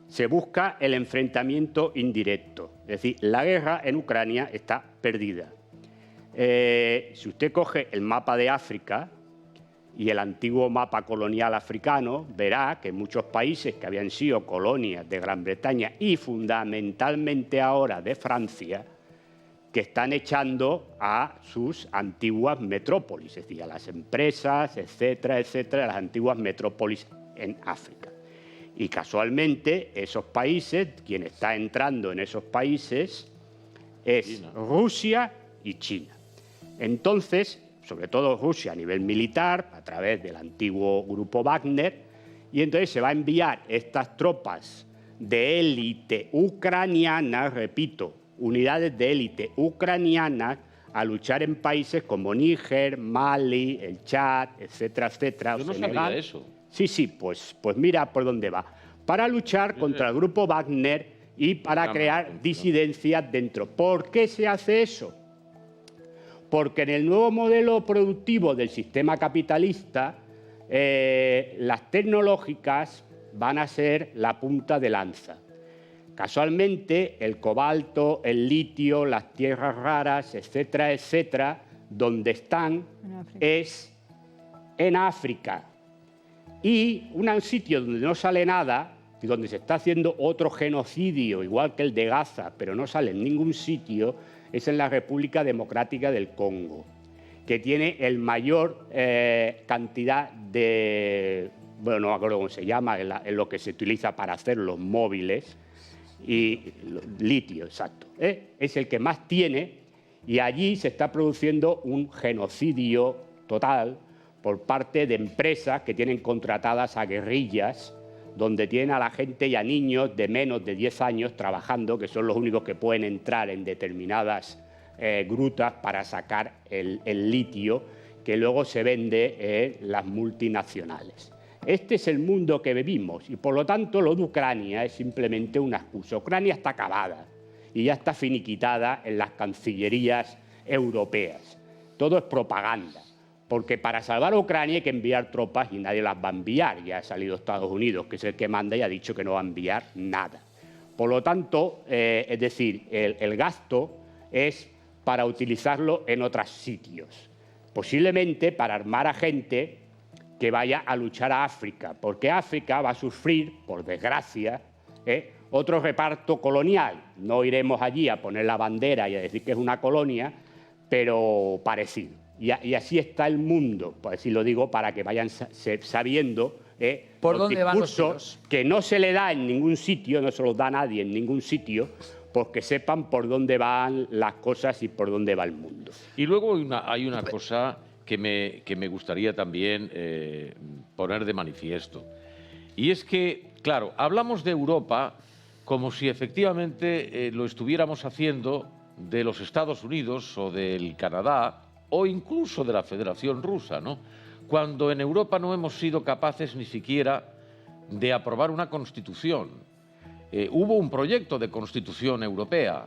se busca el enfrentamiento indirecto. Es decir, la guerra en Ucrania está perdida. Si usted coge el mapa de África y el antiguo mapa colonial africano, verá que muchos países que habían sido colonias de Gran Bretaña y fundamentalmente ahora de Francia, que están echando a sus antiguas metrópolis, es decir, a las empresas, etcétera, etcétera, las antiguas metrópolis en África. Y casualmente esos países, quien está entrando en esos países es China. Rusia y China. Entonces, sobre todo Rusia a nivel militar, a través del antiguo grupo Wagner, y entonces se va a enviar estas tropas de élite ucranianas, repito, unidades de élite ucranianas, a luchar en países como Níger, Mali, el Chad, etcétera, etcétera. Yo no Senegal. sabía eso. Sí, pues mira por dónde va. Para luchar contra el grupo Wagner y para crear disidencias dentro. ¿Por qué se hace eso? Porque en el nuevo modelo productivo del sistema capitalista, las tecnológicas van a ser la punta de lanza. Casualmente, el cobalto, el litio, las tierras raras, etcétera, etcétera, donde están es en África. Y un sitio donde no sale nada, y donde se está haciendo otro genocidio, igual que el de Gaza, pero no sale en ningún sitio, es en la República Democrática del Congo, que tiene el mayor cantidad de, bueno, no me acuerdo cómo se llama, en lo que se utiliza para hacer los móviles, y litio, exacto. Es el que más tiene, y allí se está produciendo un genocidio total por parte de empresas que tienen contratadas a guerrillas, donde tienen a la gente y a niños de menos de 10 años trabajando, que son los únicos que pueden entrar en determinadas grutas para sacar el litio que luego se vende en las multinacionales. Este es el mundo que vivimos y, por lo tanto, lo de Ucrania es simplemente una excusa. Ucrania está acabada y ya está finiquitada en las cancillerías europeas. Todo es propaganda, porque para salvar a Ucrania hay que enviar tropas y nadie las va a enviar. Ya ha salido Estados Unidos, que es el que manda, y ha dicho que no va a enviar nada. Por lo tanto, es decir, el gasto es para utilizarlo en otros sitios, posiblemente para armar a gente que vaya a luchar a África, porque África va a sufrir, por desgracia, otro reparto colonial. No iremos allí a poner la bandera y a decir que es una colonia, pero parecido. Y así está el mundo, pues así lo digo, para que vayan sabiendo por los dónde van los discursos que no se le da en ningún sitio, no se los da a nadie en ningún sitio, pues que sepan por dónde van las cosas y por dónde va el mundo. Y luego hay una cosa que me gustaría también poner de manifiesto. Y es que, claro, hablamos de Europa como si efectivamente lo estuviéramos haciendo de los Estados Unidos o del Canadá o incluso de la Federación Rusa, ¿no? Cuando en Europa no hemos sido capaces ni siquiera de aprobar una constitución. Hubo un proyecto de constitución europea.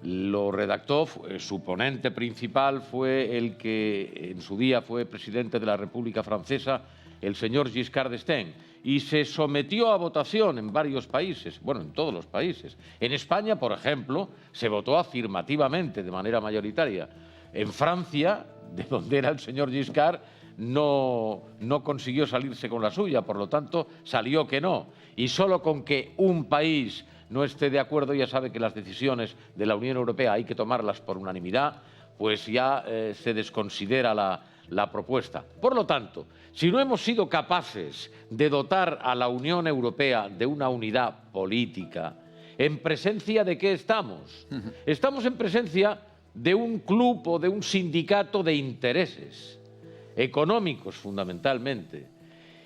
Lo redactó, su ponente principal fue el que en su día fue presidente de la República Francesa, el señor Giscard d'Estaing, y se sometió a votación en varios países, bueno, en todos los países. En España, por ejemplo, se votó afirmativamente, de manera mayoritaria. En Francia, de donde era el señor Giscard, no consiguió salirse con la suya, por lo tanto, salió que no. Y solo con que un país no esté de acuerdo, ya sabe que las decisiones de la Unión Europea hay que tomarlas por unanimidad, pues ya se desconsidera la propuesta. Por lo tanto, si no hemos sido capaces de dotar a la Unión Europea de una unidad política, ¿en presencia de qué estamos? Estamos en presencia de un club o de un sindicato de intereses económicos, fundamentalmente.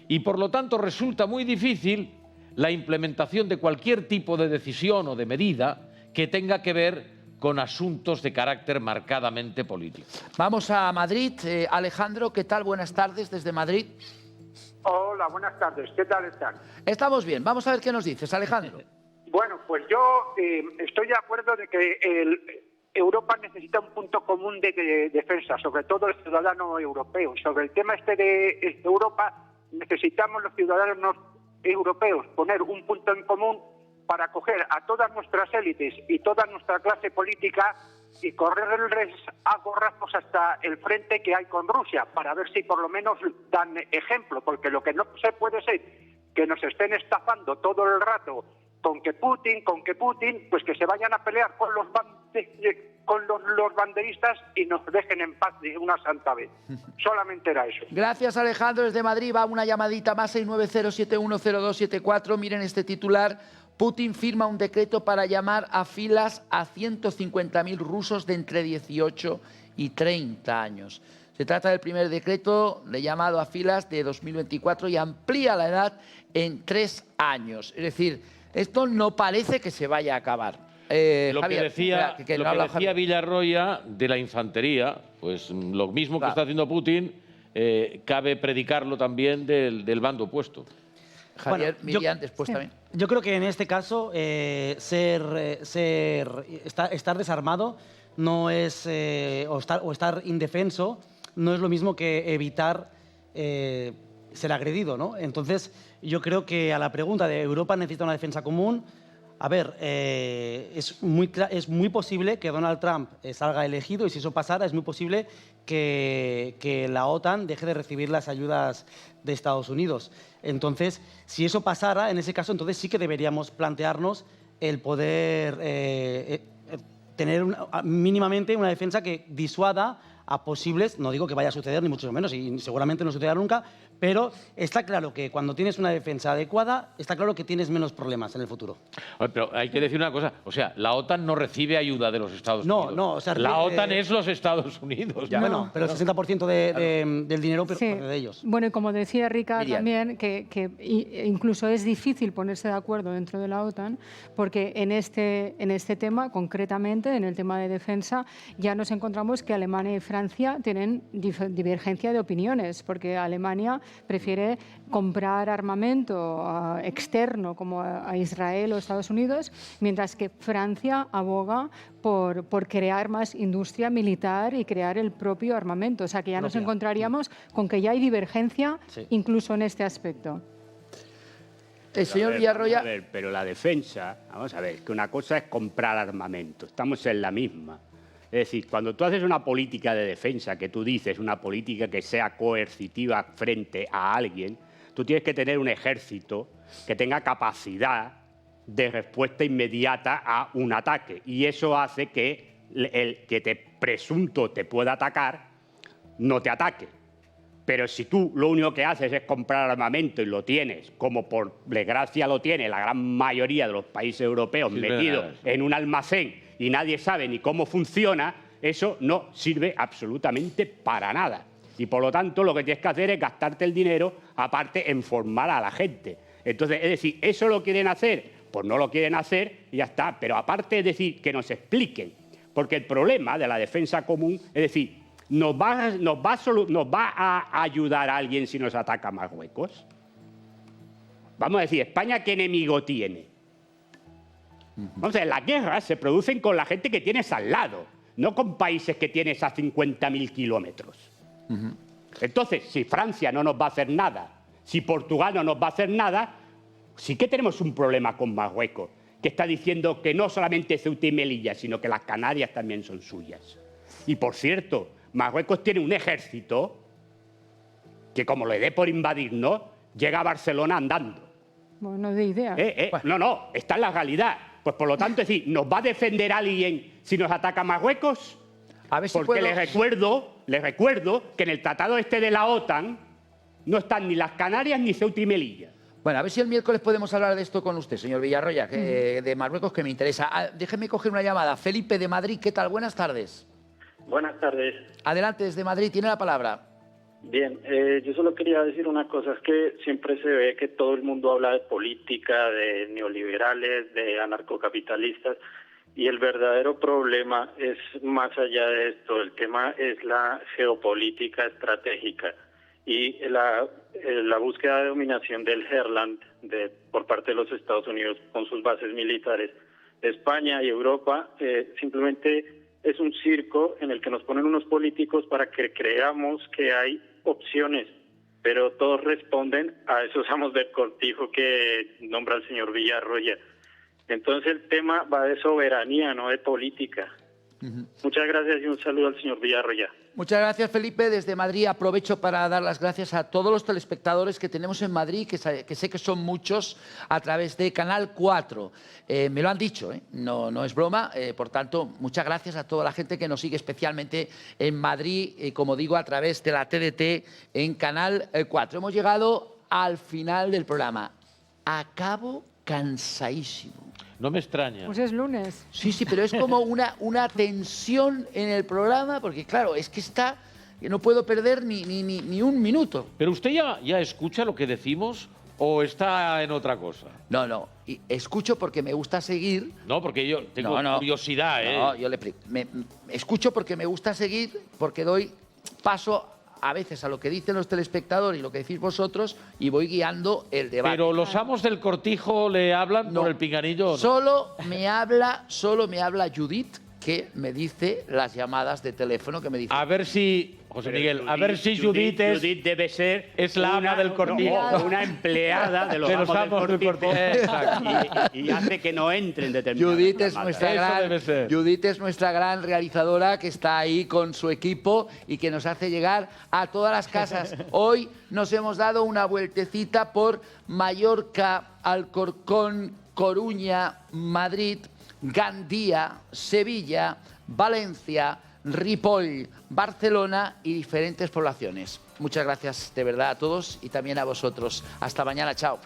Y por lo tanto resulta muy difícil la implementación de cualquier tipo de decisión o de medida que tenga que ver con asuntos de carácter marcadamente político. Vamos a Madrid. Alejandro, ¿qué tal? Buenas tardes desde Madrid. Hola, buenas tardes. ¿Qué tal están? Estamos bien. Vamos a ver qué nos dices, Alejandro. Bueno, pues yo estoy de acuerdo de que Europa necesita un punto común de defensa, sobre todo el ciudadano europeo. Sobre el tema de Europa, necesitamos los ciudadanos europeos poner un punto en común para coger a todas nuestras élites y toda nuestra clase política y correrles a gorrazos hasta el frente que hay con Rusia, para ver si por lo menos dan ejemplo, porque lo que no se puede ser que nos estén estafando todo el rato con que Putin, pues que se vayan a pelear con los banderistas y nos dejen en paz de una santa vez. Solamente era eso. Gracias, Alejandro. Desde Madrid va una llamadita más, 690710274. Miren este titular. Putin firma un decreto para llamar a filas a 150.000 rusos de entre 18 y 30 años. Se trata del primer decreto de llamado a filas de 2024 y amplía la edad en 3 años. Es decir, esto no parece que se vaya a acabar. Lo Javier, que decía, Villarroya de la infantería, pues lo mismo que está haciendo Putin, cabe predicarlo también del bando opuesto. Javier, Bueno, Miriam, después también. Yo creo que en este caso estar desarmado no es o estar indefenso no es lo mismo que evitar ser agredido, ¿no? Entonces, yo creo que a la pregunta de Europa necesita una defensa común, a ver, es muy posible que Donald Trump salga elegido y si eso pasara es muy posible que la OTAN deje de recibir las ayudas de Estados Unidos. Entonces, si eso pasara, en ese caso, entonces sí que deberíamos plantearnos el poder tener mínimamente una defensa que disuada a posibles, no digo que vaya a suceder ni mucho menos y seguramente no sucederá nunca, pero está claro que cuando tienes una defensa adecuada, está claro que tienes menos problemas en el futuro. Pero hay que decir una cosa, o sea, la OTAN no recibe ayuda de los Estados Unidos. No, o sea, la OTAN es los Estados Unidos. Ya, bueno, pero el 60% del dinero de ellos. Bueno, y como decía Rica también, que incluso es difícil ponerse de acuerdo dentro de la OTAN, porque en este tema, concretamente, en el tema de defensa, ya nos encontramos que Alemania y Francia tienen divergencia de opiniones, porque Alemania prefiere comprar armamento externo como a Israel o Estados Unidos, mientras que Francia aboga por crear más industria militar y crear el propio armamento. O sea que ya nos encontraríamos con que ya hay divergencia incluso en este aspecto. El señor Villarroya... A ver, pero la defensa, vamos a ver, que una cosa es comprar armamento, estamos en la misma. Es decir, cuando tú haces una política de defensa, que tú dices una política que sea coercitiva frente a alguien, tú tienes que tener un ejército que tenga capacidad de respuesta inmediata a un ataque. Y eso hace que el que presunto te pueda atacar no te ataque. Pero si tú lo único que haces es comprar armamento y lo tienes, como por desgracia lo tiene la gran mayoría de los países europeos, metido en un almacén y nadie sabe ni cómo funciona, eso no sirve absolutamente para nada. Y por lo tanto lo que tienes que hacer es gastarte el dinero, aparte en formar a la gente. Entonces, es decir, ¿eso lo quieren hacer? Pues no lo quieren hacer y ya está. Pero aparte es decir, que nos expliquen. Porque el problema de la defensa común, es decir, ¿nos va a ayudar a alguien si nos ataca Marruecos? Vamos a decir, ¿España qué enemigo tiene? Vamos a ver, las guerras se producen con la gente que tienes al lado, no con países que tienes a 50.000 kilómetros. Entonces, si Francia no nos va a hacer nada, si Portugal no nos va a hacer nada, sí que tenemos un problema con Marruecos, que está diciendo que no solamente Ceuta y Melilla, sino que las Canarias también son suyas. Y por cierto, Marruecos tiene un ejército que, como le dé por invadirnos, llega a Barcelona andando. Bueno, de idea. No, está en la realidad. Pues por lo tanto, es decir, ¿nos va a defender alguien si nos ataca Marruecos? A ver si porque puedo... les recuerdo que en el tratado este de la OTAN no están ni las Canarias ni Ceuta y Melilla. Bueno, a ver si el miércoles podemos hablar de esto con usted, señor Villarroya, de Marruecos, que me interesa. Déjeme coger una llamada. Felipe de Madrid, ¿qué tal? Buenas tardes. Buenas tardes. Adelante, desde Madrid, tiene la palabra. Bien, yo solo quería decir una cosa, es que siempre se ve que todo el mundo habla de política, de neoliberales, de anarcocapitalistas, y el verdadero problema es más allá de esto, el tema es la geopolítica estratégica y la búsqueda de dominación del Heartland por parte de los Estados Unidos con sus bases militares. España y Europa simplemente es un circo en el que nos ponen unos políticos para que creamos que hay opciones, pero todos responden a esos amos del cortijo que nombra el señor Villarroya. Entonces el tema va de soberanía, no de política. Muchas gracias y un saludo al señor Villarroya. Muchas gracias, Felipe. Desde Madrid aprovecho para dar las gracias a todos los telespectadores que tenemos en Madrid, que sé que son muchos, a través de Canal 4. Me lo han dicho, no es broma. Por tanto, muchas gracias a toda la gente que nos sigue, especialmente en Madrid, como digo, a través de la TDT en Canal 4. Hemos llegado al final del programa. Acabo cansadísimo. No me extraña. Pues es lunes. Sí, pero es como una tensión en el programa, porque claro, es que no puedo perder ni un minuto. ¿Pero usted ya escucha lo que decimos o está en otra cosa? No, y escucho porque me gusta seguir. No, porque yo tengo curiosidad, ¿eh? No, yo le explico. Escucho porque me gusta seguir, porque doy paso a veces a lo que dicen los telespectadores y lo que decís vosotros y voy guiando el debate. Pero los amos del Cortijo le hablan por el pinganillo. ¿No? Solo me habla Judith, que me dice las llamadas de teléfono que me dice. A ver si, José Miguel, a ver si Judith debe ser la ama del Cortijo. Una empleada de los amos del Cortijo. Y hace que no entren determinadas Judith es llamadas. Judith es nuestra gran realizadora que está ahí con su equipo y que nos hace llegar a todas las casas. Hoy nos hemos dado una vueltecita por Mallorca, Alcorcón, Coruña, Madrid, Gandía, Sevilla, Valencia, Ripoll, Barcelona y diferentes poblaciones. Muchas gracias de verdad a todos y también a vosotros. Hasta mañana, chao.